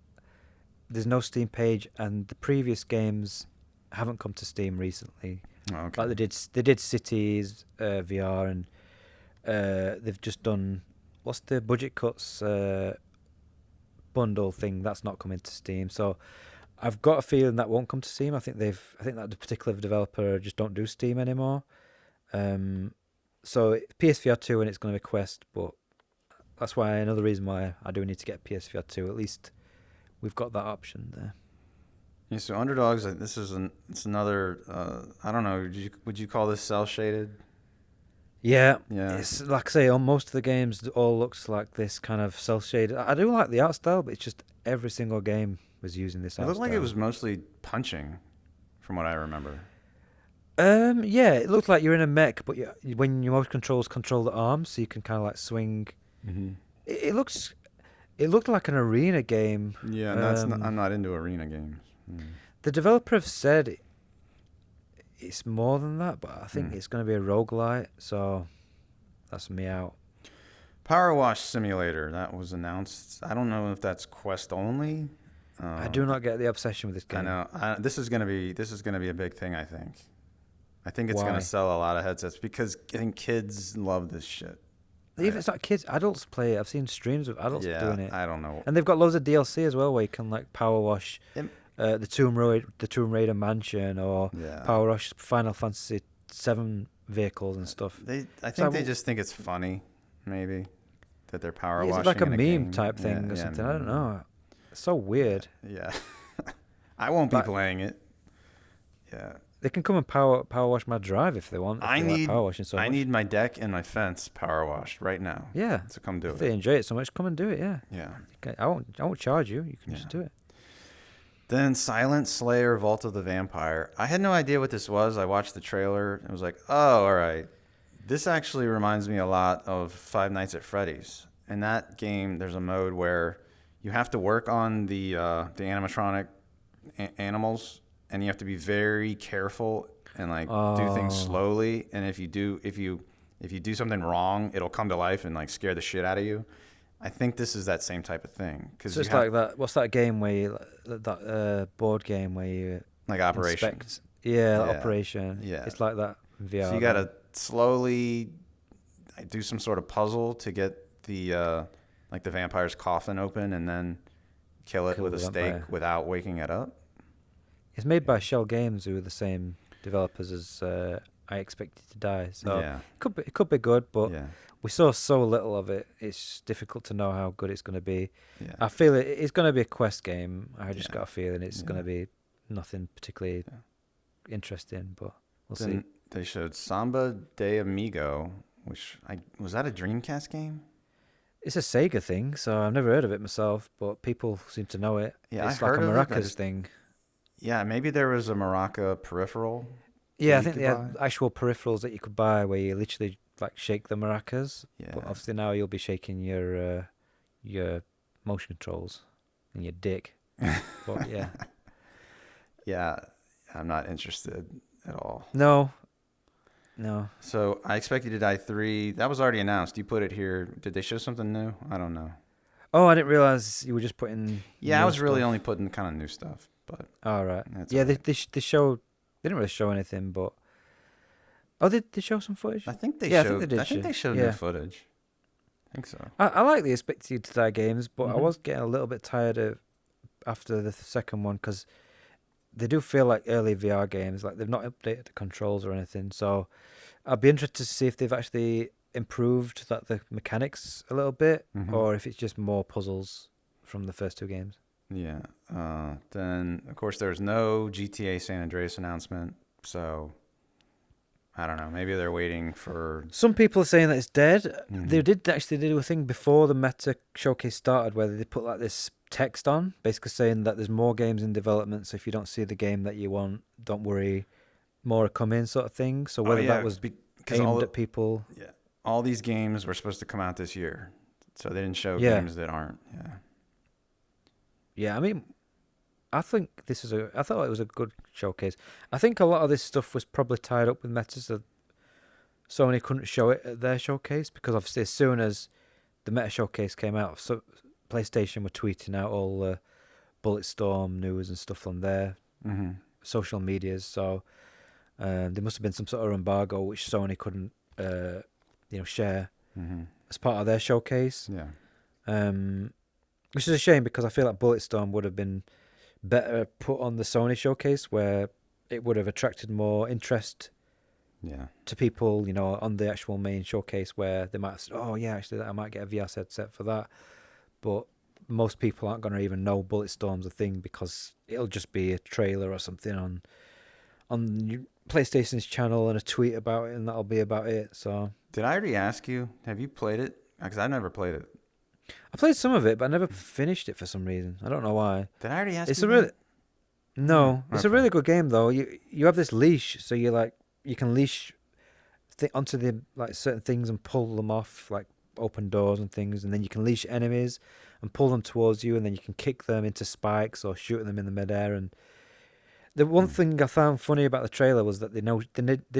B: there's no Steam page, and the previous games haven't come to Steam recently.
A: Oh, okay.
B: Like they did Cities VR, and they've just done what's the budget cuts bundle thing that's not coming to Steam. So I've got a feeling that won't come to Steam. I think that the particular developer just don't do Steam anymore. So PSVR 2 and it's going to be Quest, but that's why another reason why I do need to get PSVR 2. At least we've got that option there.
A: Yeah, so Underdogs, it's another, I don't know, would you call this cell shaded?
B: Yeah,
A: Yeah.
B: it's like I say, on most of the games, it all looks like this kind of cell shaded. I do like the art style, but it's just every single game was using this
A: It
B: art
A: looked
B: style.
A: like it was mostly punching, from what I remember.
B: Yeah, it looked like you're in a mech, but when your motion controls control the arms, so you can kind of like swing.
A: Mm-hmm.
B: It looked like an arena game.
A: Yeah, I'm not into arena games.
B: The developer have said it's more than that, but I think it's going to be a roguelite, so that's me out.
A: Power Wash Simulator, that was announced. I don't know if that's Quest only.
B: I do not get the obsession with this game.
A: I know. This is gonna be a big thing. I think it's
B: Why?
A: gonna sell a lot of headsets because I think kids love this shit.
B: Even it's not kids, adults play it. I've seen streams of adults doing it.
A: I don't know.
B: And they've got loads of DLC as well, where you can like power wash the Tomb Raider mansion, or power wash Final Fantasy VII vehicles and stuff.
A: I think they just think it's funny, maybe, that they're power washing.
B: It's like a
A: in
B: meme
A: game.
B: type thing or something. I don't know. It's so weird.
A: Yeah, I won't be playing it. Yeah.
B: They can come and power wash my drive if they want. If
A: I
B: they like power washing so much.
A: need my deck and my fence power washed right now.
B: Yeah.
A: So come do it.
B: If they enjoy it so much, come and do it. Yeah.
A: Yeah.
B: Okay. I won't charge you. You can just do it.
A: Then Silent Slayer Vault of the Vampire. I had no idea what this was. I watched the trailer and was like, oh, all right. This actually reminds me a lot of Five Nights at Freddy's. In that game, there's a mode where you have to work on the animatronic animals, and you have to be very careful and like do things slowly. And if you do something wrong, it'll come to life and like scare the shit out of you. I think this is that same type of thing.
B: So it's like that. What's that game where you, that board game where you
A: like Operation?
B: Operation. Yeah, it's like that VR.
A: So you gotta slowly do some sort of puzzle to get the the vampire's coffin open, and then kill it with a stake without waking it up.
B: It's made by Shell Games, who are the same developers as I Expected to Die. So it could be good, but we saw so little of it. It's difficult to know how good it's going to be. Yeah. I feel it's going to be a Quest game. I just got a feeling it's going to be nothing particularly interesting, but we'll see.
A: They showed Samba de Amigo, which was that a Dreamcast game?
B: It's a Sega thing, so I've never heard of it myself, but people seem to know it.
A: Yeah,
B: it's like a maracas thing.
A: Yeah, maybe there was a maraca peripheral.
B: Yeah, I think they had actual peripherals that you could buy where you literally like shake the maracas.
A: Yeah.
B: But obviously now you'll be shaking your motion controls and your dick. But yeah.
A: Yeah, I'm not interested at all.
B: No.
A: So I Expect You to Die 3, that was already announced. You put it here. Did they show something new? I don't know.
B: Oh, I didn't realize you were just putting.
A: Yeah, I was really only putting kind of new stuff, but.
B: All right. Yeah, right. They showed. They didn't really show anything, but. Oh, did they show some footage?
A: I think they
B: showed.
A: I think they showed new footage. I think so.
B: I like the Expect You to Die games, but I was getting a little bit tired of after the second one because they do feel like early VR games. Like they've not updated the controls or anything. So I'd be interested to see if they've actually improved the mechanics a little bit, or if it's just more puzzles from the first two games.
A: Yeah. Then of course there's no GTA San Andreas announcement, so I don't know. Maybe they're waiting for.
B: Some people are saying that it's dead.
A: Mhm.
B: They did actually do a thing before the Meta Showcase started where they put like this text on, basically saying that there's more games in development. So if you don't see the game that you want, don't worry, more are coming, sort of thing. So
A: Oh
B: whether
A: yeah,
B: that was
A: because
B: aimed at people,
A: all these games were supposed to come out this year, so they didn't show
B: yeah,
A: games that aren't. Yeah.
B: yeah. I mean, I think I thought it was a good showcase. I think a lot of this stuff was probably tied up with Meta, so Sony couldn't show it at their showcase because obviously as soon as the Meta Showcase came out, so PlayStation were tweeting out all the Bulletstorm news and stuff on their
A: Mm-hmm.
B: social medias. So there must have been some sort of embargo which Sony couldn't, share
A: Mm-hmm.
B: as part of their showcase.
A: Yeah.
B: Which is a shame because I feel like Bulletstorm would have been better put on the Sony showcase where it would have attracted more interest
A: Yeah.
B: to people, on the actual main showcase where they might have said, oh yeah, actually I might get a VR headset for that. But most people aren't going to even know Bulletstorm's a thing because it'll just be a trailer or something on PlayStation's channel and a tweet about it, and that'll be about it. So
A: Did I already ask you? Have you played it? Because I've never played it.
B: I played some of it, but I never finished it for some reason. I don't know why.
A: Did I already ask
B: It's
A: you
B: a really
A: that?
B: no. It's a
A: Okay.
B: really good game though. You have this leash, so you can leash onto the like certain things and pull them off, like open doors and things, and then you can leash enemies and pull them towards you, and then you can kick them into spikes or shoot them in the midair. And the one thing I found funny about the trailer was that they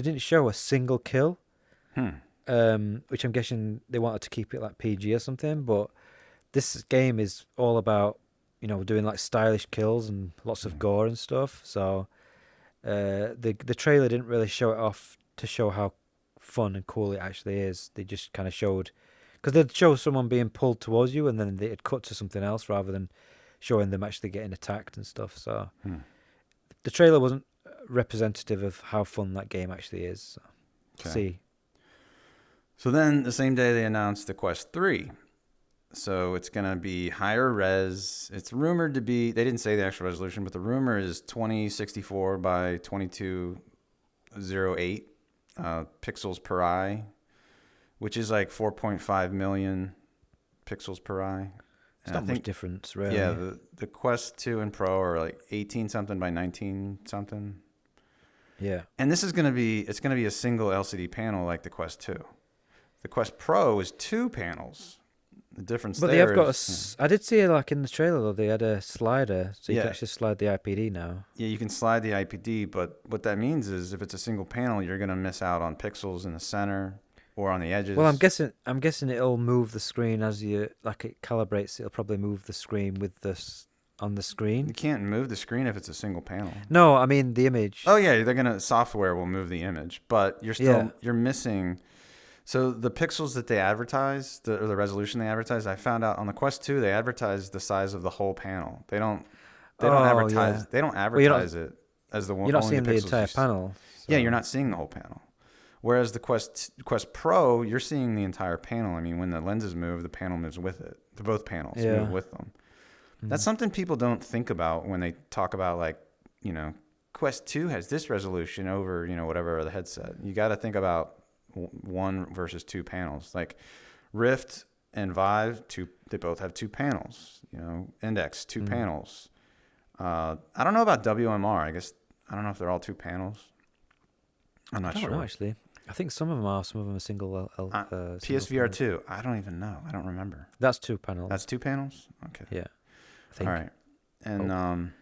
B: didn't show a single kill, which I'm guessing they wanted to keep it like PG or something. But this game is all about doing like stylish kills and lots of gore and stuff. So the trailer didn't really show it off to show how fun and cool it actually is. They just kind of showed, because they'd show someone being pulled towards you and then they'd cut to something else rather than showing them actually getting attacked and stuff. So the trailer wasn't representative of how fun that game actually is. So.
A: Okay.
B: See.
A: So then the same day they announced the Quest 3. So it's going to be higher res. It's rumored to be, they didn't say the actual resolution, but the rumor is 2064 by 2208 pixels per eye, which is like 4.5 million pixels per eye.
B: It's not much difference, really.
A: Yeah, the Quest 2 and Pro are like 18 something by 19 something.
B: Yeah.
A: And this is going to be, it's going to be a single LCD panel like the Quest 2. The Quest Pro is 2 panels. The difference
B: but
A: there
B: they have got
A: is,
B: I did see like in the trailer though, they had a slider, so you
A: Yeah.
B: can actually slide the IPD now.
A: Yeah, you can slide the IPD, but what that means is if it's a single panel, you're going to miss out on pixels in the center or on the edges.
B: Well, I'm guessing it'll move the screen as it calibrates. It'll probably move the screen with this on the
A: You
B: screen.
A: can't move the screen if it's a single panel.
B: No, I mean the image.
A: Oh yeah, software will move the image, but you're missing. So the pixels that they advertise, or the resolution they advertise, I found out on the Quest 2 they advertise the size of the whole panel. They don't advertise.
B: Yeah.
A: They don't advertise it as the one.
B: You're not
A: only
B: seeing the
A: pixels
B: entire
A: you see.
B: panel.
A: Yeah,
B: so-
A: you're not seeing the whole panel. Whereas the Quest Pro, you're seeing the entire panel. I mean, when the lenses move, the panel moves with it. Both panels move with them. That's something people don't think about when they talk about Quest 2 has this resolution over, whatever the headset. You got to think about 1 versus 2 panels. Like Rift and Vive, they both have 2 panels. Index, 2 panels. I don't know about WMR. I don't know if they're all 2 panels. I'm not sure.
B: I don't know, actually. I think some of them are. Some of them are single.
A: PSVR 2. I don't even know. I don't remember.
B: That's 2 panels.
A: That's 2 panels? Okay.
B: Yeah. I think.
A: All right. And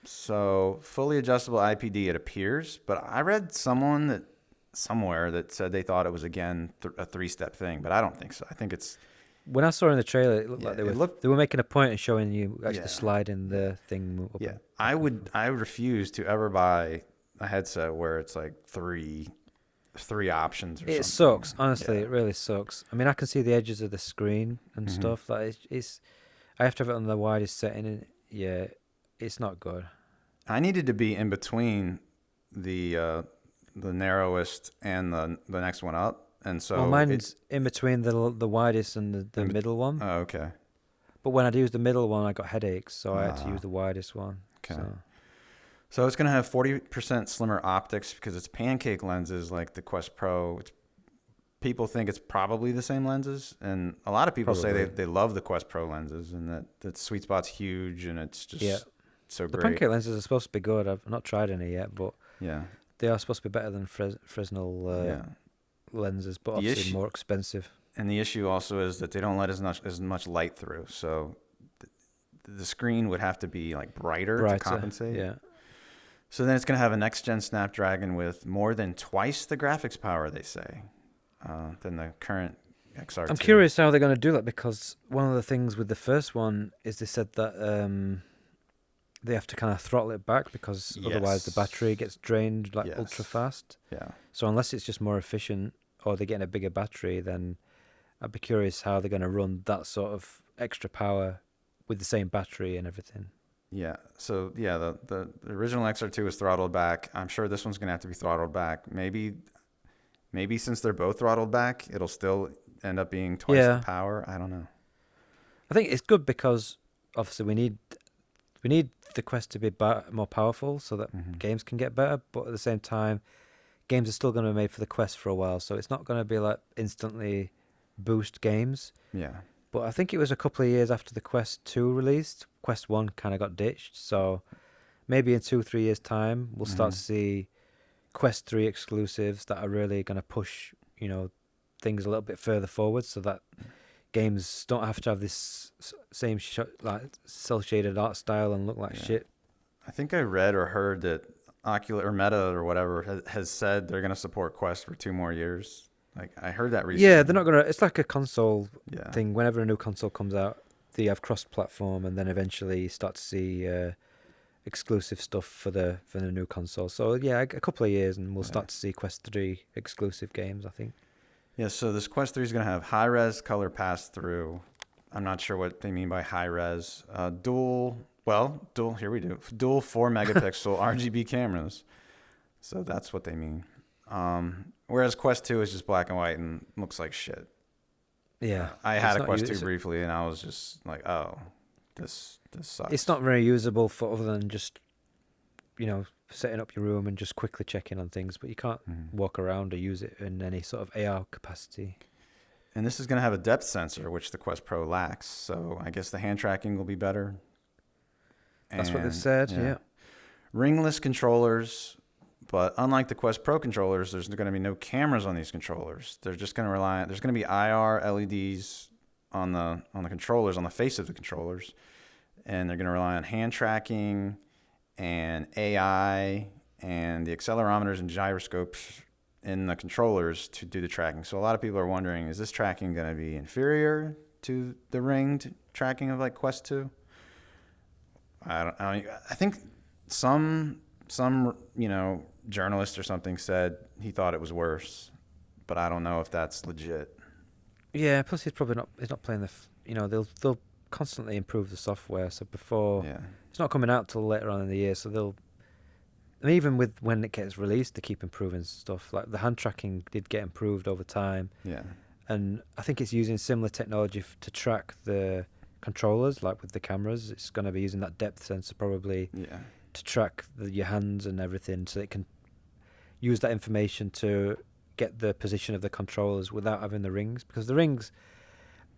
A: so fully adjustable IPD, it appears, but I read somewhere that said they thought it was again a 3-step thing, but I don't think so. I think it's
B: When I saw it in the trailer, it looked like they were making a point of showing you actually
A: Yeah.
B: sliding the thing up.
A: yeah. I would refuse to ever buy a headset where it's like three options or something.
B: It sucks, honestly.
A: Yeah.
B: It really sucks. I mean, I can see the edges of the screen and stuff. Like it's, I have to have it on the widest setting, and yeah, it's not good.
A: I needed to be in between the narrowest and the next one up, and so
B: mine's in between the widest and the middle one.
A: Oh, okay.
B: But when I used the middle one, I got headaches, so I had to use the widest one.
A: Okay.
B: So.
A: So it's going to have 40% slimmer optics because it's pancake lenses like the Quest Pro. People think it's probably the same lenses, and a lot of people say
B: Probably.
A: they love the Quest Pro lenses and that the sweet spot's huge and it's
B: Yeah.
A: just so
B: The
A: great.
B: pancake lenses are supposed to be good. I've not tried any yet, but
A: Yeah,
B: they are supposed to be better than Fresnel
A: yeah.
B: lenses, but
A: The
B: obviously
A: issue
B: more expensive.
A: and the issue also is that they don't let as much light through, so the screen would have to be like brighter to
B: Brighter.
A: compensate.
B: Yeah.
A: So then it's going to have a next gen Snapdragon with more than twice the graphics power, they say, than the current XR2.
B: I'm curious how they're going to do that, because one of the things with the first one is they said that they have to kind of throttle it back because otherwise the battery gets drained like ultra fast.
A: Yeah.
B: So unless it's just more efficient or they're getting a bigger battery, then I'd be curious how they're going to run that sort of extra power with the same battery and everything.
A: Yeah. So yeah, the original XR2 was throttled back. I'm sure this one's gonna have to be throttled back. Maybe since they're both throttled back, it'll still end up being twice the power. I don't know.
B: I think it's good because obviously we need the Quest to be more powerful so that games can get better. But at the same time, games are still going to be made for the Quest for a while, so it's not going to be like instantly boost games.
A: Yeah.
B: But I think it was a couple of years after the Quest 2 released, Quest 1 kind of got ditched. So maybe in 2-3 years' time, we'll start to see Quest 3 exclusives that are really going to push, things a little bit further forward so that games don't have to have this same like cel-shaded art style and look like shit.
A: I think I read or heard that Oculus or Meta or whatever has said they're going to support Quest for 2 more years. Like I heard that recently.
B: Yeah, they're not gonna. It's like a console
A: Yeah.
B: thing. Whenever a new console comes out, they have cross-platform, and then eventually you start to see exclusive stuff for the new console. So yeah, a couple of years, and we'll start to see Quest 3 exclusive games, I think.
A: Yeah. So this Quest 3 is going to have high-res color pass-through. I'm not sure what they mean by high-res. Dual. Here we do. Dual 4-megapixel RGB cameras. So that's what they mean. Whereas Quest 2 is just black and white and looks like shit.
B: Yeah,
A: I had a Quest 2 briefly, and I was just like, oh, this sucks.
B: It's not very usable for other than just, setting up your room and just quickly checking on things, but you can't walk around or use it in any sort of AR capacity.
A: And this is going to have a depth sensor, which the Quest Pro lacks. So I guess the hand tracking will be better.
B: That's what they've said, yeah.
A: Ringless controllers. But unlike the Quest Pro controllers, there's going to be no cameras on these controllers. They're just going to rely. There's going to be IR LEDs on the controllers, on the face of the controllers, and they're going to rely on hand tracking and AI and the accelerometers and gyroscopes in the controllers to do the tracking. So a lot of people are wondering, is this tracking going to be inferior to the ringed tracking of like Quest 2? I think some journalist or something said he thought it was worse, but I don't know if that's legit.
B: Yeah, plus he's not playing they'll constantly improve the software, so before it's not coming out till later on in the year, so and even with when it gets released they keep improving stuff. Like the hand tracking did get improved over time, and I think it's using similar technology to track the controllers, like with the cameras. It's going to be using that depth sensor probably to track your hands and everything, so it can use that information to get the position of the controllers without having the rings. Because the rings,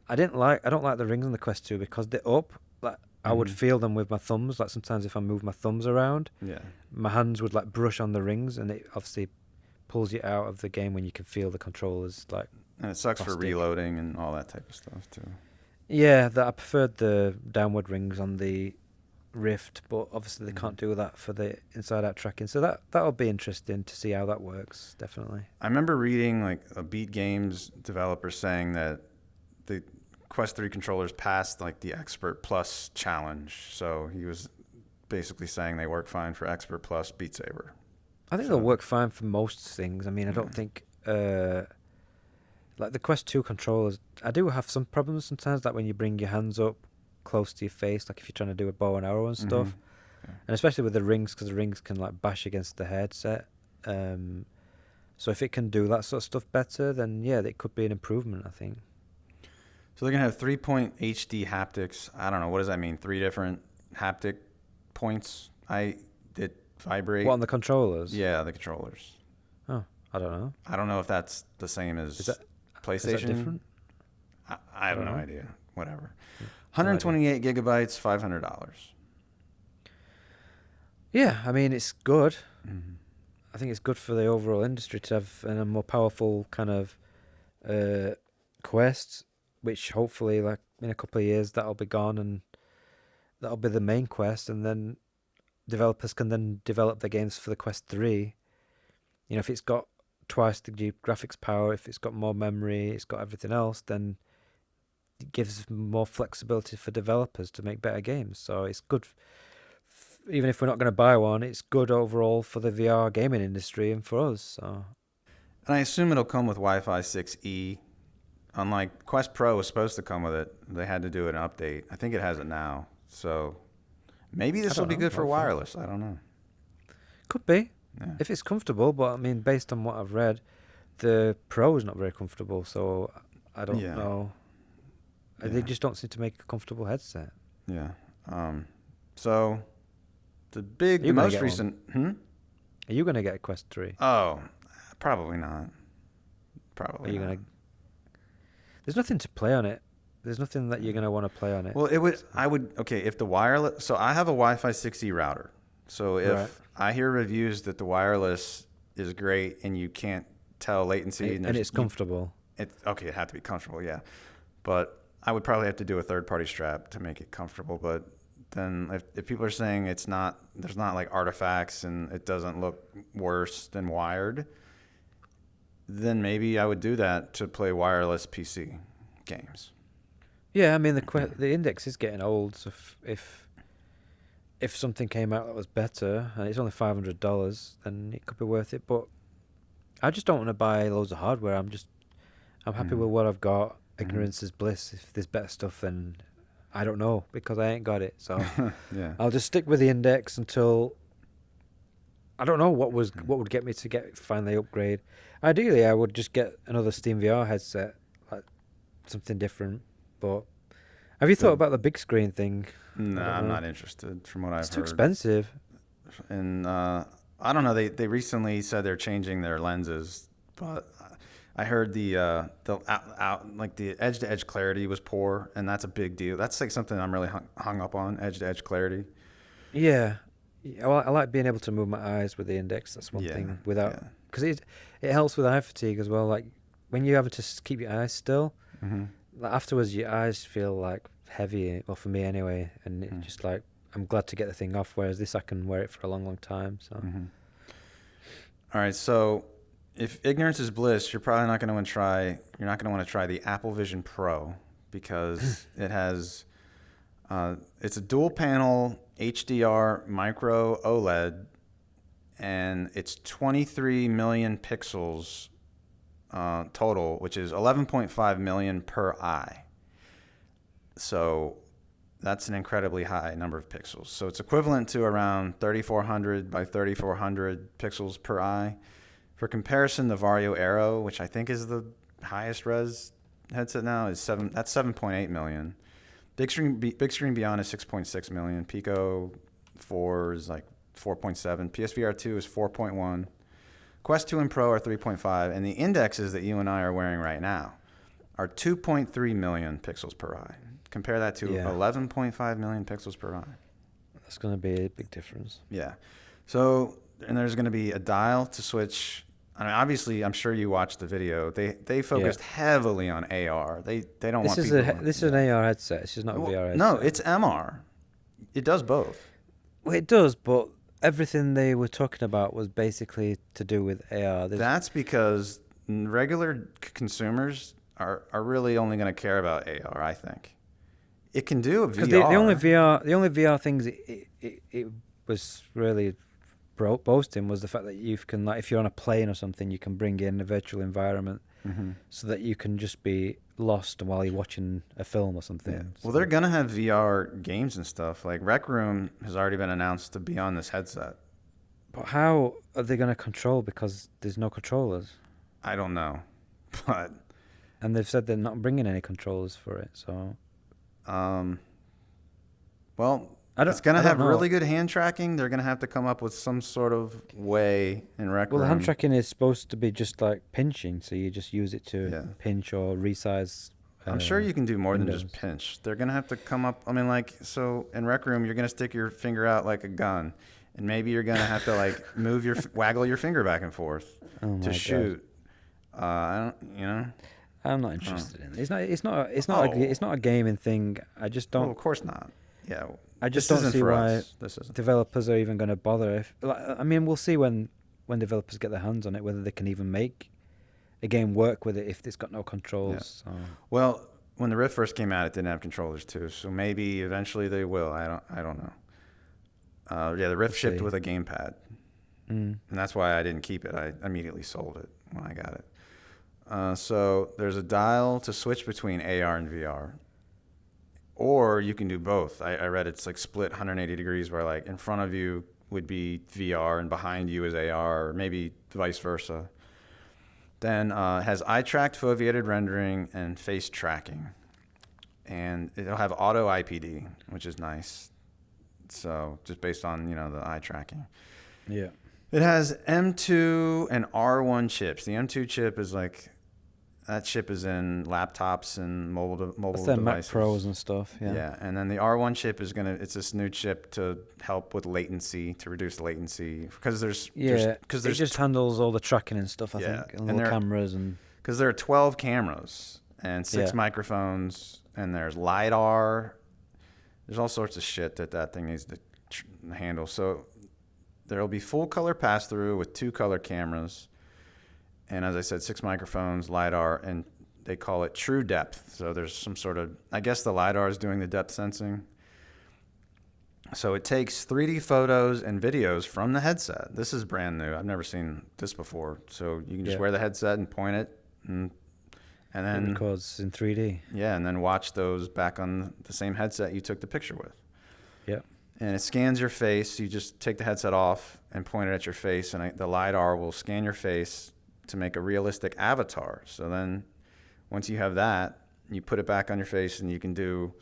B: I don't like the rings on the Quest 2 because they're up. Like I would feel them with my thumbs. Like sometimes if I move my thumbs around, my hands would like brush on the rings, and it obviously pulls you out of the game when you can feel the controllers like.
A: And it sucks for reloading and all that type of stuff too.
B: Yeah, I preferred the downward rings on the Rift, but obviously they can't do that for the inside-out tracking. So that'll be interesting to see how that works. Definitely.
A: I remember reading like a Beat Games developer saying that the Quest 3 controllers passed like the Expert Plus challenge. So he was basically saying they work fine for Expert Plus Beat Saber.
B: I think they'll work fine for most things. I mean, I don't think like the Quest 2 controllers, I do have some problems sometimes, like when you bring your hands up close to your face, like if you're trying to do a bow and arrow and stuff, and especially with the rings, because the rings can like bash against the headset. So if it can do that sort of stuff better, then yeah, it could be an improvement, I think.
A: So they're gonna have 3-point HD haptics. I don't know, what does that mean? 3 different haptic points. It vibrate.
B: What, on the controllers?
A: Yeah, the controllers.
B: Oh, I don't know.
A: I don't know if that's the same as
B: Is that
A: PlayStation.
B: is that different?
A: I have
B: don't
A: no
B: know.
A: idea. Whatever.
B: No idea.
A: 128 gigabytes, $500.
B: Yeah, I mean, it's good.
A: Mm-hmm.
B: I think it's good for the overall industry to have a more powerful kind of Quest, which hopefully, like in a couple of years, that'll be gone and that'll be the main Quest, and then developers can then develop their games for the Quest 3. You know, if it's got twice the graphics power, if it's got more memory, it's got everything else, then it gives more flexibility for developers to make better games. So it's good. Even if we're not going to buy one, it's good overall for the VR gaming industry and for us. So.
A: And I assume it'll come with Wi-Fi 6E. Unlike Quest Pro was supposed to come with it, they had to do an update. I think it has it now. So maybe this will be good for wireless. I don't know.
B: Could be.
A: Yeah.
B: If it's comfortable, but I mean, based on what I've read, the Pro is not very comfortable, so I don't know.
A: Yeah.
B: They just don't seem to make a comfortable headset.
A: Yeah. So the most recent.
B: Are you going to get a Quest 3?
A: Oh, probably not. Probably
B: Are you
A: not.
B: going to? There's nothing to play on it. There's nothing that you're going to want to play on it.
A: Well, if the wireless, so I have a Wi-Fi 6E router. So if I hear reviews that the wireless is great and you can't tell latency
B: and it's comfortable.
A: It had to be comfortable, yeah. But I would probably have to do a third-party strap to make it comfortable. But then if people are saying there's not like artifacts and it doesn't look worse than wired, then maybe I would do that to play wireless PC games.
B: Yeah, I mean the Index is getting old. So if something came out that was better and it's only $500, then it could be worth it. But I just don't want to buy loads of hardware. I'm happy with what I've got. Ignorance is bliss. If there's better stuff, then I don't know because I ain't got it. So
A: Yeah.
B: I'll just stick with the Index until I don't know what would get me to finally upgrade. Ideally, I would just get another Steam VR headset, like something different. But have you thought about the big screen thing?
A: No, I'm not interested from what I've heard.
B: It's too expensive.
A: And I don't know. They recently said they're changing their lenses, but I heard the edge to edge clarity was poor, and that's a big deal. That's like something I'm really hung up on, edge to edge clarity.
B: Yeah, well, I like being able to move my eyes with the Index. That's one thing without because it helps with eye fatigue as well. Like when you have to keep your eyes still, like afterwards your eyes feel like heavy. Well, for me anyway, and it's just like I'm glad to get the thing off. Whereas this, I can wear it for a long, long time. So.
A: All right, so if ignorance is bliss, you're probably not going to want to try. You're not going to want to try the Apple Vision Pro because it has. It's a dual panel HDR micro OLED, and it's 23 million pixels total, which is 11.5 million per eye. So that's an incredibly high number of pixels. So it's equivalent to around 3,400 by 3,400 pixels per eye. For comparison, the Vario Aero, which I think is the highest res headset now, that's 7.8 million. Big Screen Beyond is 6.6 million. Pico 4 is like 4.7. PSVR 2 is 4.1. Quest 2 and Pro are 3.5. And the indexes that you and I are wearing right now are 2.3 million pixels per eye. Compare that to 11.5 million pixels per eye.
B: That's going to be a big difference.
A: Yeah. So, and there's going to be a dial to switch. I mean, obviously, I'm sure you watched the video. They focused heavily on AR. They don't want people.
B: This is an AR headset. It's just not a VR headset.
A: No, it's MR. It does both.
B: Well, it does, but everything they were talking about was basically to do with AR.
A: That's because regular consumers are really only going to care about AR, I think. It can do a VR.
B: The only VR things it was really boasting was the fact that you can, like, if you're on a plane or something, you can bring in a virtual environment so that you can just be lost while you're watching a film or something.
A: Yeah. Well, they're going to have VR games and stuff. Like Rec Room has already been announced to be on this headset.
B: But how are they going to control, because there's no controllers?
A: I don't know. But
B: and they've said they're not bringing any controllers for it, so...
A: well, It's going to
B: I don't
A: have
B: know.
A: really good hand tracking. They're going to have to come up with some sort of way in Rec
B: Well, the hand
A: Room.
B: tracking is supposed to be just like pinching, so you just use it to
A: Yeah.
B: pinch or resize
A: I'm sure you can do more than just
B: windows.
A: pinch. They're going to have to come up. I mean, like, so in Rec Room, you're going to stick your finger out like a gun. And maybe you're going to have to, like, waggle your finger back and forth
B: Oh
A: to
B: my god.
A: shoot. I don't, you know?
B: I'm not
A: Oh.
B: interested in it. It's not. It's not.
A: Oh.
B: It's not a gaming thing.
A: Well, of course not. Yeah.
B: I just
A: This
B: don't
A: isn't
B: see
A: for
B: why
A: us. This isn't.
B: developers are even going to bother. If like, I mean, we'll see when developers get their hands on it whether they can even make a game work with it if it's got no
A: Yeah.
B: controls. So.
A: Well, when the Rift first came out, it didn't have controllers too. So maybe eventually they will. I don't know. Yeah, the Rift
B: We'll
A: shipped
B: see.
A: with a gamepad,
B: Mm.
A: and that's why I didn't keep it. I immediately sold it when I got it. So there's a dial to switch between AR and VR, or you can do both. I read it's like split 180 degrees, where like in front of you would be VR and behind you is AR, or maybe vice versa. Then it has eye tracked foveated rendering and face tracking, and it'll have auto IPD, which is nice. So just based on the eye tracking.
B: Yeah.
A: It has M2 and R1 chips. The M2 chip is like that chip is in laptops and
B: That's
A: mobile
B: their Mac
A: devices.
B: Pros and stuff. Yeah.
A: Yeah, and then the R1 chip it's this new chip to help with latency, to reduce latency, because there's
B: Yeah.
A: because
B: It just handles all the tracking and stuff. I
A: yeah,
B: think, and
A: and
B: all the cameras and.
A: because there are 12 cameras and 6
B: Yeah.
A: microphones, and there's LiDAR. There's all sorts of shit that thing needs to handle. So there'll be full color pass through with 2 color cameras. And as I said, 6 microphones, LiDAR, and they call it true depth. So there's some sort of, I guess the LiDAR is doing the depth sensing. So it takes 3D photos and videos from the headset. This is brand new. I've never seen this before. So you can just wear the headset and point it, and then
B: it records in 3D.
A: Yeah, and then watch those back on the same headset you took the picture with.
B: Yeah.
A: And it scans your face. You just take the headset off and point it at your face, and the LiDAR will scan your face to make a realistic avatar. So then once you have that, you put it back on your face, and you can do,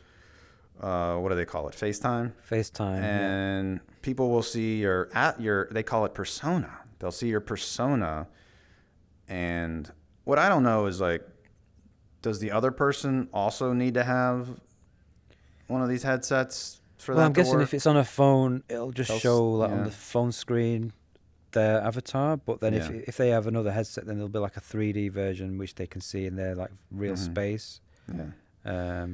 A: what do they call it? FaceTime?
B: FaceTime.
A: And people will see they call it persona. They'll see your persona. And what I don't know is, like, does the other person also need to have one of these headsets for that
B: Well, I'm
A: to
B: guessing
A: work?
B: if it's on a phone, it'll just show like on
A: yeah.
B: the phone screen their avatar. But then
A: Yeah.
B: if they have another headset, then there'll be like a 3D version which they can see in their like real
A: Mhm.
B: space.
A: Yeah.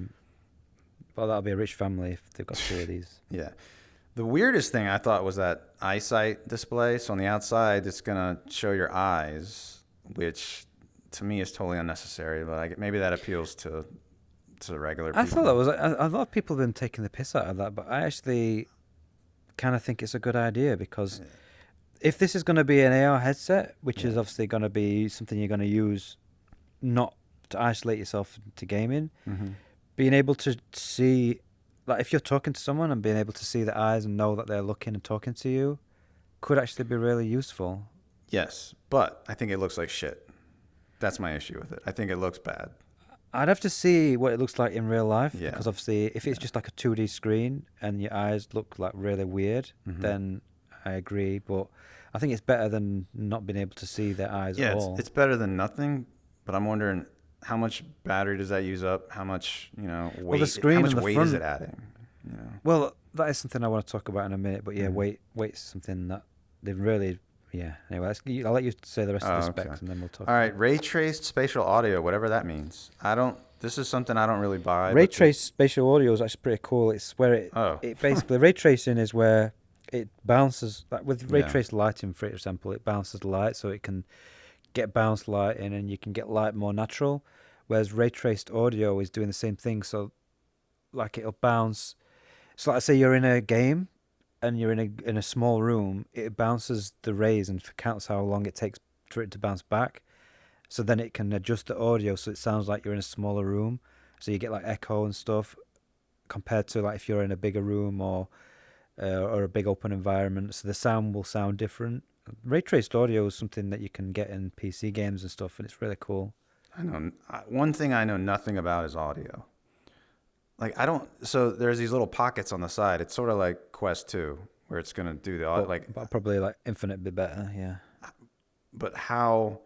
B: But that'll be a rich family if they've got 2 of these.
A: Yeah. The weirdest thing I thought was that eyesight display. So on the outside, it's going to show your eyes, which to me is totally unnecessary. But maybe that appeals to regular people.
B: I thought that was. I thought people have been taking the piss out of that, but I actually kind of think it's a good idea because if this is going to be an AR headset, which is obviously going to be something you're going to use, not to isolate yourself to gaming, being able to see, like if you're talking to someone and being able to see their eyes and know that they're looking and talking to you, could actually be really useful.
A: Yes, but I think it looks like shit. That's my issue with it. I think it looks bad.
B: I'd have to see what it looks like in real life
A: Yeah.
B: because obviously if it's just like a 2D screen and your eyes look like really weird, then I agree. But I think it's better than not being able to see their eyes at all.
A: It's better than nothing. But I'm wondering, how much battery does that use up? How much weight?
B: Well, the screen
A: how much
B: on the
A: weight
B: front,
A: is it adding?
B: Well, that is something I want to talk about in a minute. But yeah, weight's something that they've really. Yeah. Anyway, I'll let you say the rest of the specs and then we'll talk.
A: All right, ray traced spatial audio, whatever that means. This is something I don't really buy.
B: Ray traced spatial audio is actually pretty cool. It's where it basically ray tracing is where it bounces, like with ray traced lighting, for example, it bounces light, so it can get bounced light in, and you can get light more natural. Whereas ray traced audio is doing the same thing, so like it'll bounce. So like say you're in a game and you're in a small room, it bounces the rays and counts how long it takes for it to bounce back. So then it can adjust the audio so it sounds like you're in a smaller room. So you get like echo and stuff compared to like if you're in a bigger room or a big open environment. So the sound will sound different. Ray traced audio is something that you can get in PC games and stuff, and it's really cool.
A: I know one thing I know nothing about is audio. like I don't. So there's these little pockets on the side. It's sort of like Quest 2, where it's gonna do the like.
B: But probably like infinite be better. Yeah.
A: But how?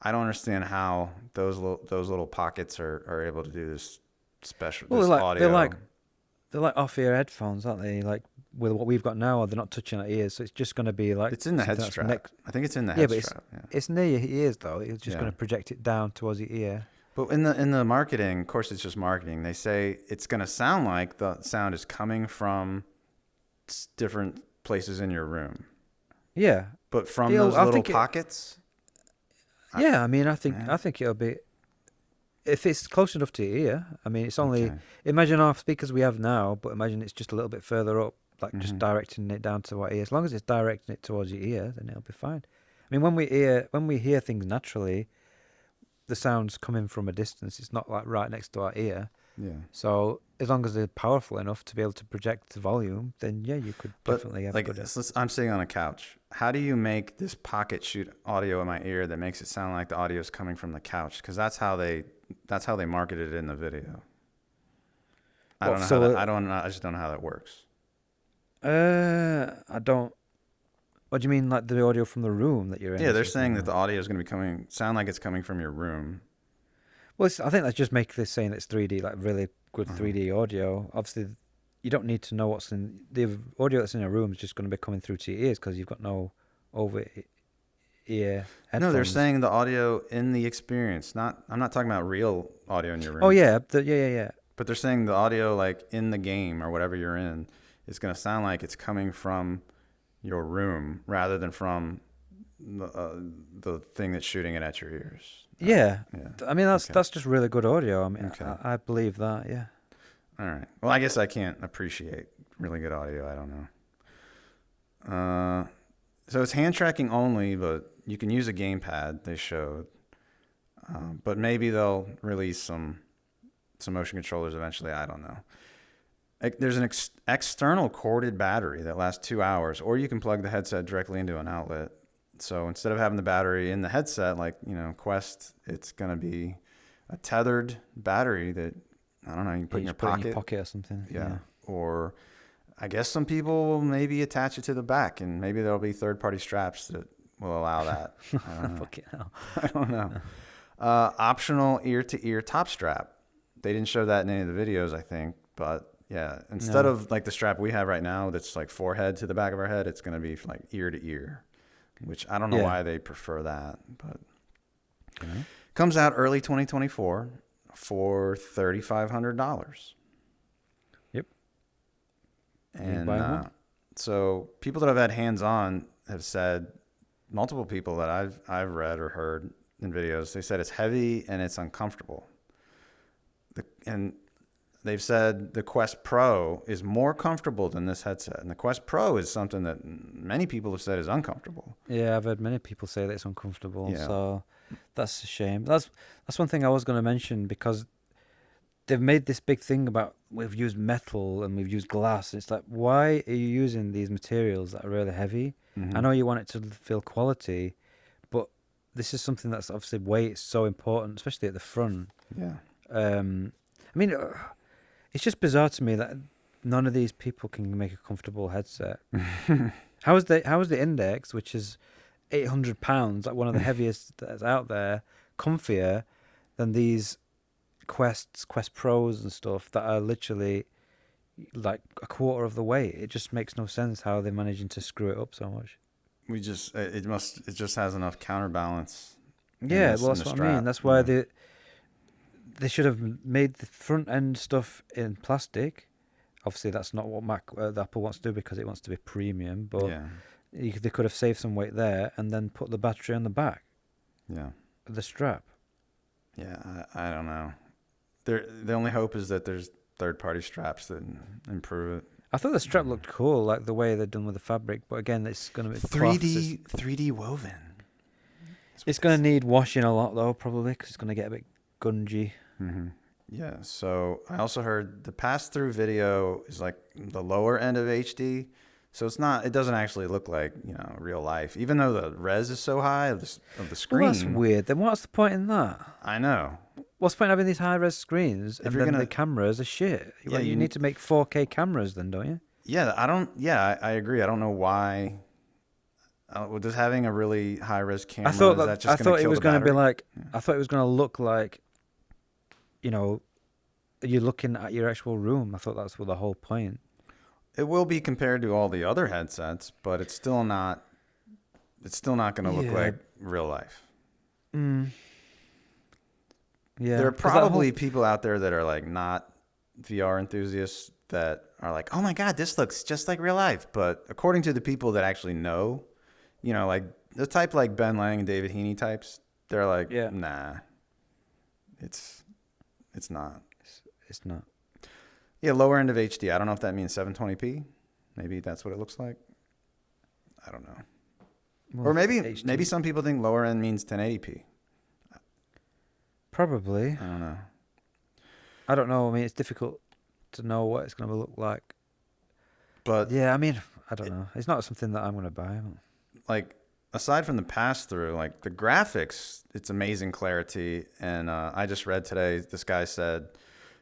A: I don't understand how those little pockets are able to do this special
B: Well,
A: this audio.
B: they're like off-ear headphones, aren't they? Like with what we've got now, they're not touching our ears, so it's just going to be like
A: It's in the head
B: something that's
A: strap.
B: next.
A: I think it's in the
B: Yeah,
A: head
B: but
A: strap. Yeah.
B: it's near your ears though. It's just
A: Yeah.
B: going to project it down towards your ear.
A: But in the marketing, of course, it's just marketing. They say it's going to sound like the sound is coming from different places in your room,
B: Yeah,
A: but from those
B: I
A: little
B: think
A: pockets.
B: yeah, I mean,
A: Yeah.
B: I think it'll be if it's close enough to your ear. I mean, it's only
A: Okay.
B: imagine our speakers we have now, but imagine it's just a little bit further up, like just
A: Hmm.
B: directing it down to our ear. As long as it's directing it towards your ear, then it'll be fine. I mean, when we hear things naturally, the sound's coming from a distance. It's not like right next to our ear.
A: Yeah.
B: So as long as they're powerful enough to be able to project the volume, then yeah, you could
A: But
B: definitely have
A: like,
B: good.
A: I'm sitting on a couch. How do you make this pocket shoot audio in my ear that makes it sound like the audio is coming from the couch? Because that's how they marketed it in the video. I
B: What
A: don't know how that.
B: so?
A: I just don't know how that works.
B: I don't. What do you mean, like the audio from the room that you're in?
A: Yeah,
B: Or
A: they're
B: something,
A: saying that
B: or?
A: the audio is going to be sound like it's coming from your room.
B: Well, I think that's just make this saying it's 3D, like really good
A: Uh-huh.
B: 3D audio. Obviously, you don't need to know what's in the audio that's in a room is just going to be coming through to your ears because you've got no over ear
A: No, they're
B: headphones.
A: saying the audio in the experience. I'm not talking about real audio in your
B: Oh
A: room,
B: yeah, yeah.
A: but they're saying the audio like in the game or whatever you're in is going to sound like it's coming from your room rather than from the thing that's shooting it at your ears.
B: Yeah,
A: Yeah.
B: I mean
A: Okay.
B: that's just really good audio. I mean,
A: Okay.
B: I believe that. Yeah.
A: All right. Well, I guess I can't appreciate really good audio. I don't know. So it's hand tracking only, but you can use a gamepad. They showed, but maybe they'll release some motion controllers eventually. I don't know. There's an external corded battery that lasts 2 hours, or you can plug the headset directly into an outlet. So instead of having the battery in the headset, like Quest, it's gonna be a tethered battery that I don't know. You can put in your
B: Put it in
A: pocket.
B: your pocket or something.
A: Yeah. Or I guess some people will maybe attach it to the back, and maybe there'll be third-party straps that will allow that. I don't know.
B: Fuck it hell.
A: I don't know. Optional ear-to-ear top strap. They didn't show that in any of the videos, I think, but yeah, instead
B: No.
A: of like the strap we have right now, that's like forehead to the back of our head, it's going to be like ear to ear, which I don't know
B: Yeah.
A: why they prefer that, but comes out early 2024 for $3,500.
B: Yep.
A: And
B: buy one?
A: so people that have had hands-on have said, multiple people that I've read or heard in videos, they said it's heavy and it's uncomfortable. And they've said the Quest Pro is more comfortable than this headset. And the Quest Pro is something that many people have said is uncomfortable.
B: Yeah, I've heard many people say that it's uncomfortable.
A: Yeah.
B: So that's a shame. That's one thing I was going to mention because they've made this big thing about we've used metal and we've used glass. It's like, why are you using these materials that are really heavy?
A: Mm-hmm.
B: I know you want it to feel quality, but this is something that's obviously weight is so important, especially at the front.
A: Yeah.
B: I mean, it's just bizarre to me that none of these people can make a comfortable headset. How is the Index, which is £800, like one of the heaviest that's out there, comfier than these Quest Pros and stuff that are literally like a quarter of the weight? It just makes no sense how they're managing to screw it up so much.
A: It just has enough counterbalance.
B: Yeah, well, that's what I mean. That's why they should have made the front end stuff in plastic. Obviously, that's not what the Apple wants to do because it wants to be premium. But
A: yeah.
B: they could have saved some weight there and then put the battery on the back,
A: Yeah.
B: the strap.
A: Yeah. I don't know. The only hope is that there's third-party straps that improve it.
B: I thought the strap looked cool, like the way they're done with the fabric. But again, it's going to be
A: 3D woven.
B: It's going to need washing a lot though, probably, because it's going to get a bit gungy.
A: Mm-hmm. Yeah. So I also heard the pass-through video is like the lower end of HD. So it's not. It doesn't actually look like real life, even though the res is so high of the
B: Well, that's
A: screen.
B: weird. Then what's the point in that?
A: I know.
B: What's the point in having these high-res screens
A: If
B: and
A: you're
B: then the
A: gonna,
B: cameras are shit?
A: yeah,
B: Well, you need to make 4K cameras then, don't you?
A: yeah. I don't. Yeah, I agree. I don't know why. Does having a really high res camera is that
B: I
A: just gonna
B: thought it
A: kill
B: was
A: the
B: going to be
A: battery?
B: like
A: Yeah.
B: I thought it was going to look like, you know, you're looking at your actual room. I thought that's what the whole point.
A: It will be compared to all the other headsets, but it's still not. It's still not going to look
B: Yeah.
A: like real life.
B: Mm. Yeah.
A: There are
B: 'Cause that whole
A: probably people out there that are like not VR enthusiasts that are like, "Oh my god, this looks just like real life." But according to the people that actually know, like the type like Ben Lang and David Heaney types, they're like,
B: yeah.
A: "Nah, it's not."
B: It's not.
A: Yeah, lower end of HD. I don't know if that means 720p. Maybe that's what it looks like. I don't know.
B: Well,
A: Or maybe
B: HD.
A: some people think lower end means 1080p.
B: Probably.
A: I don't know.
B: I don't know. I mean, it's difficult to know what it's going to look like.
A: But
B: Yeah, I mean, I don't know. It's not something that I'm going to buy.
A: like aside from the pass through, like the graphics, it's amazing clarity. And I just read today, this guy said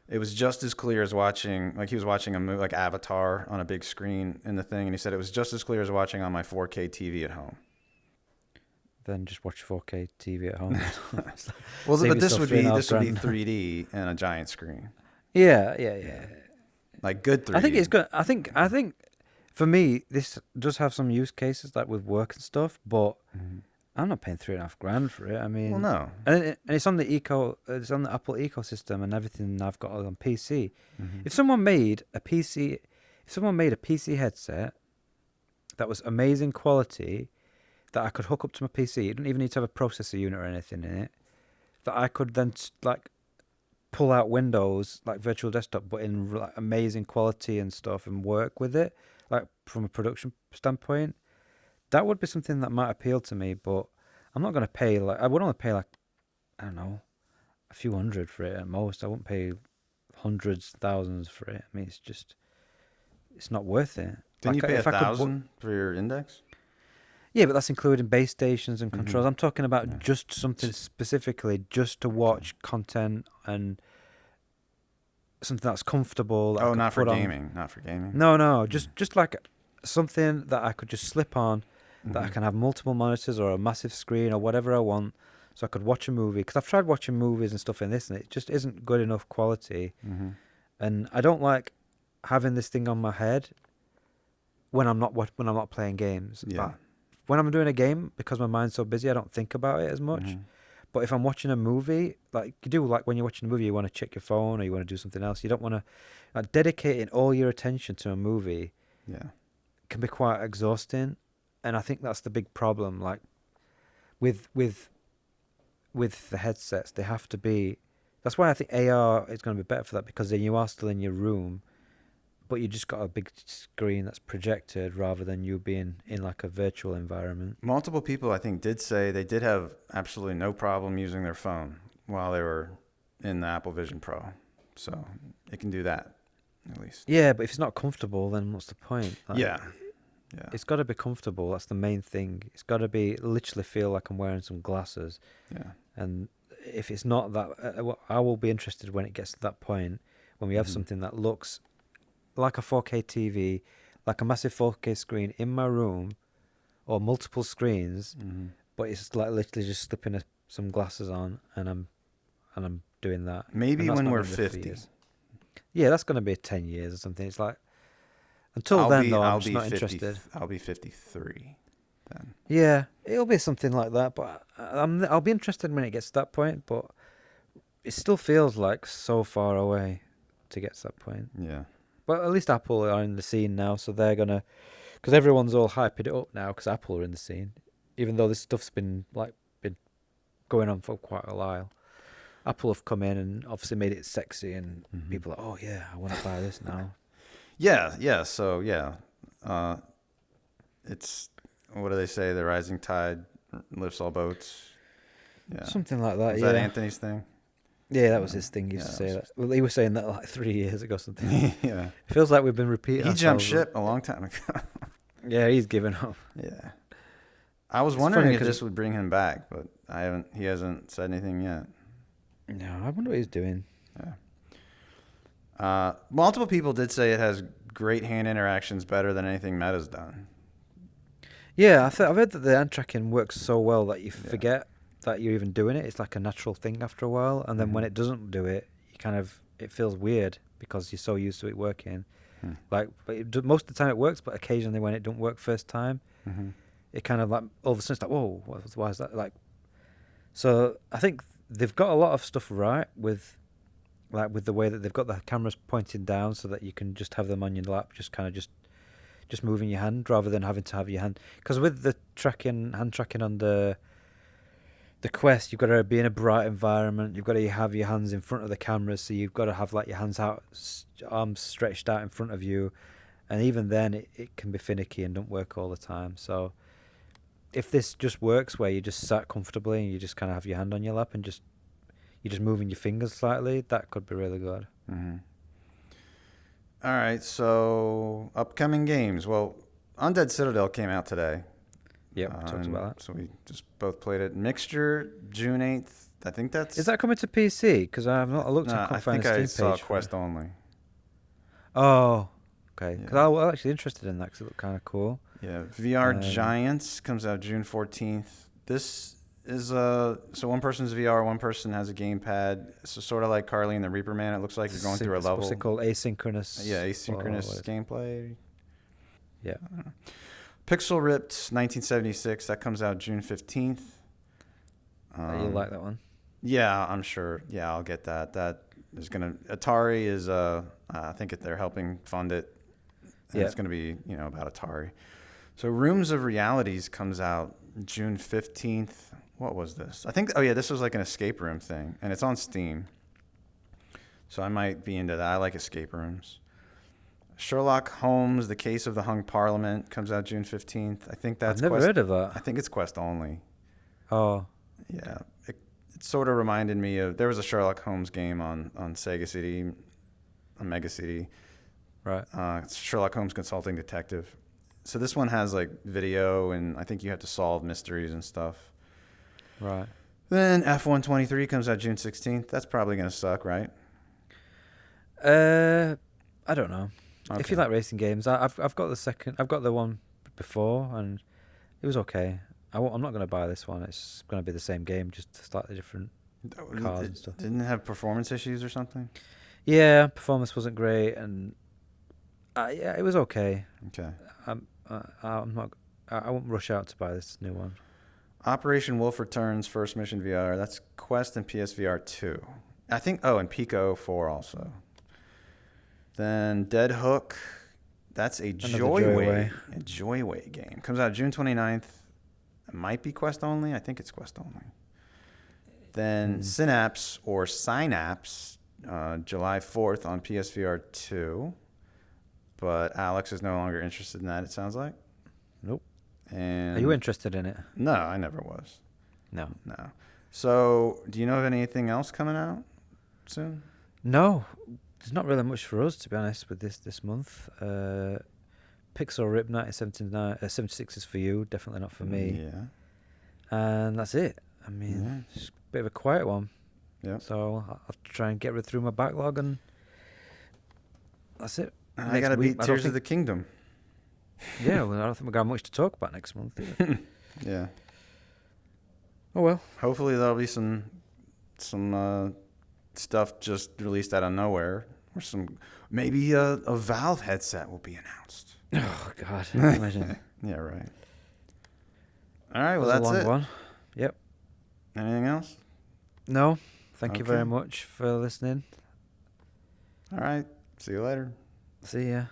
A: it was just as clear as watching, like he was watching a movie like Avatar on a big screen in the thing, and he said it was just as clear as watching on my 4K TV at home.
B: Then just watch 4K TV at home.
A: Well,
B: Save
A: but this
B: yourself
A: would be
B: $3.5 grand.
A: 3D and a giant screen,
B: Yeah.
A: like good 3D.
B: I think it's good. I think for me, this does have some use cases like with work and stuff, but I'm not paying $3.5 grand for it. I mean,
A: Well, no.
B: and it's on it's on the Apple ecosystem and everything I've got on PC.
A: Mm-hmm.
B: If someone made a PC headset that was amazing quality, that I could hook up to my PC, it didn't even need to have a processor unit or anything in it, that I could then like pull out Windows like virtual desktop, but in like amazing quality and stuff, and work with it, like from a production standpoint, that would be something that might appeal to me. But I'm not going to pay like I would only pay like I don't know a few hundred for it at most. I wouldn't pay hundreds, thousands for it. I mean, it's not worth it.
A: Didn't you
B: Like
A: pay
B: if I could,
A: $1,000 for your Index?
B: yeah, but that's including base stations and
A: Mm-hmm.
B: controls. I'm talking about
A: Yeah.
B: just something specifically just to watch content and something that's comfortable. That I
A: Oh,
B: could
A: not for
B: put on.
A: gaming. Not for gaming.
B: No, just like something that I could just slip on, that I
A: Mhm.
B: can have multiple monitors or a massive screen or whatever I want, so I could watch a movie. Because I've tried watching movies and stuff in this, and it just isn't good enough quality.
A: Mhm.
B: And I don't like having this thing on my head when I'm not playing games.
A: Yeah.
B: When I'm doing a game, because my mind's so busy, I don't think about it as much.
A: Mhm.
B: But if I'm watching a movie, like you do, like when you're watching a movie, you want to check your phone or you want to do something else. You don't want to like dedicating all your attention to a movie
A: Yeah.
B: can be quite exhausting, and I think that's the big problem. Like with the headsets, they have to be. That's why I think AR is going to be better for that, because then you are still in your room, but you just got a big screen that's projected rather than you being in like a virtual environment.
A: Multiple people, I think, did say they did have absolutely no problem using their phone while they were in the Apple Vision Pro. So it can do that, at least.
B: Yeah, but if it's not comfortable, then what's the point? Like,
A: Yeah. Yeah.
B: It's got to be comfortable. That's the main thing. It's got to be literally feel like I'm wearing some glasses.
A: Yeah.
B: And if it's not that, I will be interested when it gets to that point, when we have
A: Mhm.
B: something that looks like a 4K TV, like a massive 4K screen in my room, or multiple screens,
A: Mhm.
B: but it's like literally just slipping some glasses on, and I'm doing that.
A: Maybe
B: And that's
A: when
B: not
A: we're
B: gonna be for
A: 50.
B: years. Yeah, that's going to be 10 years or something. It's like, until then, though, I'm just not
A: 50,
B: interested.
A: I'll be 53 then.
B: Yeah, it'll be something like that, but I'll be interested when it gets to that point, but it still feels like so far away to get to that point.
A: Yeah.
B: But at least Apple are in the scene now, so they're gonna, because everyone's all hyping it up now because Apple are in the scene, even though this stuff's been going on for quite a while. Apple have come in and obviously made it sexy, and
A: Mhm.
B: people are, oh yeah, I want to buy this now.
A: Yeah. So, yeah. It's, what do they say? The rising tide lifts all boats. Yeah.
B: Something like that.
A: Was
B: yeah.
A: that Anthony's thing?
B: Yeah, that was his thing. He used
A: Yeah,
B: to
A: that
B: say
A: was
B: that. Well, he was saying that like 3 years ago, or something.
A: Yeah.
B: It feels like we've been repeating.
A: He jumped
B: ourselves.
A: ship a long time ago.
B: Yeah, he's given up.
A: Yeah. I was
B: It's
A: wondering
B: funny
A: if this
B: because
A: would bring him back, but he hasn't said anything yet.
B: no, I wonder what he's doing.
A: Yeah. Multiple people did say it has great hand interactions, better than anything Meta's done.
B: Yeah, I've heard that the hand tracking works so well that you
A: Yeah.
B: forget that you're even doing it. It's like a natural thing after a while, and then when
A: Mhm.
B: it doesn't do it, it feels weird because you're so used to it working.
A: Hmm.
B: Like, most of the time it works, but occasionally when it don't work first time,
A: Mm-hmm.
B: it kind of like all of a sudden it's like, whoa, why is that? Like, so I think they've got a lot of stuff right with the way that they've got the cameras pointing down so that you can just have them on your lap, just kind of just moving your hand rather than having to have your hand. Because with the hand tracking on the Quest, you've got to be in a bright environment. You've got to have your hands in front of the camera, so you've got to have like your hands out, arms stretched out in front of you, and even then it can be finicky and don't work all the time. So if this just works where you just sat comfortably and you just kind of have your hand on your lap and you're just moving your fingers slightly, that could be really good.
A: Mm-hmm. All right, so upcoming games. Well, Undead Citadel came out today.
B: Yep, we talked about that.
A: So we just both played it. Mixture, June 8th. I think that's...
B: Is that coming to PC? Because I have not looked. I
A: I
B: can't find
A: think
B: a
A: I
B: Steam
A: saw
B: page.
A: Quest only.
B: Oh, okay. Because
A: Yeah.
B: I was actually interested in that because it looked kind of cool.
A: Yeah, VR Giants comes out June 14th. This is so one person's VR, one person has a gamepad. So sort of like Carly and the Reaper Man. It looks like you're going through a level.
B: What's it called? Asynchronous.
A: Yeah, asynchronous gameplay.
B: Yeah.
A: Pixel Ripped 1976. That comes out June 15th.
B: You'll like that one.
A: Yeah, I'm sure. Yeah, I'll get that. That is gonna. Atari is. I think they're helping fund it. And
B: Yeah.
A: It's gonna be about Atari. So Rooms of Realities comes out June 15th. What was this? I think. Oh yeah, this was like an escape room thing, and it's on Steam. So I might be into that. I like escape rooms. Sherlock Holmes: The Case of the Hung Parliament comes out June 15th. I think that's.
B: I've never
A: Quest,
B: heard of that.
A: I think it's Quest only.
B: Oh.
A: Yeah, it sort of reminded me of, there was a Sherlock Holmes game on Sega CD, on Mega CD.
B: Right.
A: It's Sherlock Holmes Consulting Detective. So this one has like video, and I think you have to solve mysteries and stuff.
B: Right.
A: Then F123 comes out June 16th. That's probably gonna suck, right?
B: I don't know.
A: Okay.
B: If you like racing games, I've got the second. I've got the one before, and it was okay. I'm not going to buy this one. It's going to be the same game, just slightly different cars and stuff.
A: Didn't it have performance issues or something?
B: Yeah, performance wasn't great, and yeah, it was okay.
A: Okay.
B: I'm not. I won't rush out to buy this new one.
A: Operation Wolf Returns First Mission VR. That's Quest and PSVR 2. I think. Oh, and Pico 4 also. Then Dead Hook. That's a Joyway game. Comes out June 29th. It might be Quest only. I think it's Quest only. Then Synapse or Synapse, July 4th on PSVR 2. But Alex is no longer interested in that, it sounds like.
B: Nope.
A: And
B: Are you interested in it?
A: No, I never was.
B: No.
A: So, do you know of anything else coming out soon?
B: No. There's not really much for us, to be honest, with this month. Pixel Rip 1976 is for you, definitely not for me.
A: Yeah.
B: And that's it. I mean, it's a bit of a quiet one.
A: Yeah.
B: So I'll try and get rid through my backlog, and that's it.
A: I got to beat Tears of the Kingdom.
B: Yeah, well, I don't think we're going to have much to talk about next month.
A: Yeah.
B: Oh, well.
A: Hopefully there'll be some stuff just released out of nowhere. Or maybe a Valve headset will be announced.
B: Oh, God. Imagine.
A: Yeah, right. All right, well,
B: That was
A: that's
B: a long one. Yep.
A: Anything else?
B: No. Thank you very
A: Okay.
B: much for listening.
A: All right. See you later.
B: See ya.